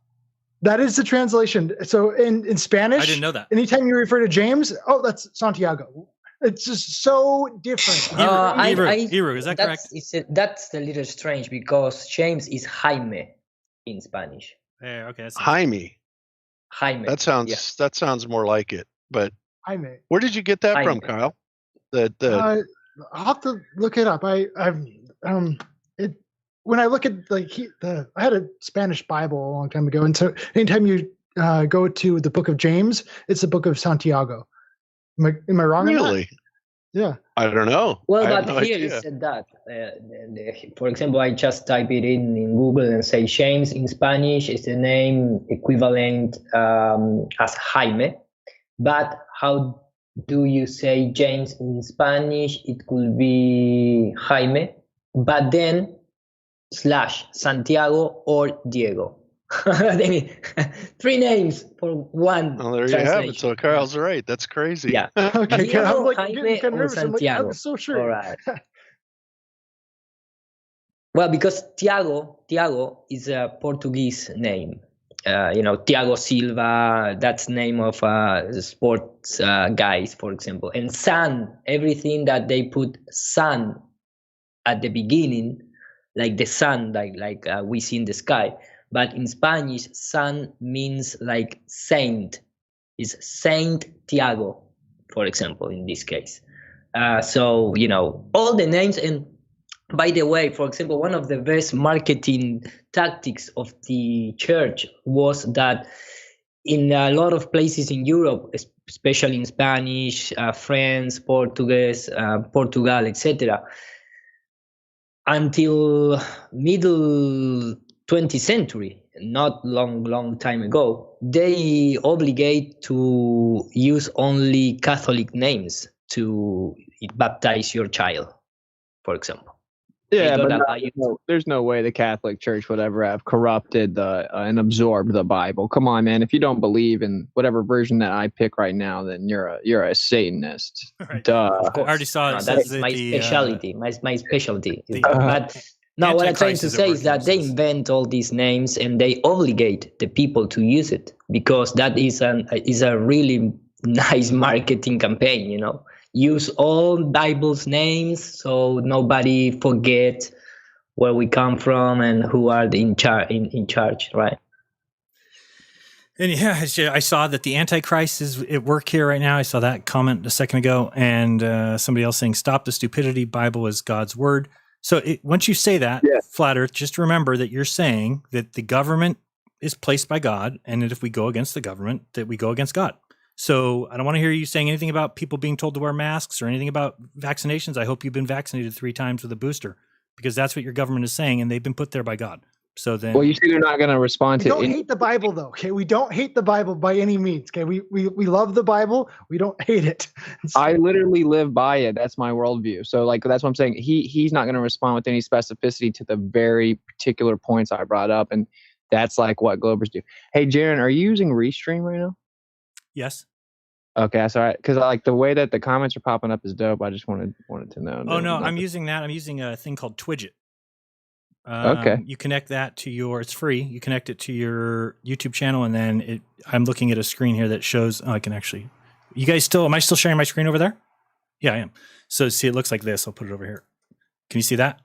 That is the translation. So in Spanish, I didn't know that. Anytime you refer to James, oh, that's Santiago. It's just so different. Hebrew, is that correct? That's a little strange because James is Jaime in Spanish. Yeah, okay. Jaime. Jaime. That sounds more like it. But Jaime. Where did you get that Jaime. from, Kyle? I'll have to look it up. When I look at I had a Spanish Bible a long time ago, and so anytime you go to the Book of James, it's the Book of Santiago. Am I wrong? Really? Yeah. I don't know. Well, I have but no here idea. it said that. For example, I just type it in Google and say James in Spanish is the name equivalent as Jaime. But how do you say James in Spanish? It could be Jaime, but then / Santiago or Diego. I mean, 3 names for one. Well, there you have it. So Kyle's right. That's crazy. Yeah. Okay. Diego, I'm Jaime, getting kind of or nervous. I'm like, Santiago. I'm so sure. All right. Well, because Tiago is a Portuguese name. Tiago Silva, that's name of sports guys, for example. And sun, everything that they put sun at the beginning, like the sun, like we see in the sky. But in Spanish, sun means like saint. It's Saint Tiago, for example, in this case. So, all the names. And by the way, for example, one of the best marketing tactics of the church was that in a lot of places in Europe, especially in Spanish, French, Portuguese, Portugal, etc., until middle 20th century, not long time ago, they obligate to use only Catholic names to baptize your child, for example. Yeah, They but don't allow you there's no way the Catholic Church would ever have corrupted and absorbed the Bible. Come on, man. If you don't believe in whatever version that I pick right now, then you're a Satanist. Right. Duh. I already saw it. That's my specialty. My specialty. But no, what I'm trying to Antichrist say is is that they invent all these names and they obligate the people to use it because that is a really nice marketing campaign. Use all Bible's names so nobody forget where we come from and who are in charge, right? And yeah, I saw that the Antichrist is at work here right now. I saw that comment a second ago, and somebody else saying, "Stop the stupidity. Bible is God's word." So once you say that, Flat Earth, just remember that you're saying that the government is placed by God, and that if we go against the government, that we go against God. So I don't want to hear you saying anything about people being told to wear masks or anything about vaccinations. I hope you've been vaccinated 3 times with a booster. because that's what your government is saying, and they've been put there by God. So then, Well, you say they're not going to respond We to don't any. hate the Bible, though. Okay, we don't hate the Bible by any means. Okay, we love the Bible. We don't hate it. I literally live by it. That's my worldview. So like that's what I'm saying. He's not going to respond with any specificity to the very particular points I brought up, and that's like what Globers do. Hey, Jeran, are you using Restream right now? yes. Okay, that's all right. Because I like the way that the comments are popping up is dope. I just wanted to know. Oh no, I'm using that. I'm using a thing called Twidget. Okay. You connect that to your. It's free. You connect it to your YouTube channel, and then I'm looking at a screen here that shows. Oh, I can actually. You guys still? Am I still sharing my screen over there? Yeah, I am. So see, it looks like this. I'll put it over here. Can you see that?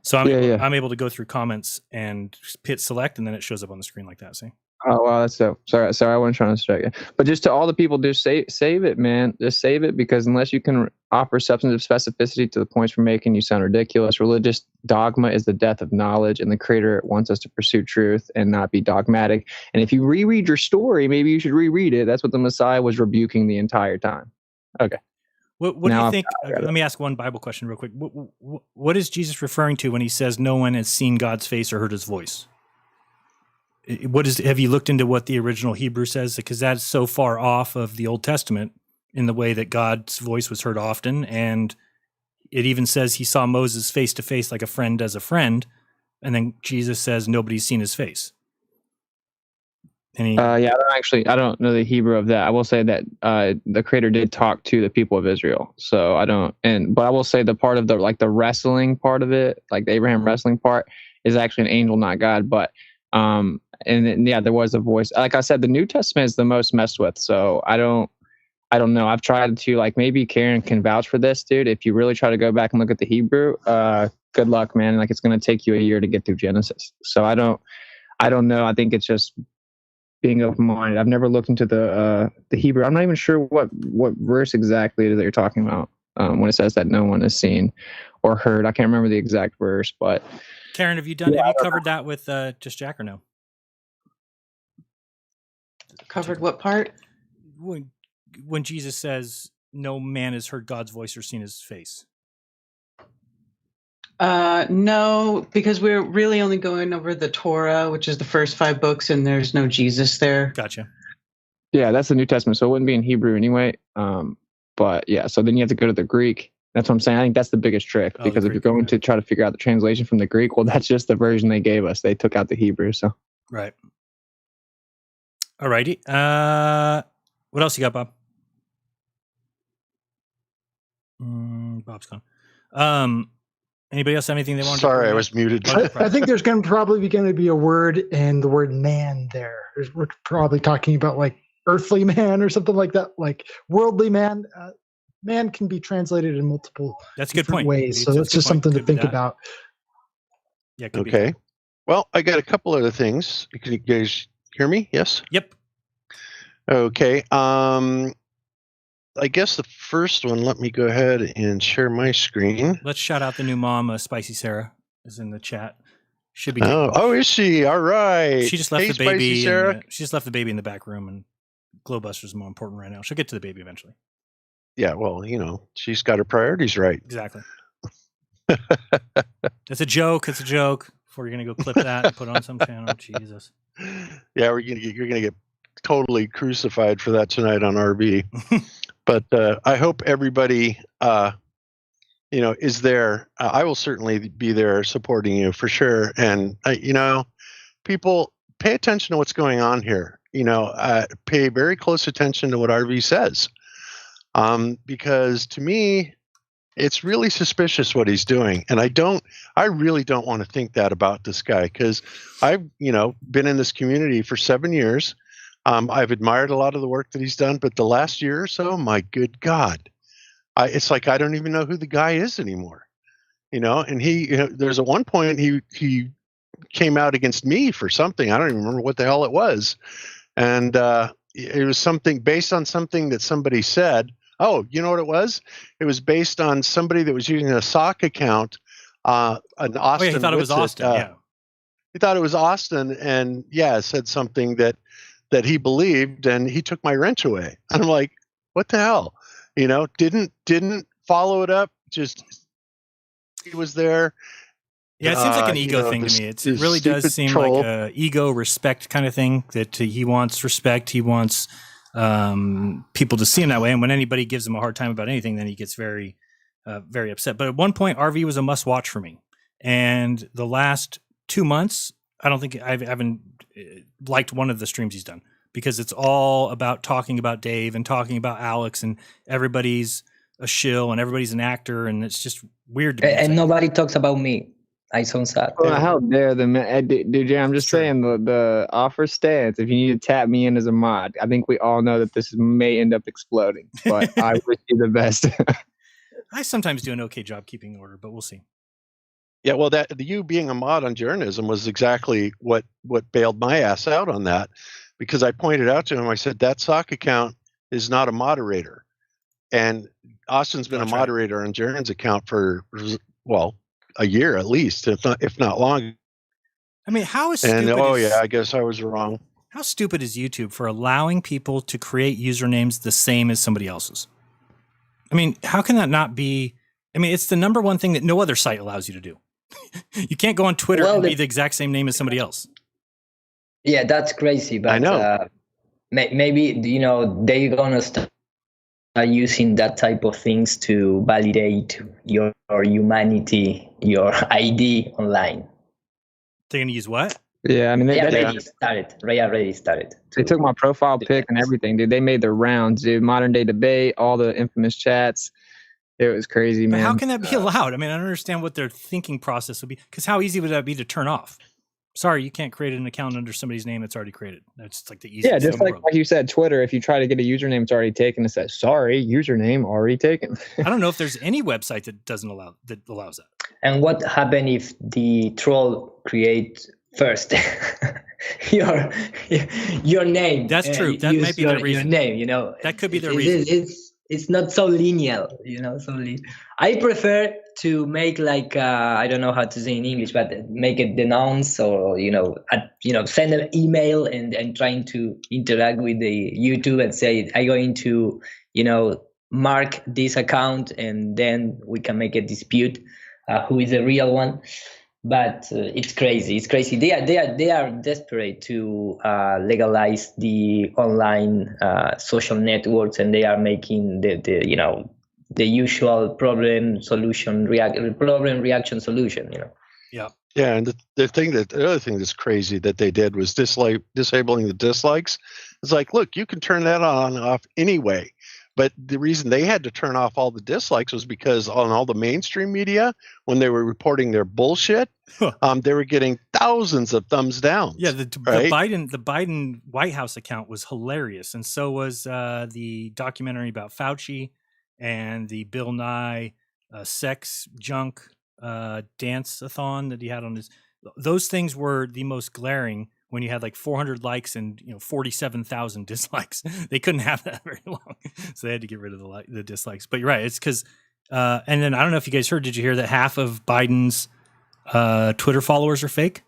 So I'm able to go through comments and hit select, and then it shows up on the screen like that. See? Oh wow, that's dope. Sorry, I wasn't trying to distract you. But just to all the people, just save it, man. Just save it, because unless you can offer substantive specificity to the points we're making, you sound ridiculous. Religious dogma is the death of knowledge, and the Creator wants us to pursue truth and not be dogmatic. And if you reread your story, maybe you should reread it. That's what the Messiah was rebuking the entire time. Okay. What do you think? Let me ask one Bible question real quick. What is Jesus referring to when he says no one has seen God's face or heard his voice? Have you looked into what the original Hebrew says? Because that's so far off of the Old Testament in the way that God's voice was heard often. And it even says he saw Moses face to face like a friend does a friend. And then Jesus says nobody's seen his face. I don't know the Hebrew of that. I will say that the Creator did talk to the people of Israel. So but I will say the part of the wrestling part of it, like the Abraham wrestling part, is actually an angel, not God. But there was a voice. Like I said, the New Testament is the most messed with. So I don't know. I've tried to, like, maybe Karen can vouch for this, dude. If you really try to go back and look at the Hebrew, good luck, man. Like, it's going to take you a year to get through Genesis. So I don't know. I think it's just being open-minded. I've never looked into the Hebrew. I'm not even sure what verse exactly that you're talking about when it says that no one has seen or heard. I can't remember the exact verse, but Karen, have you covered that with just Jack or no? Covered what part? When Jesus says no man has heard God's voice or seen his face. No, because we're really only going over the Torah, which is the first 5 books, and there's no Jesus there. Gotcha. Yeah, that's the New Testament, so it wouldn't be in Hebrew anyway. But yeah, so then you have to go to the Greek. That's what I'm saying. I think that's the biggest trick, because if you're going to try to figure out the translation from the Greek, well, that's just the version they gave us. They took out the Hebrew, so. Right. Alrighty. What else you got, Bob? Bob's gone. Anybody else have anything they want to? Sorry, I was muted. I think there's going to be a word and the word man there. We're probably talking about like earthly man or something like that, like worldly man. Man can be translated in multiple different ways. So that's just something to think about. Yeah. Okay. Well, I got a couple other things. Can you guys hear me? Yes? Yep. Okay. I guess the first one, let me go ahead and share my screen. Let's shout out the new mom, Spicy Sarah, is in the chat. Should be. Oh, is she? All right. She just left Hey, the baby. Spicy Sarah. She just left the baby in the back room, and GLOBEBUSTERS is more important right now. She'll get to the baby eventually. Yeah, well, she's got her priorities right. Exactly. It's a joke. It's a joke. Before you're gonna go clip that and put it on some channel. Jesus. Yeah, you're gonna get totally crucified for that tonight on RB. But I hope everybody, is there. I will certainly be there supporting you for sure. And people, pay attention to what's going on here. Pay very close attention to what RV says, because to me, it's really suspicious what he's doing. And I really don't want to think that about this guy, because I've, been in this community for 7 years. I've admired a lot of the work that he's done, but the last year or so, my good God, it's like I don't even know who the guy is anymore. And there's at one point he came out against me for something. I don't even remember what the hell it was. And it was something based on something that somebody said. Oh, you know what it was? It was based on somebody that was using a sock account, an Austin. Oh, yeah, he thought it was Austin, yeah. He thought it was Austin, and said something that he believed, and he took my wrench away. And I'm like, what the hell? Didn't follow it up. Just was there. Yeah, it seems like an you ego know, thing to this- me. It this really does stupid seem troll. like a ego respect kind of thing, that he wants respect. He wants people to see him that way. And when anybody gives him a hard time about anything, then he gets very, very upset. But at one point, RV was a must watch for me. And the last 2 months, I don't think I haven't liked one of the streams he's done, because it's all about talking about Dave and talking about Alex, and everybody's a shill and everybody's an actor. And it's just weird to me. And nobody talks about me. I sound sad. Well, how dare them, dude? I'm just saying the offer stands. If you need to tap me in as a mod, I think we all know that this may end up exploding. But I wish you the best. I sometimes do an okay job keeping order, but we'll see. Yeah, well, that you being a mod on Jeranism was exactly what bailed my ass out on that, because I pointed out to him, I said, that sock account is not a moderator. And Austin's been a moderator on Jeran's account for, well, a year at least, if not long. I mean, how is stupid? And I guess I was wrong. How stupid is YouTube for allowing people to create usernames the same as somebody else's? I mean, how can that not be? I mean, it's the number one thing that no other site allows you to do. You can't go on Twitter and be the exact same name as somebody else. Yeah, that's crazy. But I know. Maybe, they're gonna start using that type of things to validate your humanity, your ID online. They're gonna use what? Yeah, I mean, They already started. They took my profile pic and everything, dude. They made their rounds, dude. Modern day debate, all the infamous chats. It was crazy, But man. how can that be allowed? I mean, I don't understand what their thinking process would be. Because how easy would that be to turn off? Sorry, you can't create an account under somebody's name that's already created. That's like the easiest. Yeah, just thing in the like world. you said, Twitter. If you try to get a username, it's already taken. It says, "Sorry, username already taken." I don't know if there's any website that allows that. And what happened if the troll create first your name? That's true. That might be the reason. Your name, That could be the reason. It's not so linear, I prefer to make like I don't know how to say in English, but make it denounce or send an email and trying to interact with the YouTube and say I'm going to mark this account, and then we can make a dispute who is the real one. But it's crazy. It's crazy. They are desperate to legalize the online social networks, and they are making the usual problem reaction solution. Yeah. Yeah, and the other thing that's crazy that they did was disabling the dislikes. It's like, look, you can turn that on and off anyway. But the reason they had to turn off all the dislikes was because on all the mainstream media, when they were reporting their bullshit, they were getting thousands of thumbs down. Yeah, the Biden White House account was hilarious, and so was the documentary about Fauci and the Bill Nye sex junk dance-a-thon that he had on his. Those things were the most glaring. When you had like 400 likes and 47,000 dislikes, they couldn't have that very long, so they had to get rid of the dislikes. But you're right; it's because, and then I don't know if you guys heard. Did you hear that half of Biden's Twitter followers are fake?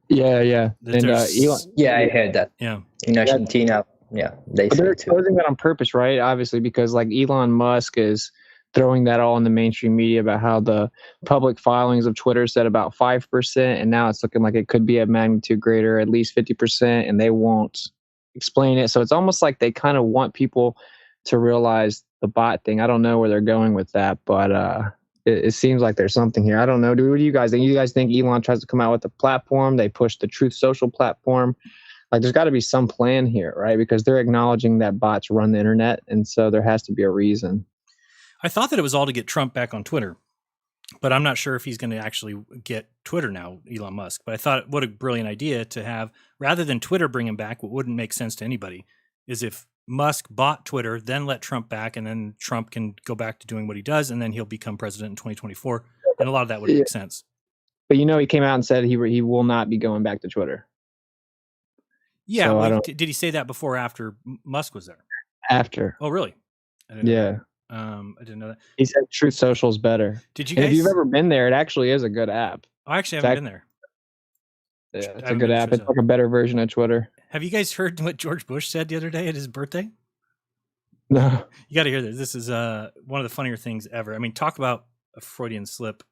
Yeah. And Elon, I heard that. Yeah, in Argentina, they're exposing that on purpose, right? Obviously, because like Elon Musk is throwing that all in the mainstream media about how the public filings of Twitter said about 5%, and now it's looking like it could be a magnitude greater, at least 50%, and they won't explain it. So it's almost like they kind of want people to realize the bot thing. I don't know where they're going with that, but it seems like there's something here. I don't know. What do you guys think? You guys think Elon tries to come out with a platform? They push the Truth Social platform. Like, there's got to be some plan here, right? Because they're acknowledging that bots run the internet, and so there has to be a reason. I thought that it was all to get Trump back on Twitter, but I'm not sure if he's going to actually get Twitter now, Elon Musk. But I thought, what a brilliant idea to have, rather than Twitter bring him back, what wouldn't make sense to anybody is if Musk bought Twitter, then let Trump back, and then Trump can go back to doing what he does, and then he'll become president in 2024. And a lot of that would make sense. But he came out and said he will not be going back to Twitter. Yeah. So well, did he say that before or after Musk was there? After. Oh, really? I didn't know that. I didn't know that. He said Truth Social is better. Did you and guys? if you've ever been there, it actually is a good app. I actually haven't been there. Yeah, it's a good app. It's like a better version of Twitter. Have you guys heard what George Bush said the other day at his birthday? No. You got to hear this. This is one of the funnier things ever. I mean, talk about a Freudian slip.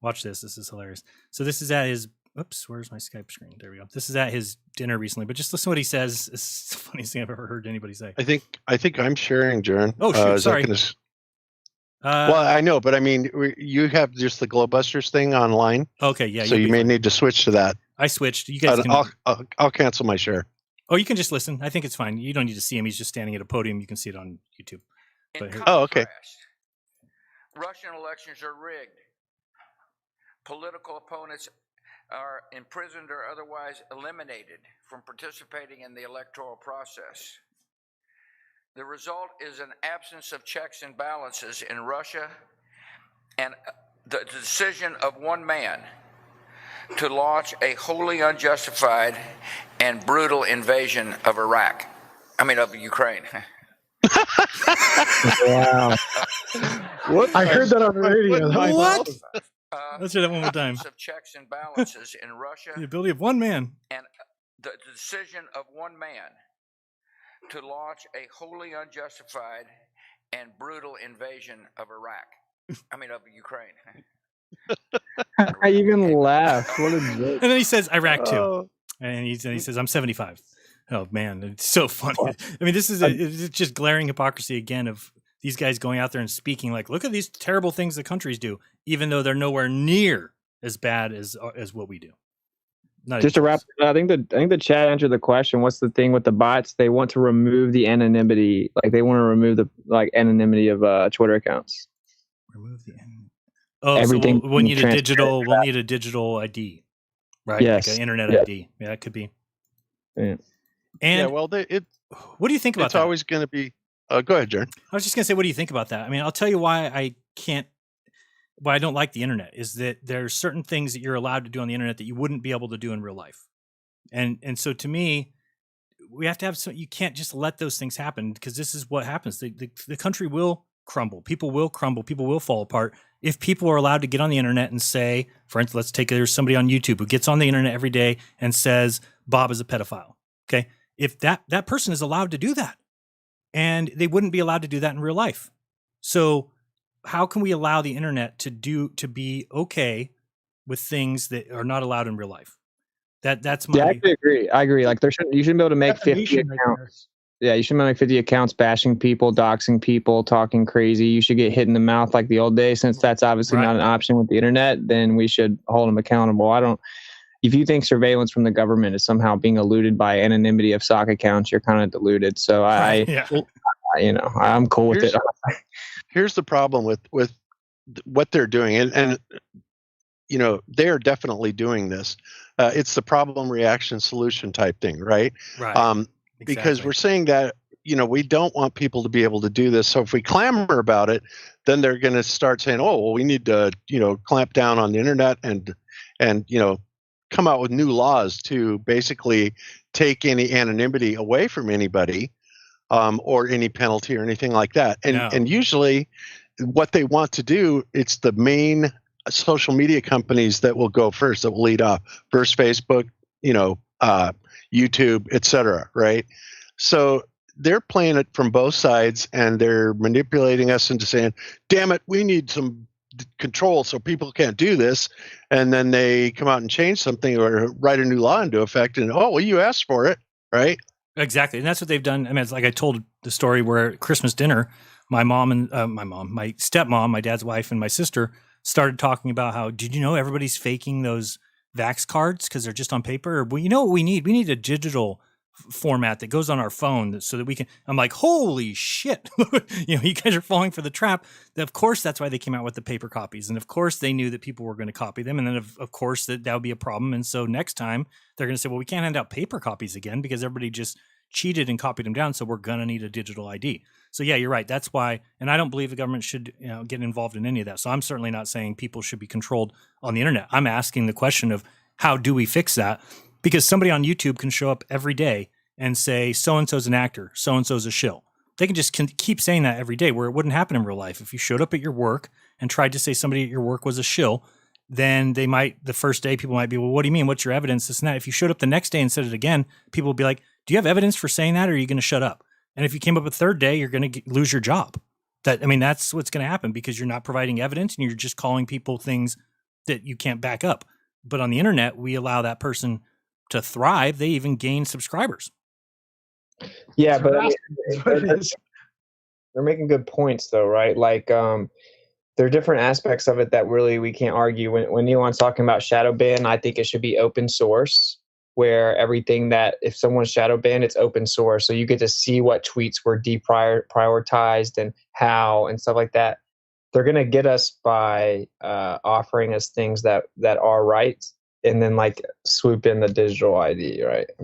Watch this. This is hilarious. So this is at his. Oops, where's my Skype screen? There we go. This is at his dinner recently, but just listen to what he says. It's the funniest thing I've ever heard anybody say. I think I'm sharing, Jeran. Oh, shoot, sorry. Well, I know, but I mean, you have just the GLOBEBUSTERS thing online. Okay, yeah. So you may need to switch to that. I switched. You guys can. I'll cancel my share. Oh, you can just listen. I think it's fine. You don't need to see him. He's just standing at a podium. You can see it on YouTube. But okay. Russian elections are rigged. Political opponents are imprisoned or otherwise eliminated from participating in the electoral process. The result is an absence of checks and balances in Russia and the decision of one man to launch a wholly unjustified and brutal invasion of of Ukraine. Wow. What? I heard that on the radio. What? Let's hear that one more time. Of checks and balances in Russia. The ability of one man. And the decision of one man to launch a wholly unjustified and brutal invasion of Ukraine. I even laughed. What a joke. And then he says Iraq too. And he says, I'm 75. Oh man, it's so funny. I mean, this is it's just glaring hypocrisy again of these guys going out there and speaking like, look at these terrible things the countries do, even though they're nowhere near as bad as what we do. Just to wrap, I think the chat answered the question. What's the thing with the bots? They want to remove the anonymity. Like they want to remove the anonymity of Twitter accounts. Remove the anonymity. Oh, everything. So we'll need a digital ID, right? Yes. Like an internet ID. Yeah, it could be. Yeah. And well, what do you think about that? It's always going to be. Go ahead, Jeran. I was just going to say, what do you think about that? I mean, I'll tell you why I don't like the internet is that there's certain things that you're allowed to do on the internet that you wouldn't be able to do in real life. And so to me, we have to have you can't just let those things happen because this is what happens. The country will crumble. People will crumble. People will fall apart. If people are allowed to get on the internet and say, for instance, there's somebody on YouTube who gets on the internet every day and says, Bob is a pedophile. Okay. If that person is allowed to do that, and they wouldn't be allowed to do that in real life. So how can we allow the internet to be okay with things that are not allowed in real life? That's my. Yeah, I actually agree. I agree. Like you shouldn't be able to make 50 accounts. Yeah, you shouldn't make 50 accounts bashing people, doxing people, talking crazy. You should get hit in the mouth like the old days. Since that's obviously not an option with the internet, then we should hold them accountable. If you think surveillance from the government is somehow being eluded by anonymity of sock accounts, you're kind of deluded. So I'm cool with it. Here's the problem with what they're doing, and they are definitely doing this. It's the problem, reaction, solution type thing, right? Right. Because we're saying that we don't want people to be able to do this. So if we clamor about it, then they're going to start saying, "Oh, well, we need to clamp down on the internet and come out with new laws to basically take any anonymity away from anybody." Or any penalty or anything like that. And usually what they want to do, it's the main social media companies that will go first, that will lead off. First Facebook, YouTube, etc. Right? So they're playing it from both sides and they're manipulating us into saying, damn it, we need some control so people can't do this. And then they come out and change something or write a new law into effect and, oh, well, you asked for it, right? Exactly. And that's what they've done. I mean, it's like I told the story where at Christmas dinner, my stepmom, my dad's wife, and my sister started talking about how, did you know everybody's faking those Vax cards because they're just on paper? Well, you know what we need? We need a digital format that goes on our phone so that we can. I'm like, holy shit. You guys are falling for the trap. Of course, that's why they came out with the paper copies. And of course, they knew that people were going to copy them. And then, of course, that would be a problem. And so next time they're going to say, well, we can't hand out paper copies again because everybody just cheated and copied them down. So we're going to need a digital ID. So yeah, you're right. That's why. And I don't believe the government should get involved in any of that. So I'm certainly not saying people should be controlled on the internet. I'm asking the question of how do we fix that? Because somebody on YouTube can show up every day and say, so-and-so's an actor, so-and-so's a shill. They can just keep saying that every day where it wouldn't happen in real life. If you showed up at your work and tried to say somebody at your work was a shill, then the first day people might be, well, what do you mean? What's your evidence? This and that. If you showed up the next day and said it again, people would be like, do you have evidence for saying that or are you going to shut up? And if you came up a third day, you're going to lose your job. That's what's going to happen because you're not providing evidence and you're just calling people things that you can't back up. But on the internet, we allow that person to thrive. They even gain subscribers. Yeah, but they're making good points though, right? Like, there are different aspects of it that really we can't argue. When Elon's talking about shadow ban, I think it should be open source, where everything that if someone's shadow banned, it's open source. So you get to see what tweets were deprioritized and how and stuff like that. They're going to get us by offering us things that are right and then like swoop in the digital ID, right? I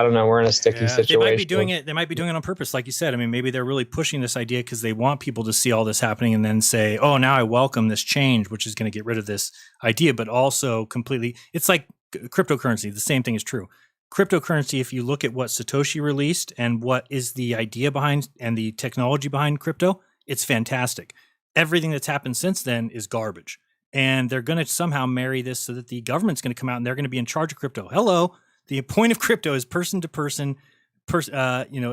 don't know. We're in a sticky situation. They might be doing it. They might be doing it on purpose, like you said. Maybe they're really pushing this idea because they want people to see all this happening and then say, "Oh, now I welcome this change," which is going to get rid of this idea. But also completely, it's like cryptocurrency. The same thing is true. Cryptocurrency. If you look at what Satoshi released and what is the idea behind and the technology behind crypto, it's fantastic. Everything that's happened since then is garbage. And they're going to somehow marry this so that the government's going to come out and they're going to be in charge of crypto. Hello. The point of crypto is person-to-person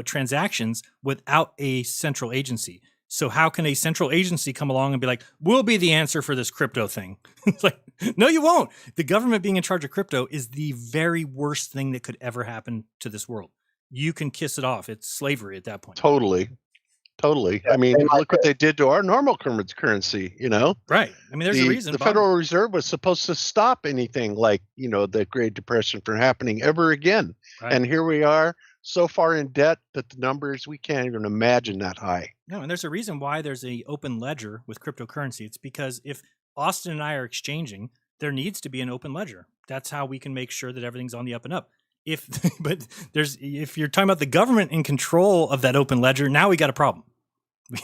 transactions without a central agency. So how can a central agency come along and be like, we'll be the answer for this crypto thing? It's like, no, you won't. The government being in charge of crypto is the very worst thing that could ever happen to this world. You can kiss it off. It's slavery at that point. Totally. Look what they did to our normal currency, Right. There's a reason. The Federal Reserve was supposed to stop anything like, the Great Depression from happening ever again. Right. And here we are so far in debt that the numbers, we can't even imagine that high. No, and there's a reason why there's a open ledger with cryptocurrency. It's because if Austin and I are exchanging, there needs to be an open ledger. That's how we can make sure that everything's on the up and up. If you're talking about the government in control of that open ledger, now we got a problem.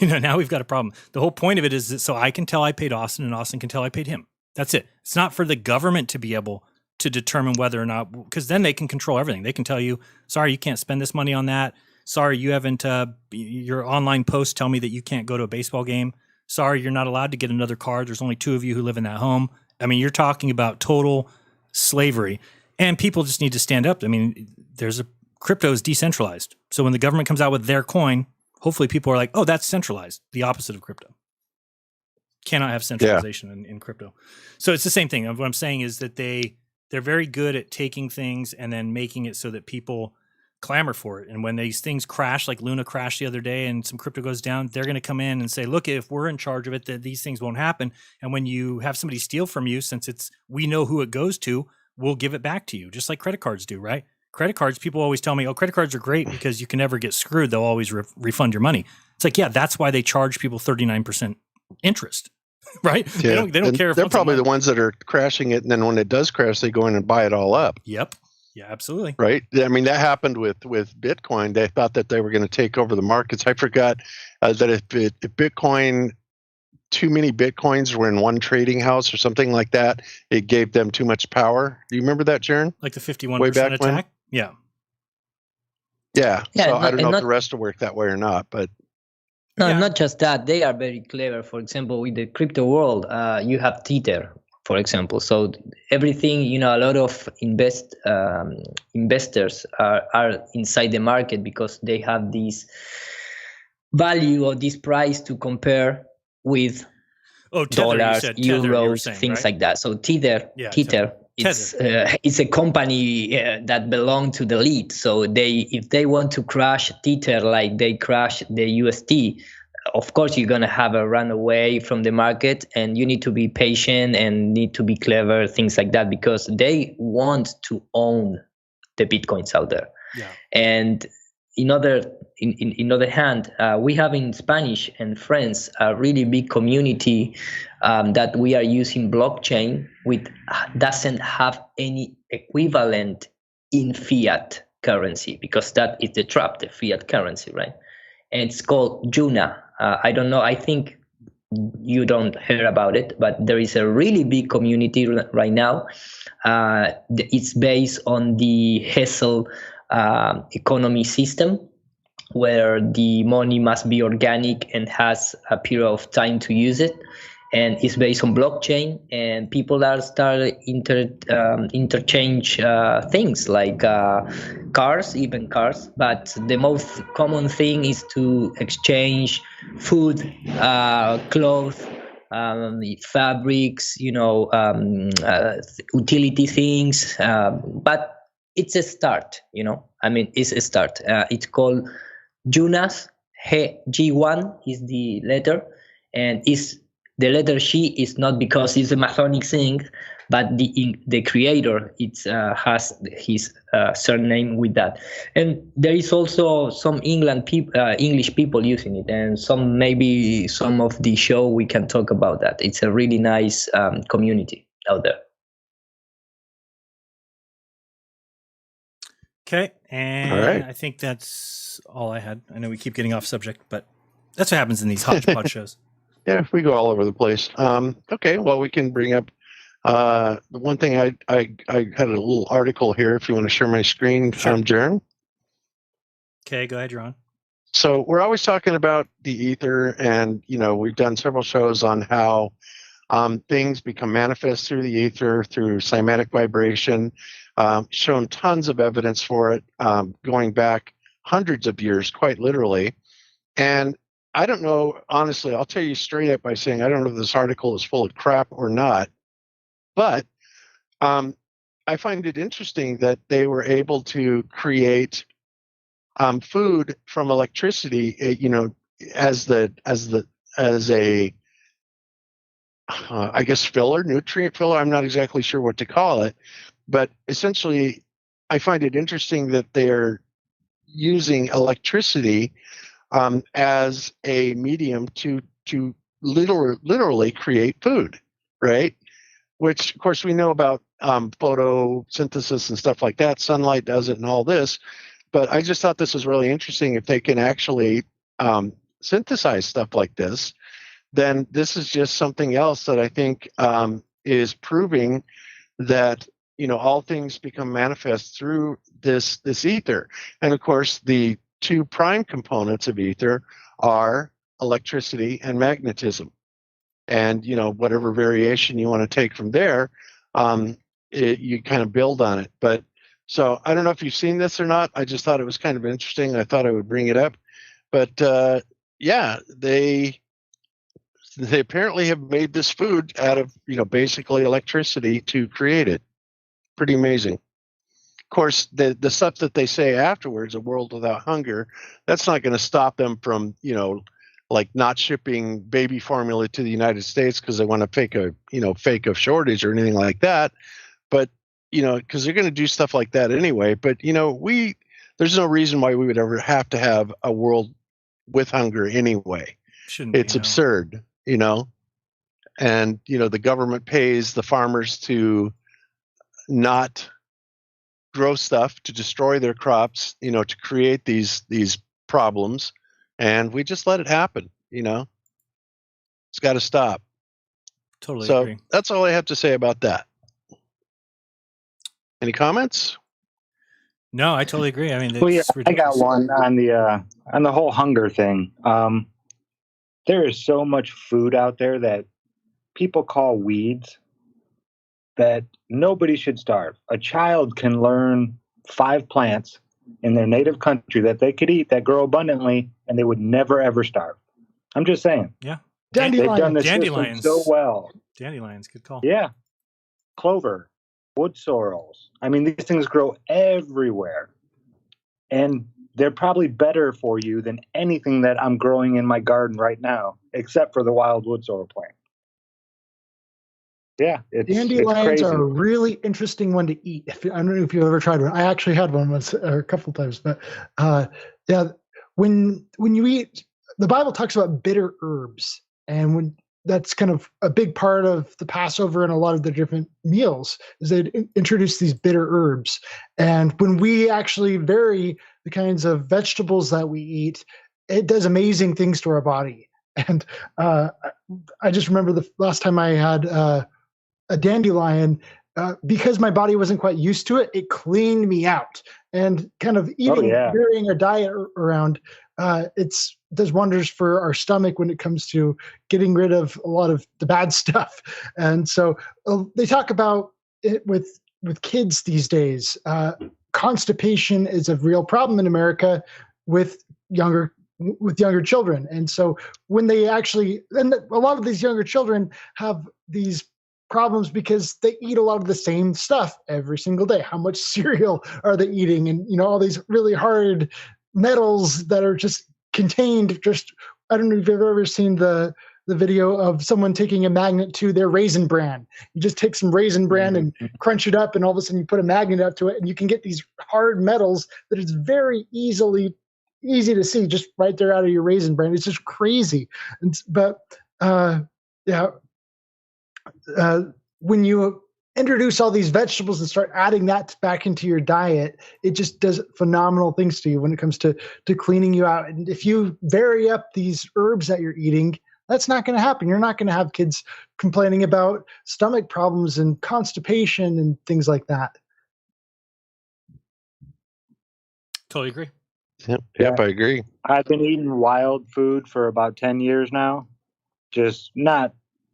Now we've got a problem. The whole point of it is that so I can tell I paid Austin and Austin can tell I paid him. That's it. It's not for the government to be able to determine whether or not, because then they can control everything. They can tell you, sorry, you can't spend this money on that. Sorry, you haven't, your online posts tell me that you can't go to a baseball game. Sorry, you're not allowed to get another car. There's only 2 of you who live in that home. You're talking about total slavery. And people just need to stand up. Crypto is decentralized. So when the government comes out with their coin, hopefully people are like, oh, that's centralized. The opposite of crypto. Cannot have centralization in crypto. So it's the same thing. What I'm saying is that they're very good at taking things and then making it so that people clamor for it. And when these things crash, like Luna crashed the other day and some crypto goes down, they're going to come in and say, look, if we're in charge of it, that these things won't happen. And when you have somebody steal from you, since we know who it goes to, we'll give it back to you, just like credit cards do, right? Credit cards, people always tell me, oh, credit cards are great because you can never get screwed. They'll always refund your money. It's like, yeah, that's why they charge people 39% interest, right? Yeah. They don't care if they're probably the ones that are crashing it. And then when it does crash, they go in and buy it all up. Yep. Yeah, absolutely. Right. That happened with Bitcoin. They thought that they were going to take over the markets. I forgot that if Bitcoin, too many Bitcoins were in one trading house or something like that, it gave them too much power. Do you remember that, Jeran? Like the 51% attack? When? Yeah. Yeah. So I don't know if the rest will work that way or not, but. No, not just that. They are very clever. For example, with the crypto world, you have Tether, for example. So everything, a lot of investors are inside the market because they have this value or this price to compare with dollars, euros, things like that. So Tether, it's a company that belongs to the elite. So if they want to crash Tether like they crash the USD, of course you're gonna have a runaway from the market, and you need to be patient and need to be clever, things like that, because they want to own the Bitcoins out there. Yeah. And in other hand, we have in Spanish and French a really big community that we are using blockchain, which doesn't have any equivalent in fiat currency, because that is the trap, the fiat currency, right? And it's called Juna. I don't know. I think you don't hear about it, but there is a really big community right now. It's based on the Hessel economy system, where the money must be organic and has a period of time to use it. and it's based on blockchain, and people are starting interchange things like cars, even cars, but the most common thing is to exchange food, clothes, fabrics, utility things, but it's a start, I mean, it's a start. It's called Junas. G1 is the letter, and is the letter G is not because it's a Masonic thing, but the creator has his surname with that. And there is also some English people using it, and maybe some of the show we can talk about that. It's a really nice community out there. Okay, and All right. I think that's all I had. I know we keep getting off subject, but that's what happens in these hodgepodge shows. Yeah, we go all over the place. Okay, well, we can bring up the one thing. I had a little article here. If you want to share my screen, Jeran. Okay, go ahead, Jeran. So we're always talking about the ether, and we've done several shows on how things become manifest through the ether through cymatic vibration. Shown tons of evidence for it, going back hundreds of years, quite literally. And I don't know, honestly, I'll tell you straight up by saying I don't know if this article is full of crap or not, but I find it interesting that they were able to create food from electricity, as a I guess nutrient filler. I'm not exactly sure what to call it, but essentially, I find it interesting that they're using electricity as a medium to literally create food, right? Which, of course, we know about photosynthesis and stuff like that. Sunlight does it and all this. But I just thought this was really interesting. If they can actually synthesize stuff like this, then this is just something else that I think is proving that all things become manifest through this ether. And of course, the two prime components of ether are electricity and magnetism. And whatever variation you want to take from there, you kind of build on it. But so I don't know if you've seen this or not. I just thought it was kind of interesting. I thought I would bring it up. But yeah, they apparently have made this food out of basically electricity to create it. Pretty amazing. Of course, the stuff that they say afterwards, a world without hunger, that's not going to stop them from like not shipping baby formula to the United States because they want to fake a shortage or anything like that. But because they're going to do stuff like that anyway. But there's no reason why we would ever have to have a world with hunger anyway. It's absurd, and the government pays the farmers to not grow stuff, to destroy their crops, to create these problems, and we just let it happen. It's got to stop. Totally so agree. That's all I have to say about that. Any comments? No, I totally agree. I mean, well, yeah, I got one on the whole hunger thing. There is so much food out there that people call weeds that nobody should starve. A child can learn 5 plants in their native country that they could eat that grow abundantly, and they would never ever starve. I'm just saying. Yeah, they've done this system so well. Dandelions, good call. Yeah, clover, wood sorrels. I mean, these things grow everywhere, and they're probably better for you than anything that I'm growing in my garden right now, except for the wild wood sorrel plant. Yeah, dandelions it's are a really interesting one to eat. I don't know if you've ever tried one. I actually had one once or a couple of times, but yeah, when you eat, the Bible talks about bitter herbs, and that's kind of a big part of the Passover and a lot of the different meals is they introduce these bitter herbs. And when we actually vary the kinds of vegetables that we eat, it does amazing things to our body. And I just remember the last time I had a dandelion, because my body wasn't quite used to it, it cleaned me out. And kind of eating, varying a diet around it does wonders for our stomach when it comes to getting rid of a lot of the bad stuff. And so they talk about it with kids these days. Constipation is a real problem in America with younger children. And so when they actually, and a lot of these younger children have these problems because they eat a lot of the same stuff every single day. How much cereal are they eating? And, all these really hard metals that are just contained. I don't know if you've ever seen the video of someone taking a magnet to their Raisin Bran. You just take some Raisin Bran and crunch it up, and all of a sudden you put a magnet up to it, and you can get these hard metals that is very easy to see just right there out of your Raisin Bran. It's just crazy. When you introduce all these vegetables and start adding that back into your diet, it just does phenomenal things to you when it comes to cleaning you out. And if you vary up these herbs that you're eating, that's not going to happen. You're not going to have kids complaining about stomach problems and constipation and things like that. Totally agree. Yep, I agree. I've been eating wild food for about 10 years now, just not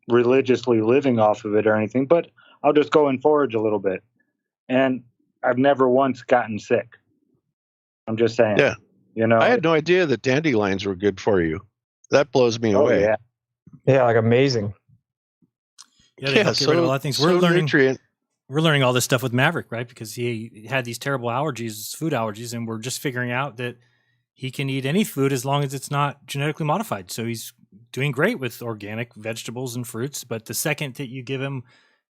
religiously living off of it or anything, but I'll just go and forage a little bit. And I've never once gotten sick. I'm just saying. Yeah. I had no idea that dandelions were good for you. That blows me away. Yeah. Yeah, like amazing. Yeah, they help get rid of a lot of things. We're learning all this stuff with Maverick, right? Because he had these terrible allergies, food allergies, and we're just figuring out that he can eat any food as long as it's not genetically modified. So he's doing great with organic vegetables and fruits. But the second that you give him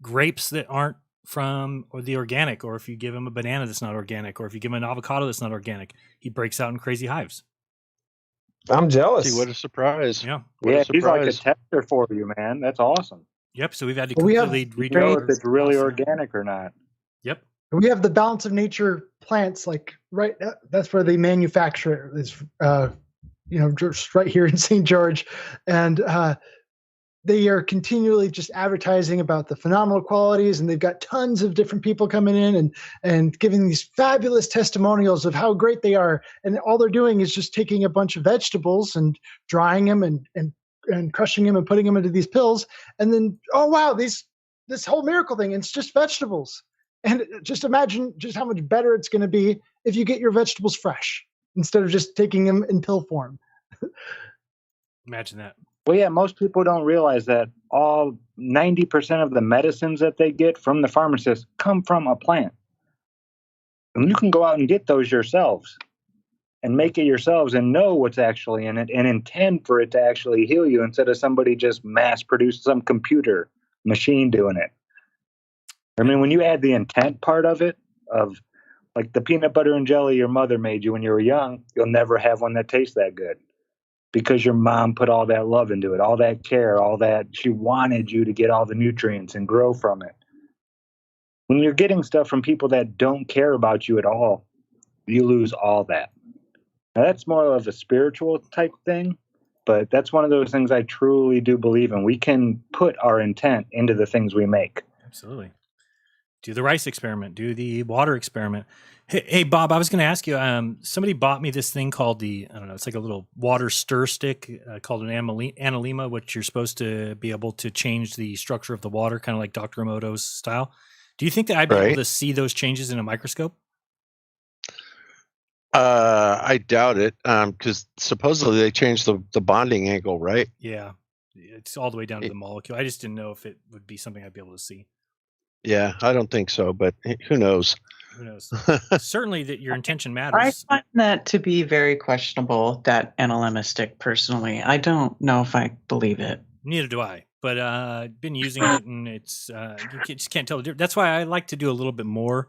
grapes that aren't from the organic, or if you give him a banana that's not organic, or if you give him an avocado that's not organic, he breaks out in crazy hives. I'm jealous. See, what a surprise. Yeah. He's like a tester for you, man. That's awesome. Yep. So we've had to completely redo if it's really organic or not. Yep. We have the Balance of Nature plants, right. That's where they manufacture it. Is just right here in St. George, and they are continually just advertising about the phenomenal qualities, and they've got tons of different people coming in and giving these fabulous testimonials of how great they are. And all they're doing is just taking a bunch of vegetables and drying them and crushing them and putting them into these pills. And then, oh, wow, this whole miracle thing, it's just vegetables. And just imagine just how much better it's going to be if you get your vegetables fresh instead of just taking them in pill form. Imagine that. Well, yeah, most people don't realize that all 90% of the medicines that they get from the pharmacist come from a plant. And you can go out and get those yourselves and make it yourselves and know what's actually in it and intend for it to actually heal you instead of somebody just mass produced some computer machine doing it. I mean, when you add the intent part of it, of like the peanut butter and jelly your mother made you when you were young, you'll never have one that tastes that good. Because your mom put all that love into it, all that care, all that she wanted you to get all the nutrients and grow from it. When you're getting stuff from people that don't care about you at all, you lose all that. Now, that's more of a spiritual type thing, but that's one of those things I truly do believe in. We can put our intent into the things we make. Absolutely. Do the rice experiment, do the water experiment. Hey, Bob, I was going to ask you, somebody bought me this thing called it's like a little water stir stick called an analema, which you're supposed to be able to change the structure of the water, kind of like Dr. Emoto's style. Do you think that I'd be able to see those changes in a microscope? I doubt it, because supposedly they changed the bonding angle, right? Yeah, it's all the way down to the molecule. I just didn't know if it would be something I'd be able to see. Yeah, I don't think so, but who knows? Who knows? Certainly that your intention matters. I find that to be very questionable, that analema stick, personally. I don't know if I believe it. Neither do I, but I've been using it, and it's you just can't tell the difference. That's why I like to do a little bit more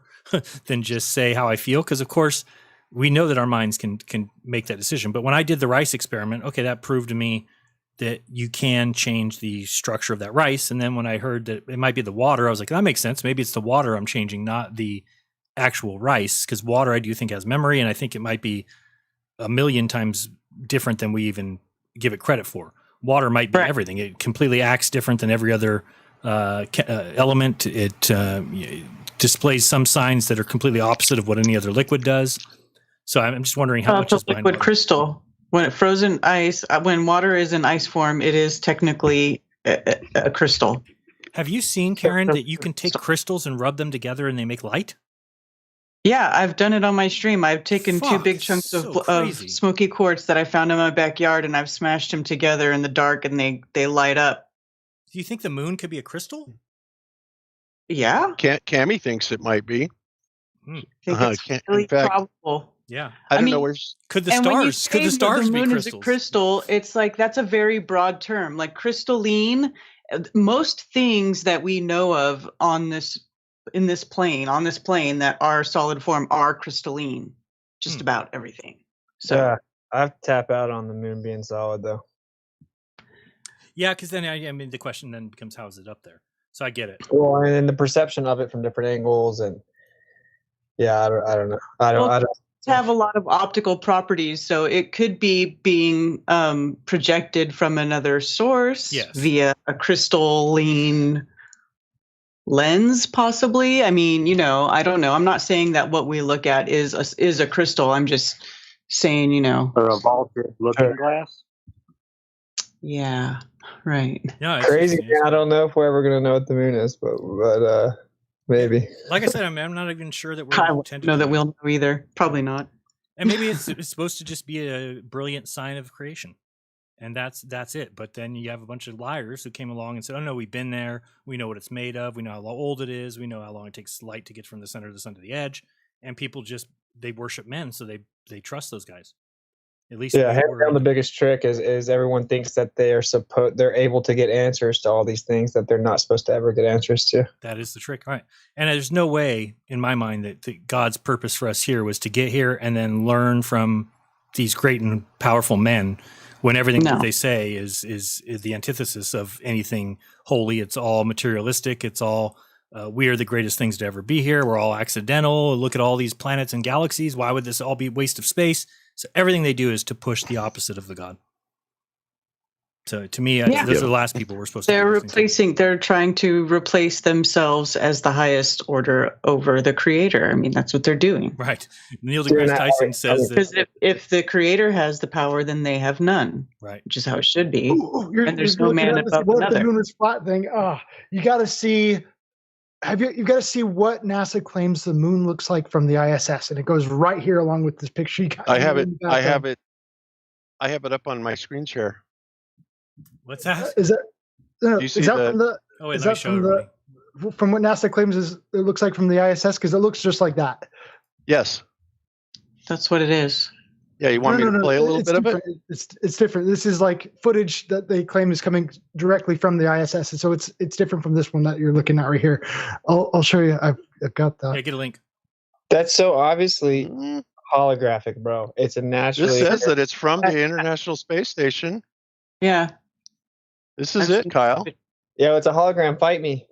than just say how I feel, because, of course, we know that our minds can make that decision. But when I did the rice experiment, okay, that proved to me that you can change the structure of that rice. And then when I heard that it might be the water, I was like, that makes sense. Maybe it's the water I'm changing, not the actual rice, because water I do think has memory, and I think it might be 1,000,000 times different than we even give it credit for. Water might be everything. It completely acts different than every other element. It displays some signs that are completely opposite of what any other liquid does. So I'm just wondering how much is behind liquid crystal. When frozen ice, when water is in ice form, it is technically a crystal. Have you seen, Karen, that you can take crystals and rub them together and they make light? Yeah, I've done it on my stream. I've taken two Fuck, big it's chunks so of crazy. smoky quartz that I found in my backyard, and I've smashed them together in the dark, and they light up. Do you think the moon could be a crystal? Yeah, Cami thinks it might be. I think it's really in fact, probable. Yeah, I don't mean, know where's. Could the And when you stars? Could say the stars the be moon is a crystals? crystal, it's like that's a very broad term. Like crystalline, most things that we know of on this plane that are solid form are crystalline. Just about everything. So Yeah, I have to tap out on the moon being solid though. Yeah, because then I mean the question then becomes how is it up there? So I get it. Well, and the perception of it from different angles, and yeah, I don't know. I don't. have a lot of optical properties, so it could be being projected from another source via a crystalline lens, possibly. I mean, I don't know. I'm not saying that what we look at is a crystal. I'm just saying, or a vaulted looking glass. Yeah, right. Yeah, Crazy. I don't know if we're ever gonna know what the moon is, but maybe. Like I said, I'm not even sure that I we're don't know that we'll know either. Probably not. And maybe it's supposed to just be a brilliant sign of creation, and that's it. But then you have a bunch of liars who came along and said, "Oh no, we've been there. We know what it's made of. We know how old it is. We know how long it takes light to get from the center of the sun to the edge." And people they worship men, so they trust those guys. At least hands down, the biggest trick is everyone thinks that they're able to get answers to all these things that they're not supposed to ever get answers to. That is the trick, right? And there's no way, in my mind, that God's purpose for us here was to get here and then learn from these great and powerful men. When everything that they say is the antithesis of anything holy. It's all materialistic. It's all we are the greatest things to ever be here. We're all accidental. Look at all these planets and galaxies. Why would this all be a waste of space? So everything they do is to push the opposite of the God. So to me, those are the last people we're supposed to. They're trying to replace themselves as the highest order over the creator. I mean, that's what they're doing. Right. Neil deGrasse Tyson says because if the creator has the power, then they have none. Right. Which is how it should be. And there's no man above another. The moon is flat thing. You got to see. You've got to see what NASA claims the moon looks like from the ISS, and it goes right here along with this picture. You got I have it up on my screen share. What's that? Is that? Do you is see that the- from the? Oh, wait, is let me that show from the? From what NASA claims it looks like from the ISS, because it looks just like that. Yes. That's what it is. Yeah, you want me to play a little bit of it? It's different. This is like footage that they claim is coming directly from the ISS, and so it's different from this one that you're looking at right here. I'll show you. I've got that. Yeah, get a link. That's so obviously holographic, bro. It's a naturally. This says that it's from the International Space Station. Yeah. This is it, Kyle. Yeah, it's a hologram. Fight me.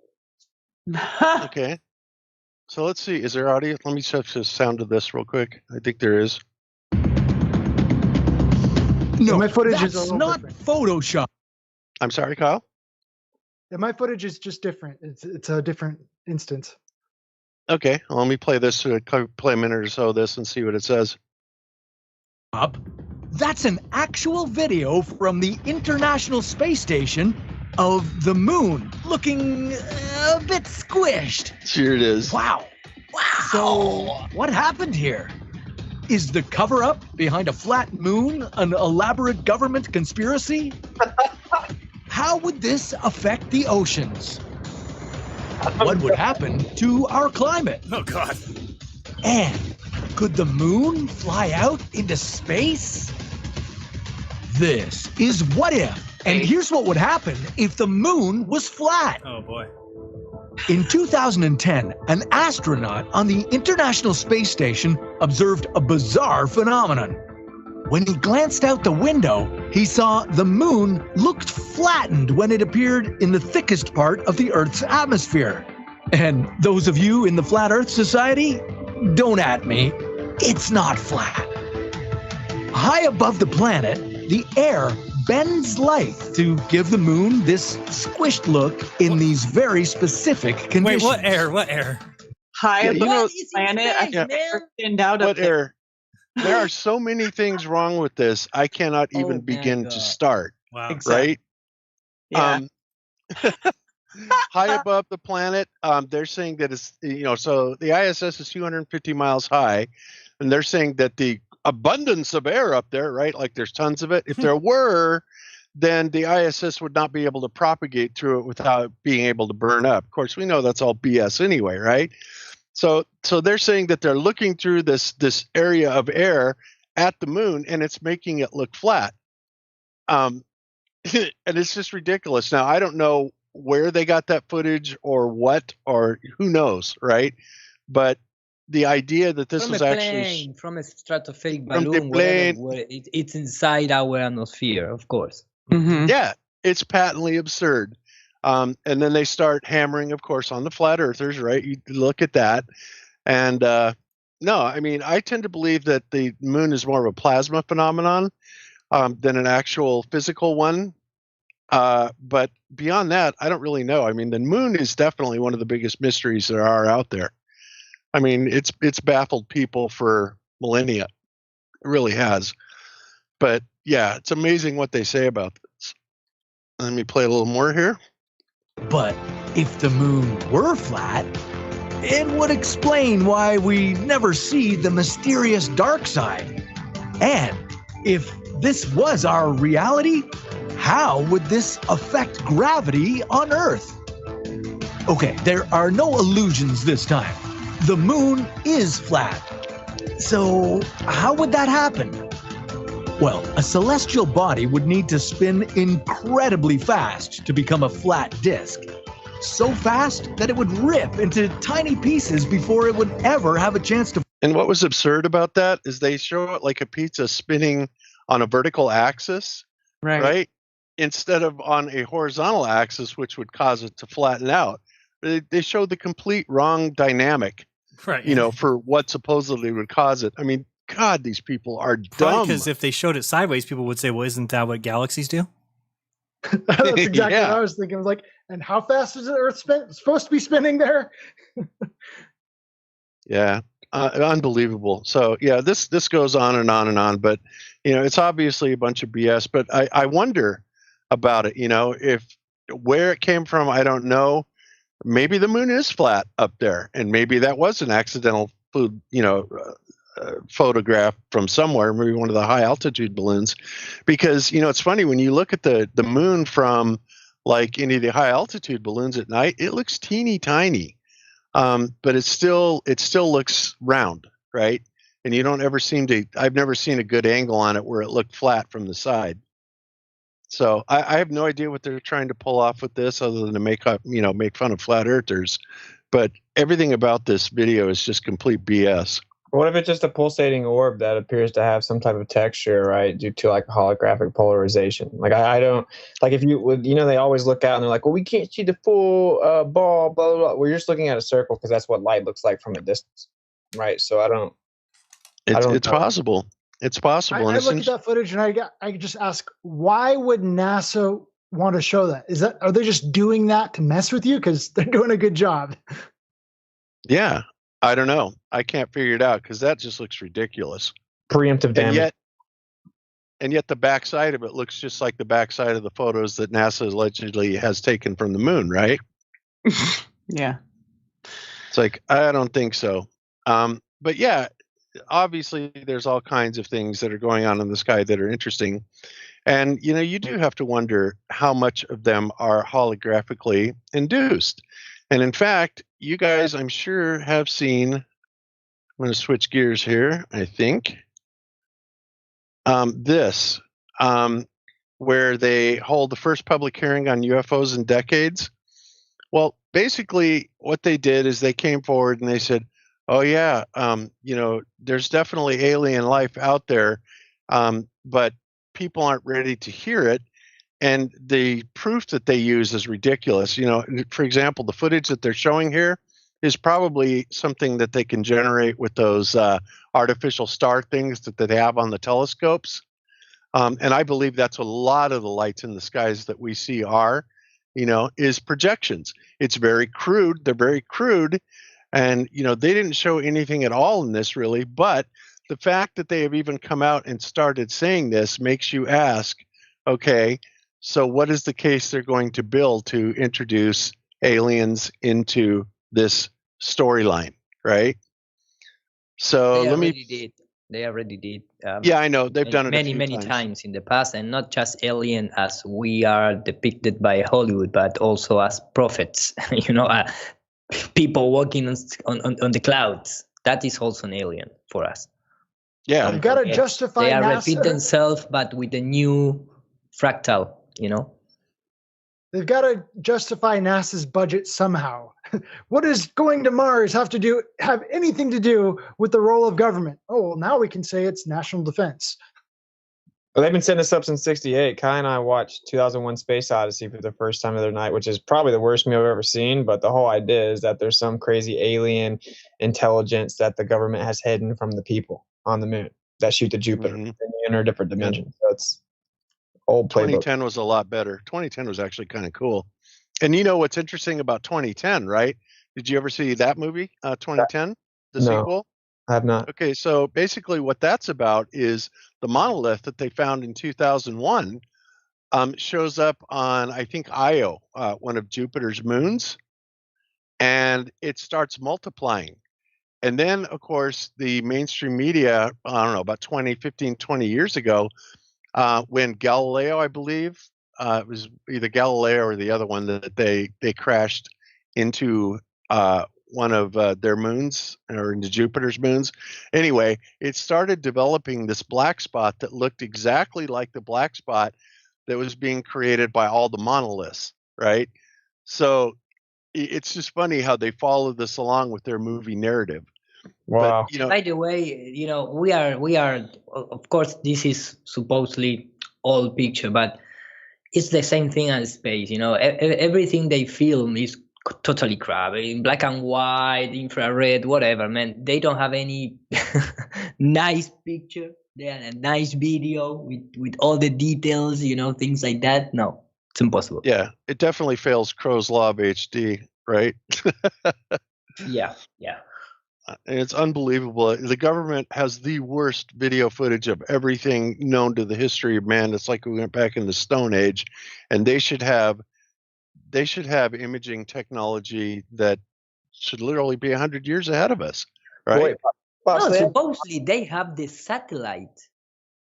Okay. So let's see. Is there audio? Let me check the sound of this real quick. I think there is. No, my footage is That's not Photoshop. I'm sorry, Kyle. Yeah, my footage is just different. It's a different instance. Okay, well, let me play this. Play a minute or so of this and see what it says. That's an actual video from the International Space Station of the moon looking a bit squished. Here it is. Wow. So what happened here? Is the cover-up behind a flat moon an elaborate government conspiracy? How would this affect the oceans? What would happen to our climate? Oh, God. And could the moon fly out into space? This is What If. And here's what would happen if the moon was flat. Oh, boy. In 2010, an astronaut on the International Space Station observed a bizarre phenomenon. When he glanced out the window, he saw the moon looked flattened when it appeared in the thickest part of the Earth's atmosphere. And those of you in the Flat Earth Society, don't at me. It's not flat. High above the planet, the air bends light to give the moon this squished look in these very specific conditions. Wait, what air? What air? High Yeah, above the planet, I think yeah. we're thinned out What up there. air? there are so many things wrong with this. I cannot even begin to start. Wow. Right? Yeah. High above the planet, they're saying that it's, so the ISS is 250 miles high, and they're saying that the abundance of air up there, right? Like there's tons of it. If there were, then the ISS would not be able to propagate through it without being able to burn up. Of course, we know that's all BS anyway, right? So they're saying that they're looking through this area of air at the moon, and it's making it look flat. And it's just ridiculous. Now, I don't know where they got that footage or what, or who knows, right? But the idea that this from was a actually plane, from a stratospheric from the balloon, plane. whatever, it's inside our atmosphere, of course. Yeah, it's patently absurd. And then they start hammering, of course, on the flat earthers, right? You look at that. And no, I mean, I tend to believe that the moon is more of a plasma phenomenon than an actual physical one. But beyond that, I don't really know. I mean, the moon is definitely one of the biggest mysteries there are out there. I mean, it's baffled people for millennia. It really has. But yeah, it's amazing what they say about this. Let me play a little more here. But if the moon were flat, it would explain why we never see the mysterious dark side. And if this was our reality, how would this affect gravity on Earth? Okay, there are no illusions this time. The moon is flat. So how would that happen? Well, a celestial body would need to spin incredibly fast to become a flat disk. So fast that it would rip into tiny pieces before it would ever have a chance to. And what was absurd about that is they show it like a pizza spinning on a vertical axis, right? Instead of on a horizontal axis, which would cause it to flatten out. They showed the complete wrong dynamic, right? For what supposedly would cause it. I mean, God, these people are dumb. Because if they showed it sideways, people would say, well, isn't that what galaxies do? That's exactly what I was thinking. I was like, and how fast is the Earth supposed to be spinning there? Yeah, unbelievable. So yeah, this goes on and on and on, but it's obviously a bunch of BS. But I wonder about it. If where it came from, I don't know. Maybe the moon is flat up there, and maybe that was an accidental photograph from somewhere, maybe one of the high altitude balloons. Because it's funny when you look at the moon from like any of the high altitude balloons at night, it looks teeny tiny. But it still looks round, right? And you don't ever I've never seen a good angle on it where it looked flat from the side. So I have no idea what they're trying to pull off with this other than to make fun of flat earthers. But everything about this video is just complete BS. What if it's just a pulsating orb that appears to have some type of texture, right, due to like holographic polarization? Like I don't like if you would, they always look out and they're like, well, we can't see the full ball, blah blah blah. We're just looking at a circle because that's what light looks like from a distance, right? So I don't. It's possible. It's possible. I look at that footage and I just ask, why would NASA want to show that? Are they just doing that to mess with you? Because they're doing a good job. Yeah. I don't know. I can't figure it out because that just looks ridiculous. Preemptive damage. And yet the backside of it looks just like the backside of the photos that NASA allegedly has taken from the moon, right? Yeah. It's like, I don't think so. But yeah, obviously there's all kinds of things that are going on in the sky that are interesting. And, you do have to wonder how much of them are holographically induced. And in fact, you guys, I'm sure, have seen, I'm going to switch gears here, I think, this, where they hold the first public hearing on UFOs in decades. Well, basically what they did is they came forward and they said, oh, yeah, there's definitely alien life out there, but people aren't ready to hear it. And the proof that they use is ridiculous. For example, the footage that they're showing here is probably something that they can generate with those artificial star things that they have on the telescopes. And I believe that's a lot of the lights in the skies that we see is projections. It's very crude. They're very crude. And, they didn't show anything at all in this really, but the fact that they have even come out and started saying this makes you ask, okay, so what is the case they're going to build to introduce aliens into this storyline, right? So They let me. already did. They already did. Yeah, I know they've done it many, many times in the past, and not just alien as we are depicted by Hollywood, but also as prophets. People walking on the clouds. That is also an alien for us. Yeah, you've got to justify They are NASA. repeat themselves, but with a new fractal. They've got to justify NASA's budget somehow. What does going to Mars have anything to do with the role of government? Oh, well, now we can say it's national defense. Well, they've been setting this up since '68. Kai and I watched 2001: Space Odyssey for the first time the other night, which is probably the worst movie I've ever seen. But the whole idea is that there's some crazy alien intelligence that the government has hidden from the people on the moon that shoot to Jupiter in a different dimension. So it's old playbook. 2010 was a lot better. 2010 was actually kind of cool. And you know what's interesting about 2010, right? Did you ever see that movie, 2010, the No, sequel? I have not. Okay, so basically what that's about is the monolith that they found in 2001 shows up on, I think, Io, one of Jupiter's moons, and it starts multiplying. And then, of course, the mainstream media, I don't know, about 20 years ago, when Galileo, I believe, it was either Galileo or the other one that they crashed into one of their moons or into Jupiter's moons. Anyway, it started developing this black spot that looked exactly like the black spot that was being created by all the monoliths, right? So it's just funny how they follow this along with their movie narrative. Wow. But, by the way, we are, of course, this is supposedly old picture, but it's the same thing as space. Everything they film is totally crap, in black and white, infrared, whatever, man. They don't have any nice picture. They have a nice video with all the details, things like that. No, it's impossible. Yeah, it definitely fails Crow's Law of HD, right? Yeah. And it's unbelievable. The government has the worst video footage of everything known to the history of man. It's like we went back in the Stone Age, and they should have imaging technology that should literally be 100 years ahead of us, right? No, supposedly they have the satellite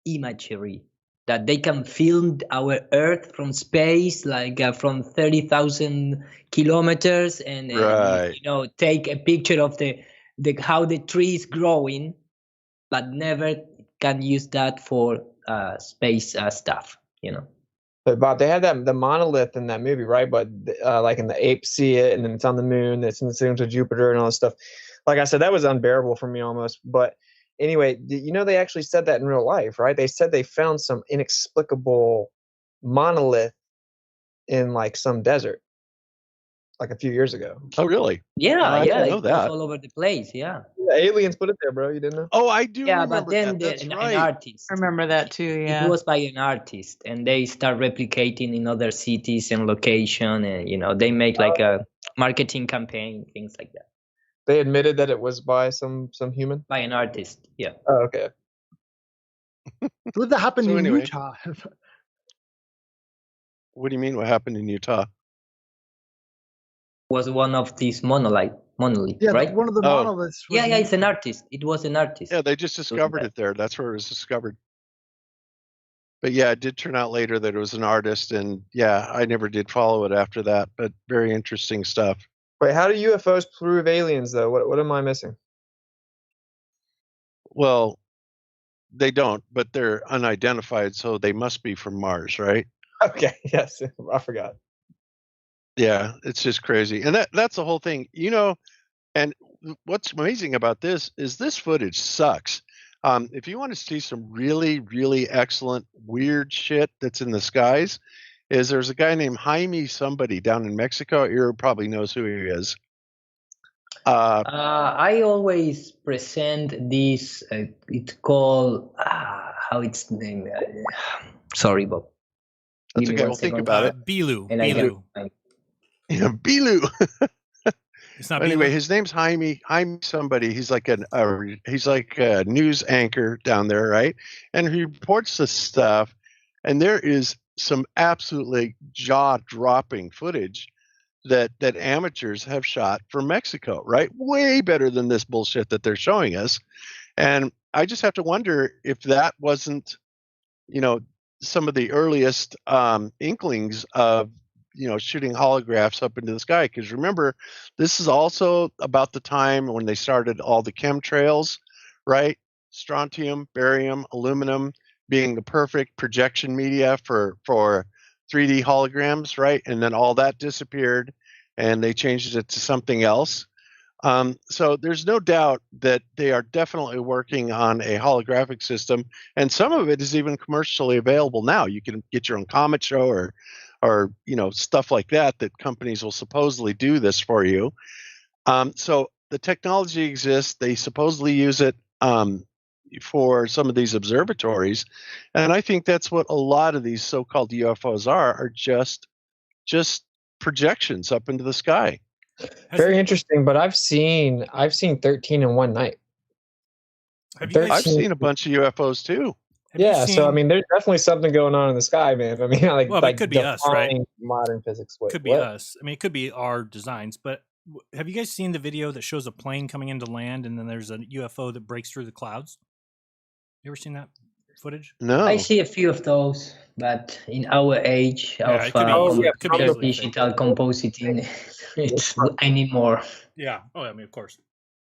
imagery that they can film our Earth from space, like from 30,000 kilometers, and take a picture of the how the tree is growing, but never can use that for space stuff. But Bob, they had the monolith in that movie, right? But like in the apes see it, and then it's on the moon, it's in the systems of Jupiter and all this stuff. Like I said, that was unbearable for me almost. But anyway, they actually said that in real life, right? They said they found some inexplicable monolith in like some desert, like a few years ago. Oh, really? Yeah, I didn't know it that. was all over the place. Yeah. Aliens put it there, bro. You didn't know? Oh, I do. Yeah, remember but then that. That's an right. artist. I remember that too. Yeah. It was by an artist, and they start replicating in other cities and location, and they make like a marketing campaign, things like that. They admitted that it was by some human? By an artist, yeah. Oh, okay. I believe that happened in anyway. Utah. What do you mean? What happened in Utah? Was one of these monolith, Yeah, right? one of the monoliths. Yeah, it's an artist. It was an artist. Yeah, they just discovered it there. That's where it was discovered. But yeah, it did turn out later that it was an artist, and yeah, I never did follow it after that. But very interesting stuff. Wait, how do UFOs prove aliens, though? What am I missing? Well, they don't, but they're unidentified, so they must be from Mars, right? Okay, yes, I forgot. Yeah, it's just crazy. And that's the whole thing. And what's amazing about this is this footage sucks. If you want to see some really, really excellent weird shit that's in the skies, there's a guy named Jaime somebody down in Mexico. Ira probably knows who he is. I always present this. It's called how it's named. Sorry, Bob. That's okay. We'll think about it. Bilu. And Yeah, Bilu. It's not. Anyway, Bila? his name's Jaime. Jaime somebody. He's like he's like a news anchor down there, right? And he reports this stuff, and there is some absolutely jaw-dropping footage that amateurs have shot from Mexico, right? Way better than this bullshit that they're showing us. And I just have to wonder if that wasn't, some of the earliest inklings of, shooting holographs up into the sky. Because remember, this is also about the time when they started all the chemtrails, right? Strontium, barium, aluminum being the perfect projection media for 3D holograms, right? And then all that disappeared and they changed it to something else. So there's no doubt that they are definitely working on a holographic system, and some of it is even commercially available now. You can get your own comet show or stuff like that companies will supposedly do this for you. So the technology exists. They supposedly use it for some of these observatories, and I think that's what a lot of these so-called UFOs are just projections up into the sky. Very interesting, but I've seen 13 in one night. I've seen a bunch of UFOs too. Yeah, so I mean, there's definitely something going on in the sky, man. I mean, Well, it could be us, right? Modern physics. Could be us. I mean, it could be our designs. But have you guys seen the video that shows a plane coming into land, and then there's a UFO that breaks through the clouds? You ever seen that footage? No. I see a few of those, but in our age of digital compositing, I need more. Yeah. Oh, I mean, of course.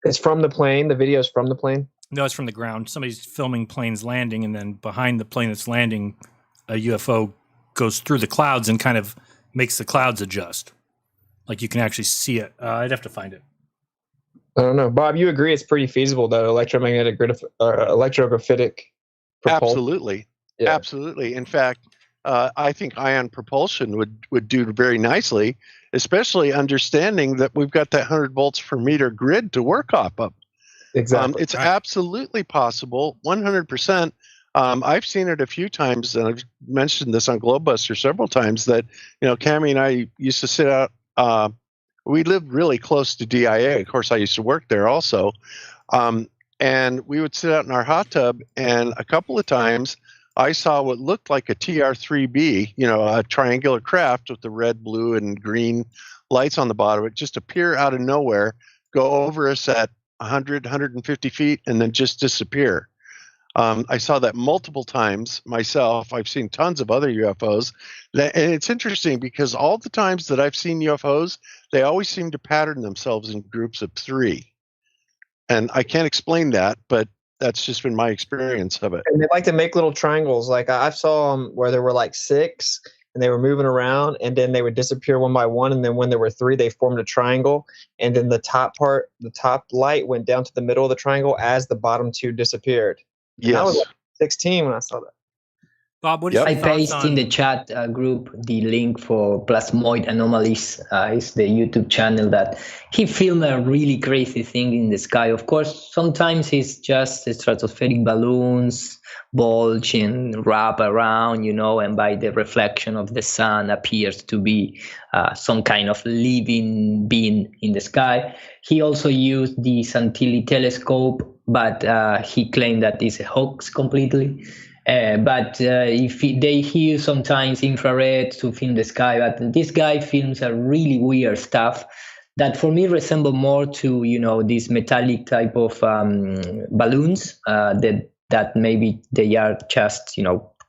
It's from the plane. The video's from the plane. No, it's from the ground. Somebody's filming planes landing, and then behind the plane that's landing, a UFO goes through the clouds and kind of makes the clouds adjust. Like you can actually see it. I'd have to find it. I don't know, Bob. You agree it's pretty feasible though? Electromagnetic electrographic propulsion? Absolutely, yeah. Absolutely. In fact, I think ion propulsion would do very nicely, especially understanding that we've got that 100 volts per meter grid to work off of. Exactly. It's absolutely possible, 100%. I've seen it a few times, and I've mentioned this on GLOBEBUSTERS several times, that, Cami and I used to sit out. We lived really close to DIA. Of course, I used to work there also. And we would sit out in our hot tub, and a couple of times I saw what looked like a TR-3B, a triangular craft with the red, blue, and green lights on the bottom. It just appear out of nowhere, go over us at 100, 150 feet, and then just disappear. I saw that multiple times myself. I've seen tons of other UFOs. And it's interesting because all the times that I've seen UFOs, they always seem to pattern themselves in groups of 3. And I can't explain that, but that's just been my experience of it. And they like to make little triangles. Like I saw them where there were like 6, and they were moving around, and then they would disappear one by one. And then when there were 3, they formed a triangle. And then the top light went down to the middle of the triangle as the bottom 2 disappeared. Yes. I was like 16 when I saw that. Bob, what is your I thoughts pasted on... in the chat group the link for Plasmoid Anomalies. It's the YouTube channel that he filmed a really crazy thing in the sky. Of course, sometimes it's just stratospheric balloons bulge and wrap around, and by the reflection of the sun appears to be some kind of living being in the sky. He also used the Santilli telescope, but he claimed that it's a hoax completely. But if they use sometimes infrared to film the sky, but this guy films a really weird stuff that for me resemble more to this metallic type of balloons that maybe they are just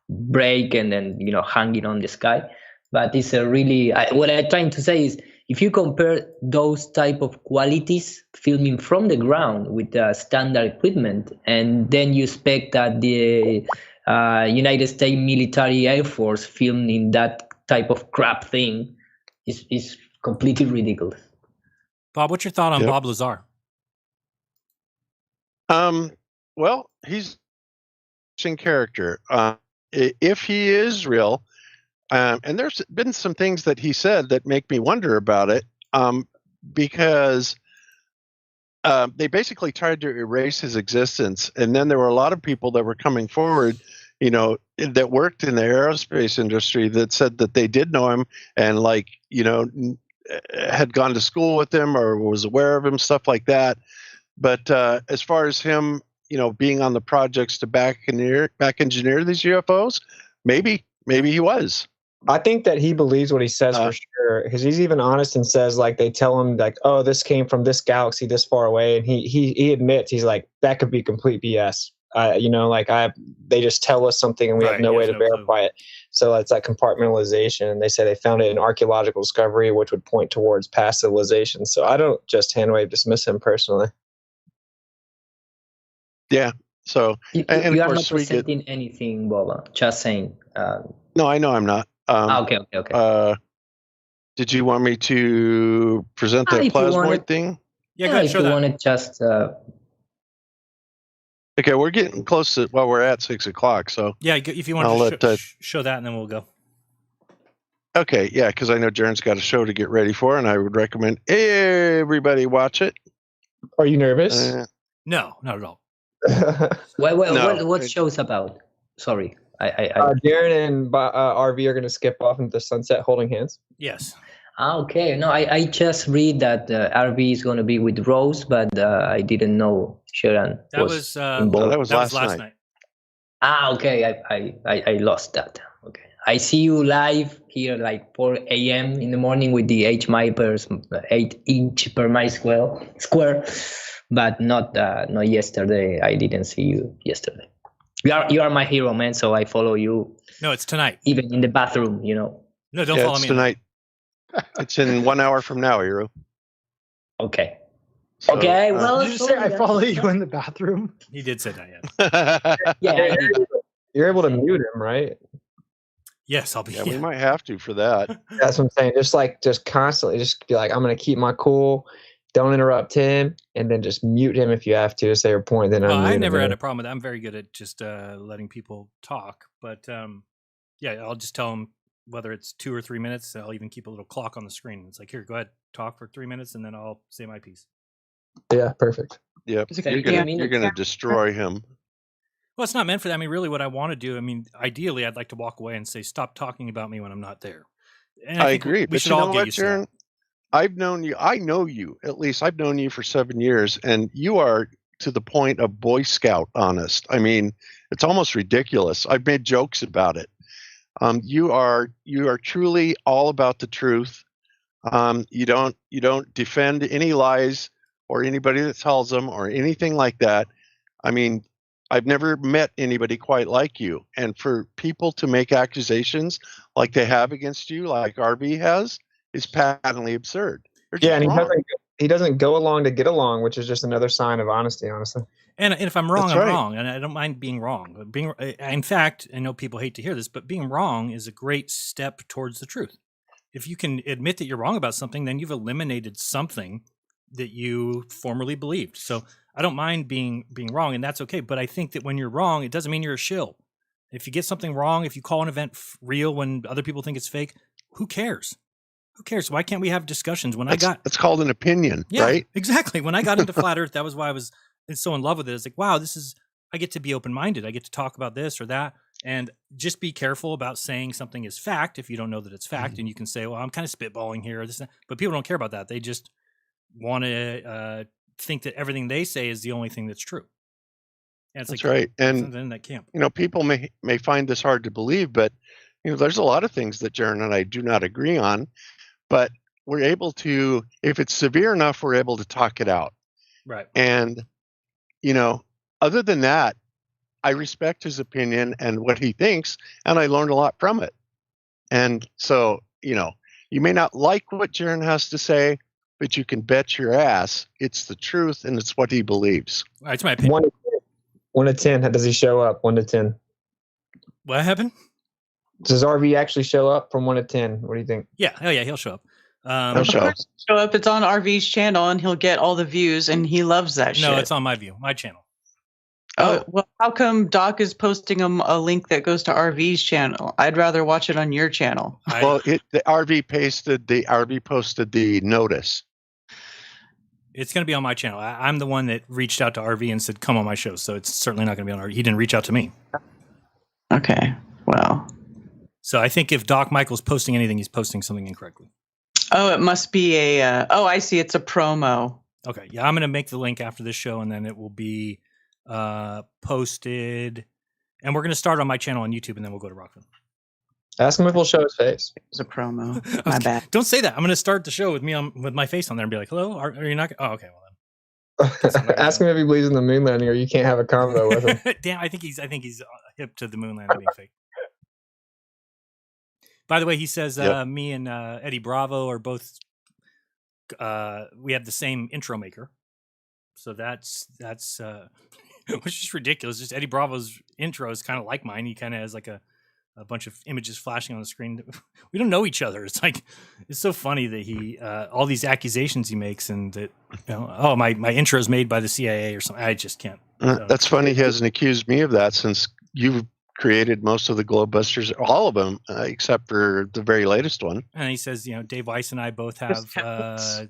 break and then hanging on the sky. But it's a really what I'm trying to say is, if you compare those type of qualities filming from the ground with standard equipment, and then you expect that the United States military Air Force filmed in that type of crap thing, is completely ridiculous. Bob, what's your thought on Bob Lazar? Well, he's an interesting character. If he is real, and there's been some things that he said that make me wonder about it, because they basically tried to erase his existence. And then there were a lot of people that were coming forward, that worked in the aerospace industry that said that they did know him, and had gone to school with him or was aware of him, stuff like that. But as far as him, being on the projects to back engineer these UFOs, maybe he was. I think that he believes what he says for sure, because he's even honest and says, like, they tell him, like, oh, this came from this galaxy this far away, and he admits, he's like, that could be complete BS. They just tell us something and we have no way to verify it. So it's like compartmentalization. And they say they found it in archaeological discovery, which would point towards past civilization. So I don't just handwave dismiss him personally. Yeah. So you of are course not presenting anything, Boba. Just saying. No, I know I'm not. Okay. Did you want me to present that plasmoid thing? Yeah, go ahead, show that. Want to just. Okay, we're getting close to we're at 6 o'clock. So yeah, if you want to show that, and then we'll go. Okay, yeah, because I know Jeran's got a show to get ready for, and I would recommend everybody watch it. Are you nervous? No, not at all. What show's about? Sorry, Jeran and RV are going to skip off into the sunset holding hands. Yes. Okay. No, I just read that RV is going to be with Rose, but I didn't know Jeran was involved. That was last night. Okay. I lost that. Okay. I see you live here like 4 a.m. in the morning with the HMI 8 inch per mile square, but not yesterday. I didn't see you yesterday. You are my hero, man. So I follow you. No, it's tonight. Even in the bathroom, No, don't follow me tonight. It's in 1 hour from now, Hero. Okay. So, okay. Well, did you say I follow you in the bathroom? He did say that. Yeah. You're able to mute him, right? Yes, I'll be. Yeah, we might have to for that. That's what I'm saying. Just constantly, just be like, I'm going to keep my cool. Don't interrupt him, and then just mute him if you have to say your point. Then I never had a problem with that. I'm very good at just letting people talk. But yeah, I'll just tell them whether it's 2 or 3 minutes. I'll even keep a little clock on the screen. It's like, here, go ahead, talk for 3 minutes, and then I'll say my piece. Yeah, perfect. Yep, you're gonna destroy him. Well, it's not meant for that. I mean, really, what I want to do. I mean, ideally, I'd like to walk away and say, "Stop talking about me when I'm not there." And I agree. We but should you know all get what, used to Jeran? that. I've known you. I know you. At least I've known you for 7 years, and you are to the point of Boy Scout honest. I mean, it's almost ridiculous. I've made jokes about it. You are truly all about the truth. You don't defend any lies or anybody that tells them or anything like that. I mean, I've never met anybody quite like you. And for people to make accusations like they have against you, like RV has, is patently absurd. Yeah, and he doesn't go along to get along, which is just another sign of honesty, honestly. And if I'm wrong, That's I'm right. wrong, and I don't mind being wrong. In fact, I know people hate to hear this, but being wrong is a great step towards the truth. If you can admit that you're wrong about something, then you've eliminated something that you formerly believed. So I don't mind being wrong, and that's okay. But I think that when you're wrong, it doesn't mean you're a shill. If you get something wrong, if you call an event real when other people think it's fake, who cares? Who cares? Why can't we have discussions? It's called an opinion, right? Exactly. When I got into Flat Earth, that was why I was so in love with it. It's like, wow, I get to be open-minded. I get to talk about this or that. And just be careful about saying something is fact if you don't know that it's fact. And you can say, well, I'm kind of spitballing here. Or this, but people don't care about that. They just want to think that everything they say is the only thing that's true. And it's That's like, right. And something in that camp. people may find this hard to believe, but there's a lot of things that Jeran and I do not agree on. But we're able to, if it's severe enough, we're able to talk it out. Right. And, other than that, I respect his opinion and what he thinks, and I learned a lot from it. And so, you may not like what Jeran has to say, but you can bet your ass it's the truth and it's what he believes. It's my opinion. 1 to 10. How does he show up? 1 to 10. What happened? Does RV actually show up from 1 to 10? What do you think? Yeah. Oh, yeah. He'll show up. He'll show up. Show up. It's on RV's channel, and he'll get all the views, and he loves that shit. No, it's on my channel. Well, how come Doc is posting a link that goes to RV's channel? I'd rather watch it on your channel. Well, the RV posted the notice. It's going to be on my channel. I'm the one that reached out to RV and said, come on my show. So it's certainly not going to be on RV. He didn't reach out to me. Okay. Wow. So I think if Doc Michael's posting anything, he's posting something incorrectly. Oh, it must be a. Oh, I see. It's a promo. Okay, yeah, I'm gonna make the link after this show, and then it will be posted, and we're gonna start on my channel on YouTube, and then we'll go to Rockland. Ask him if he'll show his face. It's a promo. My bad. Don't say that. I'm gonna start the show with me with my face on there and be like, "Hello, are you not?" Oh, okay, well then. Ask him if he believes in the moon landing, or you can't have a convo with him. Damn, I think he's hip to the moon landing being fake. By the way, he says me and Eddie Bravo are both. We have the same intro maker, so that's which is ridiculous. Just Eddie Bravo's intro is kind of like mine. He kind of has like a bunch of images flashing on the screen. We don't know each other. It's like it's so funny that he all these accusations he makes, and that oh my intro is made by the CIA or something. I just can't. That's funny. He hasn't accused me of that since you've created most of the GLOBEBUSTERs, all of them, except for the very latest one. And he says, Dave Weiss and I both have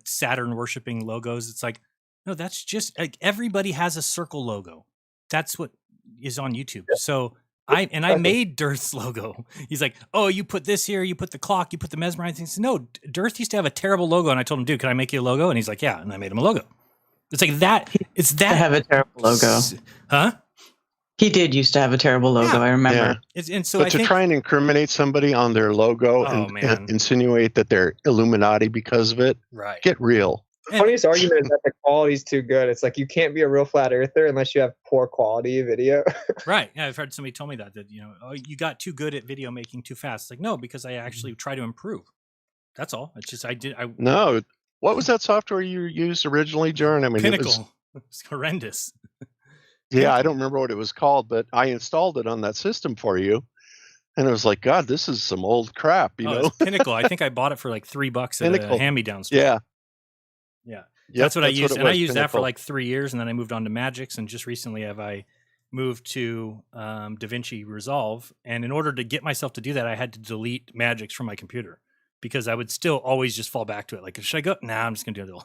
Saturn worshipping logos. It's like, no, that's just like everybody has a circle logo. That's what is on YouTube. So I made Dirth's logo. He's like, oh, you put this here, you put the clock, you put the mesmerizing things. No, Dirth used to have a terrible logo, and I told him, dude, can I make you a logo? And he's like, yeah, and I made him a logo. It's like that. It's that. I have a terrible logo. Huh? He did used to have a terrible logo. I remember. Yeah. But to try and incriminate somebody on their logo and insinuate that they're Illuminati because of it, right? Get real. The funniest argument is that the quality's too good. It's like you can't be a real flat earther unless you have poor quality video. Right. Yeah, I've heard somebody tell me that oh, you got too good at video making too fast. It's like, no, because I actually try to improve. That's all. It's just No. What was that software you used originally, Jeran? I mean, Pinnacle. It's horrendous. Yeah, I don't remember what it was called, but I installed it on that system for you, and it was like, God, this is some old crap, you know. It's Pinnacle. I think I bought it for like $3 at a hand-me-down store. Yeah, yeah. That's what I used, and I used that for like 3 years, and then I moved on to Magix, and just recently I moved to DaVinci Resolve, and in order to get myself to do that, I had to delete Magix from my computer. Because I would still always just fall back to it. Like, should I go? Nah, I'm just gonna do the old.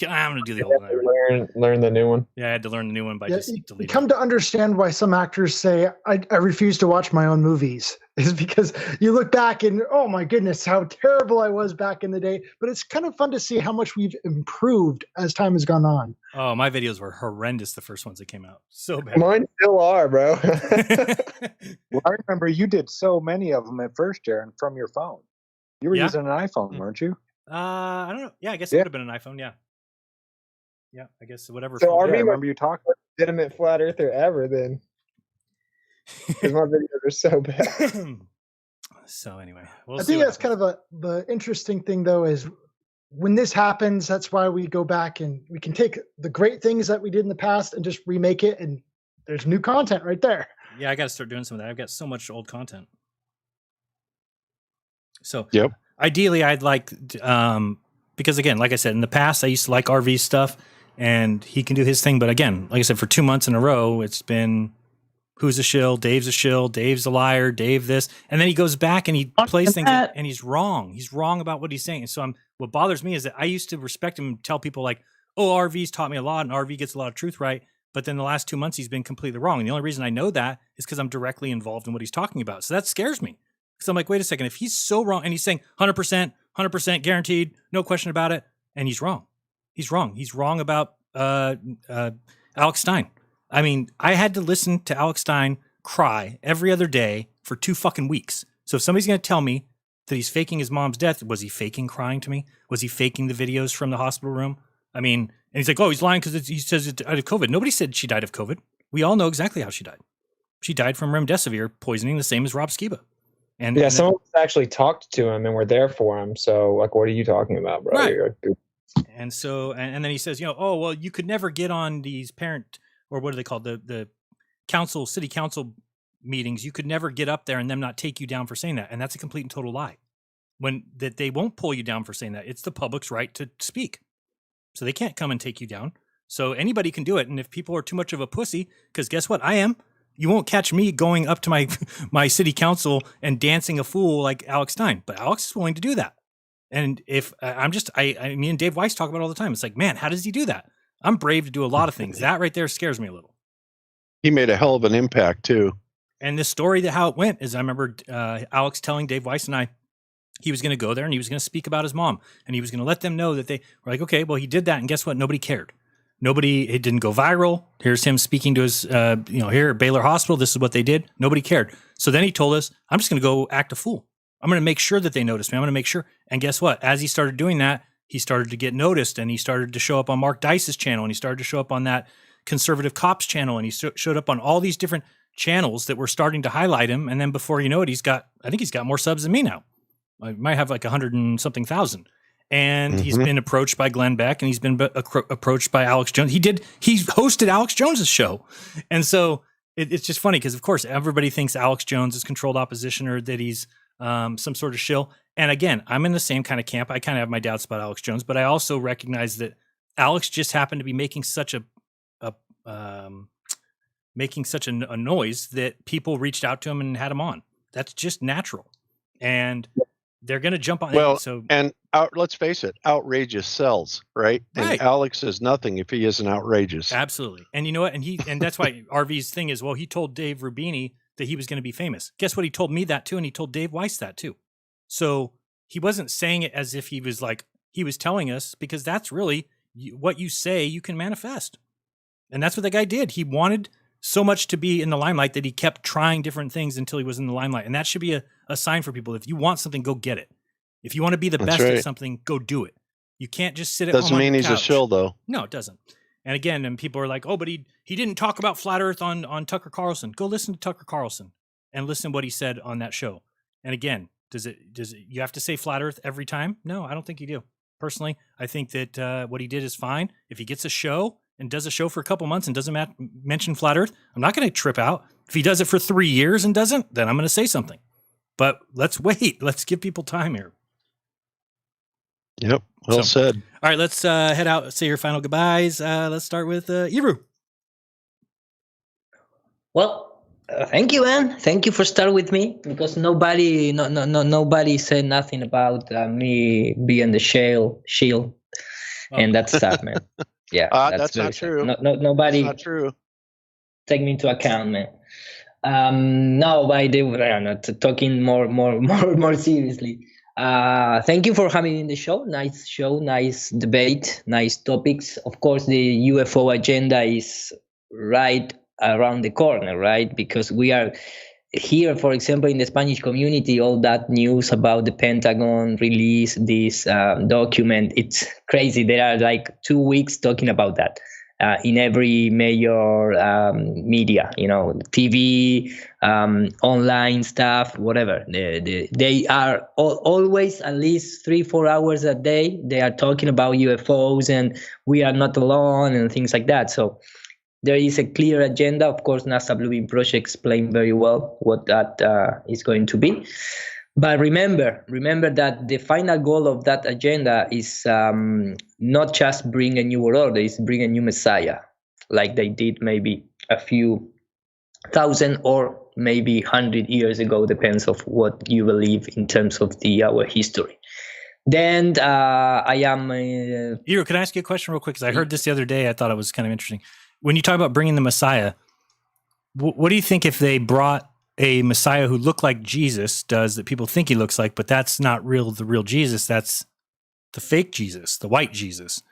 I'm gonna do the old one. Learn the new one. Yeah, I had to learn the new one by just deleting. You come to understand why some actors say, I refuse to watch my own movies. Is because you look back and, oh my goodness, how terrible I was back in the day. But it's kind of fun to see how much we've improved as time has gone on. Oh, my videos were horrendous, the first ones that came out. So bad. Mine still are, bro. Well, I remember you did so many of them at first, Jeran, from your phone. You were using an iPhone, weren't you? I don't know. Yeah, I guess it would have been an iPhone. Yeah. Yeah, I guess whatever. So I remember you talking. Legitimate flat earther ever then. Because my videos are so bad. So anyway, I think that's kind of the interesting thing, though, is when this happens, that's why we go back and we can take the great things that we did in the past and just remake it, and there's new content right there. Yeah, I got to start doing some of that. I've got so much old content. So ideally, I'd like, because again, like I said, in the past, I used to like RV stuff, and he can do his thing. But again, like I said, for 2 months in a row, it's been who's a shill, Dave's a liar, Dave this. And then he goes back and he plays things and he's wrong. He's wrong about what he's saying. And so what bothers me is that I used to respect him and tell people like, oh, RV's taught me a lot and RV gets a lot of truth right. But then the last 2 months, he's been completely wrong. And the only reason I know that is because I'm directly involved in what he's talking about. So that scares me. Because I'm like, wait a second, if he's so wrong, and he's saying 100% guaranteed, no question about it, and he's wrong. He's wrong. He's wrong about Alex Stein. I mean, I had to listen to Alex Stein cry every other day for 2 fucking weeks. So if somebody's going to tell me that he's faking his mom's death, was he faking crying to me? Was he faking the videos from the hospital room? I mean, and he's like, oh, he's lying because he says it died of COVID. Nobody said she died of COVID. We all know exactly how she died. She died from remdesivir poisoning, the same as Rob Skiba. And yeah, some of us actually talked to him and were there for him. So, like, what are you talking about, bro? Right. And so, and then he says, oh, well, you could never get on these parent, or what are they called? The council, city council meetings. You could never get up there and them not take you down for saying that. And that's a complete and total lie. That they won't pull you down for saying that. It's the public's right to speak. So they can't come and take you down. So anybody can do it. And if people are too much of a pussy, because guess what? I am. You won't catch me going up to my city council and dancing a fool like Alex Stein, but Alex is willing to do that. And if me and Dave Weiss talk about it all the time. It's like, man, how does he do that? I'm brave to do a lot of things. That right there scares me a little. He made a hell of an impact too. And the story that how it went is I remember Alex telling Dave Weiss and I, he was going to go there and he was going to speak about his mom, and he was going to let them know that they were like, okay, well, he did that, and guess what? Nobody cared. It didn't go viral. Here's him speaking to his, here at Baylor Hospital. This is what they did. Nobody cared. So then he told us, I'm just going to go act a fool. I'm going to make sure that they notice me. I'm going to make sure. And guess what? As he started doing that, he started to get noticed, and he started to show up on Mark Dice's channel, and he started to show up on that Conservative Cops channel, and he showed up on all these different channels that were starting to highlight him. And then before you know it, I think he's got more subs than me now. I might have like 100 and something thousand. And he's been approached by Glenn Beck, and he's been approached by Alex Jones. He hosted Alex Jones's show. And so it's just funny because, of course, everybody thinks Alex Jones is controlled opposition, or that he's some sort of shill. And again, I'm in the same kind of camp. I kind of have my doubts about Alex Jones, but I also recognize that Alex just happened to be making such a noise that people reached out to him and had him on. That's just natural. And they're going to jump on. Well, so let's face it, outrageous sells, right? And Alex is nothing if he isn't outrageous. Absolutely. And you know what? And that's why RV's thing is, well, he told Dave Rubini that he was going to be famous. Guess what? He told me that too, and he told Dave Weiss that too. So he wasn't saying it as if he was like, he was telling us, because that's really what you say you can manifest. And that's what the guy did. He wanted so much to be in the limelight that he kept trying different things until he was in the limelight. And that should be a sign for people. If you want something, go get it. If you want to be the best at something, go do it. You can't just sit at home Doesn't mean he's a shill, though. No, it doesn't. And again, and people are like, oh, but he didn't talk about flat Earth on Tucker Carlson. Go listen to Tucker Carlson and listen to what he said on that show. And again, does it you have to say flat Earth every time? No, I don't think you do. Personally, I think that what he did is fine. If he gets a show and does a show for a couple months and doesn't mention flat Earth, I'm not going to trip out. If he does it for 3 years and doesn't, then I'm going to say something. But let's wait. Let's give people time here. Yep. Well said. All right, let's head out. Say your final goodbyes. Let's start with Iru. Well, thank you, man. Thank you for starting with me, because nobody said nothing about me being the shield, and that's sad, man. Yeah, that's not true. Nobody. That's not true. Take me into account, man. No, but they were not talking more seriously. Thank you for having me in the show. Nice show, nice debate, nice topics. Of course, the UFO agenda is right around the corner, right? Because we are here, for example, in the Spanish community, all that news about the Pentagon release this document, it's crazy. There are like 2 weeks talking about that in every major media, TV, online stuff, whatever. They are always at least 3-4 hours a day. They are talking about UFOs and we are not alone and things like that. So there is a clear agenda. Of course, NASA Blue Beam Project explained very well what that is going to be. But remember that the final goal of that agenda is not just bring a new world order, it's bring a new Messiah, like they did maybe a few thousand or maybe 100 years ago, depends of what you believe in terms of our history. Then I am... Hiro, can I ask you a question real quick? Because I heard this the other day. I thought it was kind of interesting. When you talk about bringing the Messiah, what do you think if they brought a Messiah who looked like Jesus does, that people think he looks like, but that's not the real Jesus, that's the fake Jesus, the white Jesus?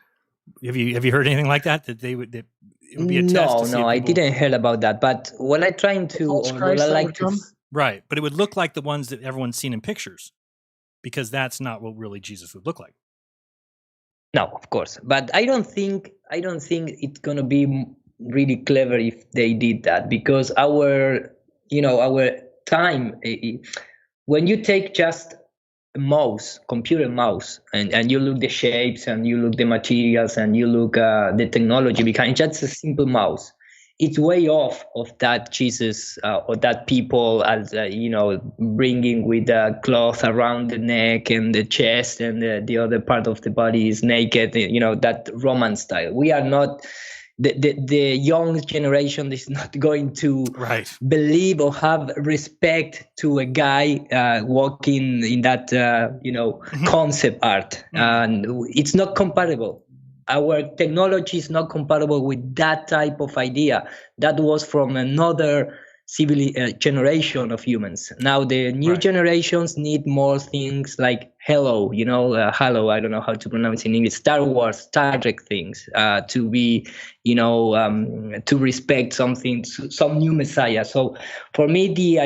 Have you heard anything like that? That it would be a test? No, I didn't hear about that. But what I'm trying to, right, but it would look like the ones that everyone's seen in pictures, because that's not what really Jesus would look like. No, of course, but I don't think it's gonna be really clever if they did that, because our time, when you take just a computer mouse, and you look the shapes and you look the materials and you look the technology behind just a simple mouse, it's way off of that Jesus or that people as bringing with a cloth around the neck and the chest and the other part of the body is naked, that Roman style. We are not. The young generation is not going to believe or have respect to a guy walking in that concept art, and it's not compatible. Our technology is not compatible with that type of idea. That was from another generation of humans. Now the new generations need more things like hello, hello, I don't know how to pronounce in English, Star Wars, Star Trek things, to be, to respect something, some new messiah. So for me, the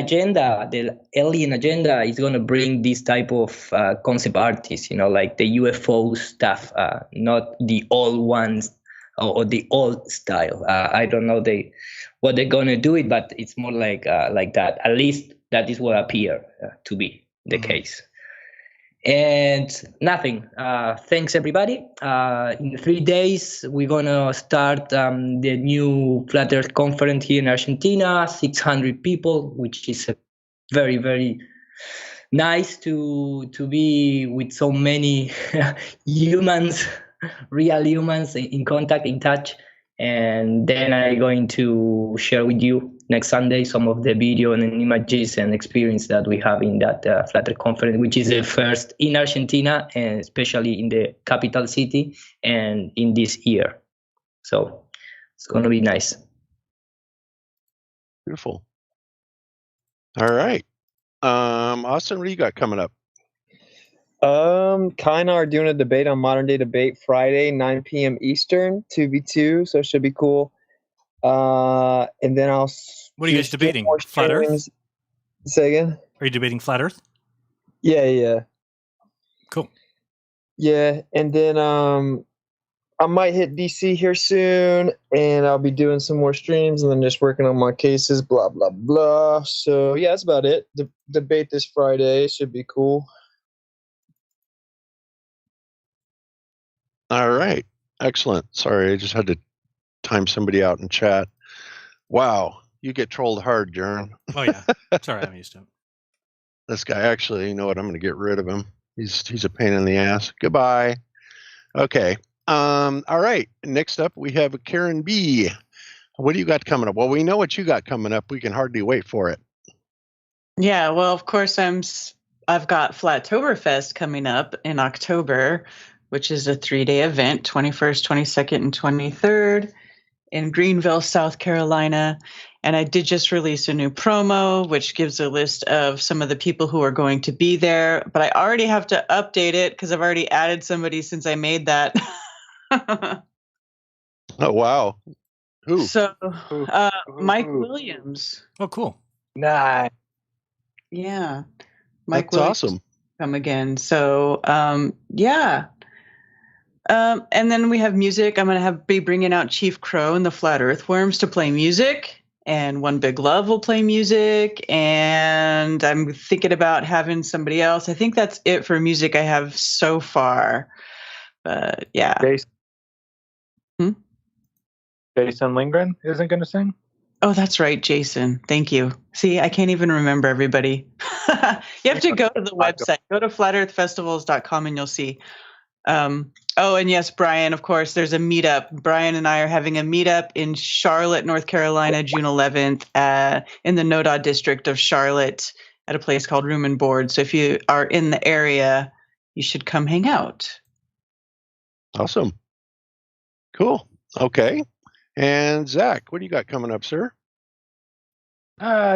alien agenda is going to bring this type of concept artists, like the UFO stuff, not the old ones or the old style. I don't know what they're gonna do it, but it's more like that. At least that is what appear to be the case. And nothing. Thanks everybody. In 3 days we're gonna start the new Flat Earth conference here in Argentina. 600 people, which is very, very nice to be with so many humans, real humans in contact, in touch. And then I'm going to share with you next Sunday some of the video and images and experience that we have in that Flat Earth conference, which is the first in Argentina, and especially in the capital city and in this year. So it's going to be nice. Beautiful. All right. Austin, what do you got coming up? Kind of are doing a debate on Modern Day Debate Friday, 9 p.m. Eastern, 2v2, so it should be cool. And then I'll... What are you guys debating? Flat Earth? Say again? Are you debating Flat Earth? Yeah. Cool. Yeah, and then I might hit DC here soon, and I'll be doing some more streams and then just working on my cases, blah, blah, blah. So, yeah, that's about it. The debate this Friday should be cool. All right. Excellent. Sorry, I just had to time somebody out in chat. Wow. You get trolled hard, Jeran. Oh, yeah. Sorry, I'm used to it. This guy, actually, you know what? I'm going to get rid of him. He's a pain in the ass. Goodbye. Okay. All right. Next up, we have Karen B. What do you got coming up? Well, we know what you got coming up. We can hardly wait for it. Yeah, well, of course, I've got Flattoberfest coming up in October, which is a 3-day event, 21st, 22nd, and 23rd in Greenville, South Carolina. And I did just release a new promo, which gives a list of some of the people who are going to be there. But I already have to update it because I've already added somebody since I made that. Oh, wow. Who? So, Mike Williams. Oh, cool. Nah. Yeah. Mike That's Williams awesome. come again. So, yeah. And then we have music. I'm going to be bringing out Chief Crow and the Flat Earthworms to play music. And One Big Love will play music. And I'm thinking about having somebody else. I think that's it for music I have so far. But yeah. Jason Lindgren isn't going to sing? Oh, that's right, Jason. Thank you. See, I can't even remember everybody. You have to go to the website. Go to flatearthfestivals.com and you'll see. Oh, and yes, Brian, of course, there's a meetup. Brian and I are having a meetup in Charlotte, North Carolina, June 11th, in the NODA district of Charlotte at a place called Room and Board. So if you are in the area, you should come hang out. Awesome. Cool. Okay. And Zach, what do you got coming up, sir?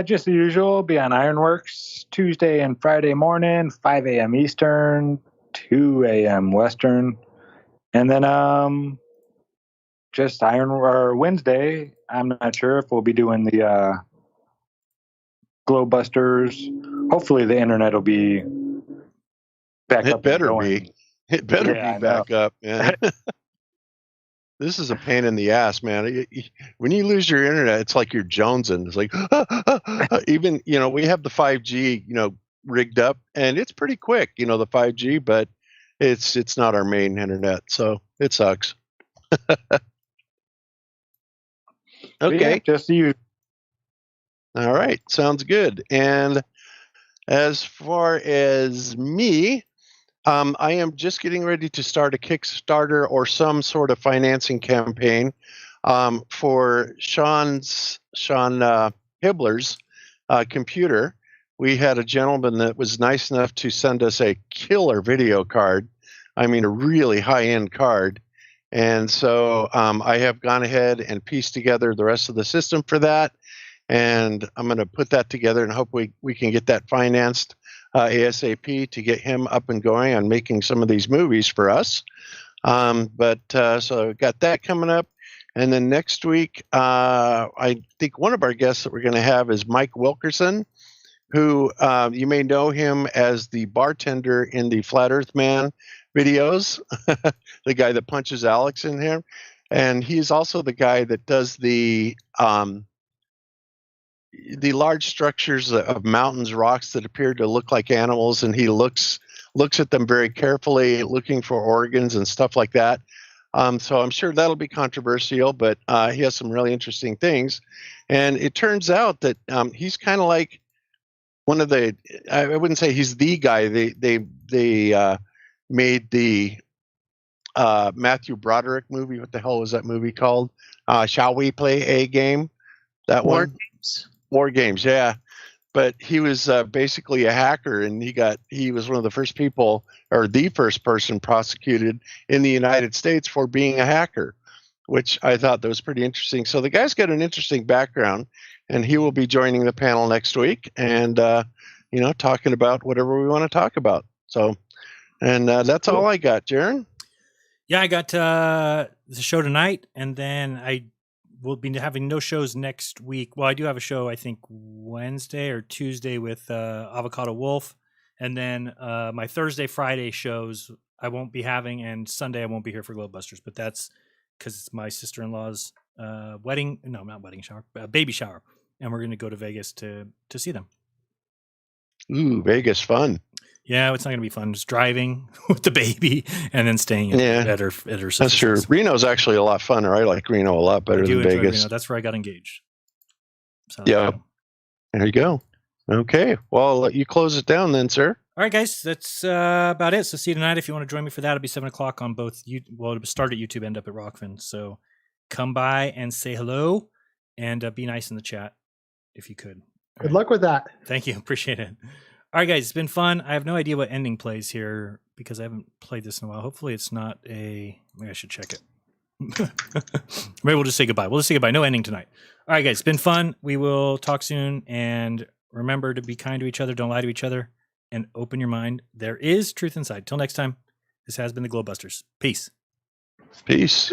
Just the usual. Be on Ironworks Tuesday and Friday morning, 5 a.m. Eastern, 2 a.m. Western. And then just Wednesday, I'm not sure if we'll be doing the GLOBEBUSTers. Hopefully the internet will be back up. It better be. It better be back up, man. This is a pain in the ass, man. When you lose your internet, it's like you're jonesing. It's like, even, we have the 5G, rigged up, and it's pretty quick, the 5G, but it's not our main internet, so it sucks. Okay. Yeah, just you. All right. Sounds good. And as far as me, I am just getting ready to start a Kickstarter or some sort of financing campaign for Sean Hibbler's computer. We had a gentleman that was nice enough to send us a killer video card. I mean, a really high-end card. And so I have gone ahead and pieced together the rest of the system for that. and I'm going to put that together and hope we can get that financed ASAP to get him up and going on making some of these movies for us. So I've got that coming up. And then next week, I think one of our guests that we're going to have is Mike Wilkerson, who you may know him as the bartender in the Flat Earth Man videos, the guy that punches Alex in here. And he's also the guy that does the large structures of mountains, rocks that appear to look like animals, and he looks at them very carefully, looking for organs and stuff like that. So I'm sure that'll be controversial, but he has some really interesting things. And it turns out that he's kind of like one of the, I wouldn't say he's the guy. They made the Matthew Broderick movie. What the hell was that movie called? Shall We Play a Game? That War one? Games. War Games, yeah. But he was basically a hacker, and he was one of the first people, or the first person prosecuted in the United States for being a hacker, which I thought that was pretty interesting. So the guy's got an interesting background, and he will be joining the panel next week and, talking about whatever we want to talk about. So, and that's all I got, Jeran. Yeah, I got the show tonight, and then I will be having no shows next week. Well, I do have a show, I think, Wednesday or Tuesday with Avocado Wolf. And then my Thursday, Friday shows I won't be having, and Sunday I won't be here for GLOBEBUSTERS. But that's because it's my sister-in-law's baby shower. And we're going to go to Vegas to see them. Ooh, Vegas fun. Yeah, it's not going to be fun. Just driving with the baby and then staying at her sister's. That's true. Reno's actually a lot funner. I like Reno a lot better than Vegas. Reno. That's where I got engaged. So, yeah. There you go. Okay. Well, I'll let you close it down then, sir. All right, guys. That's about it. So see you tonight. If you want to join me for that, it'll be 7 o'clock on both. It'll start at YouTube, end up at Rockfin. So come by and say hello and be nice in the chat if you could. Good luck with that. Thank you. Appreciate it. All right, guys, it's been fun. I have no idea what ending plays here because I haven't played this in a while. Hopefully it's not maybe I should check it. Maybe we'll just say goodbye. We'll just say goodbye. No ending tonight. All right, guys, it's been fun. We will talk soon. And remember to be kind to each other. Don't lie to each other. And open your mind. There is truth inside. Till next time, this has been the GLOBEBUSTERS. Peace. Peace.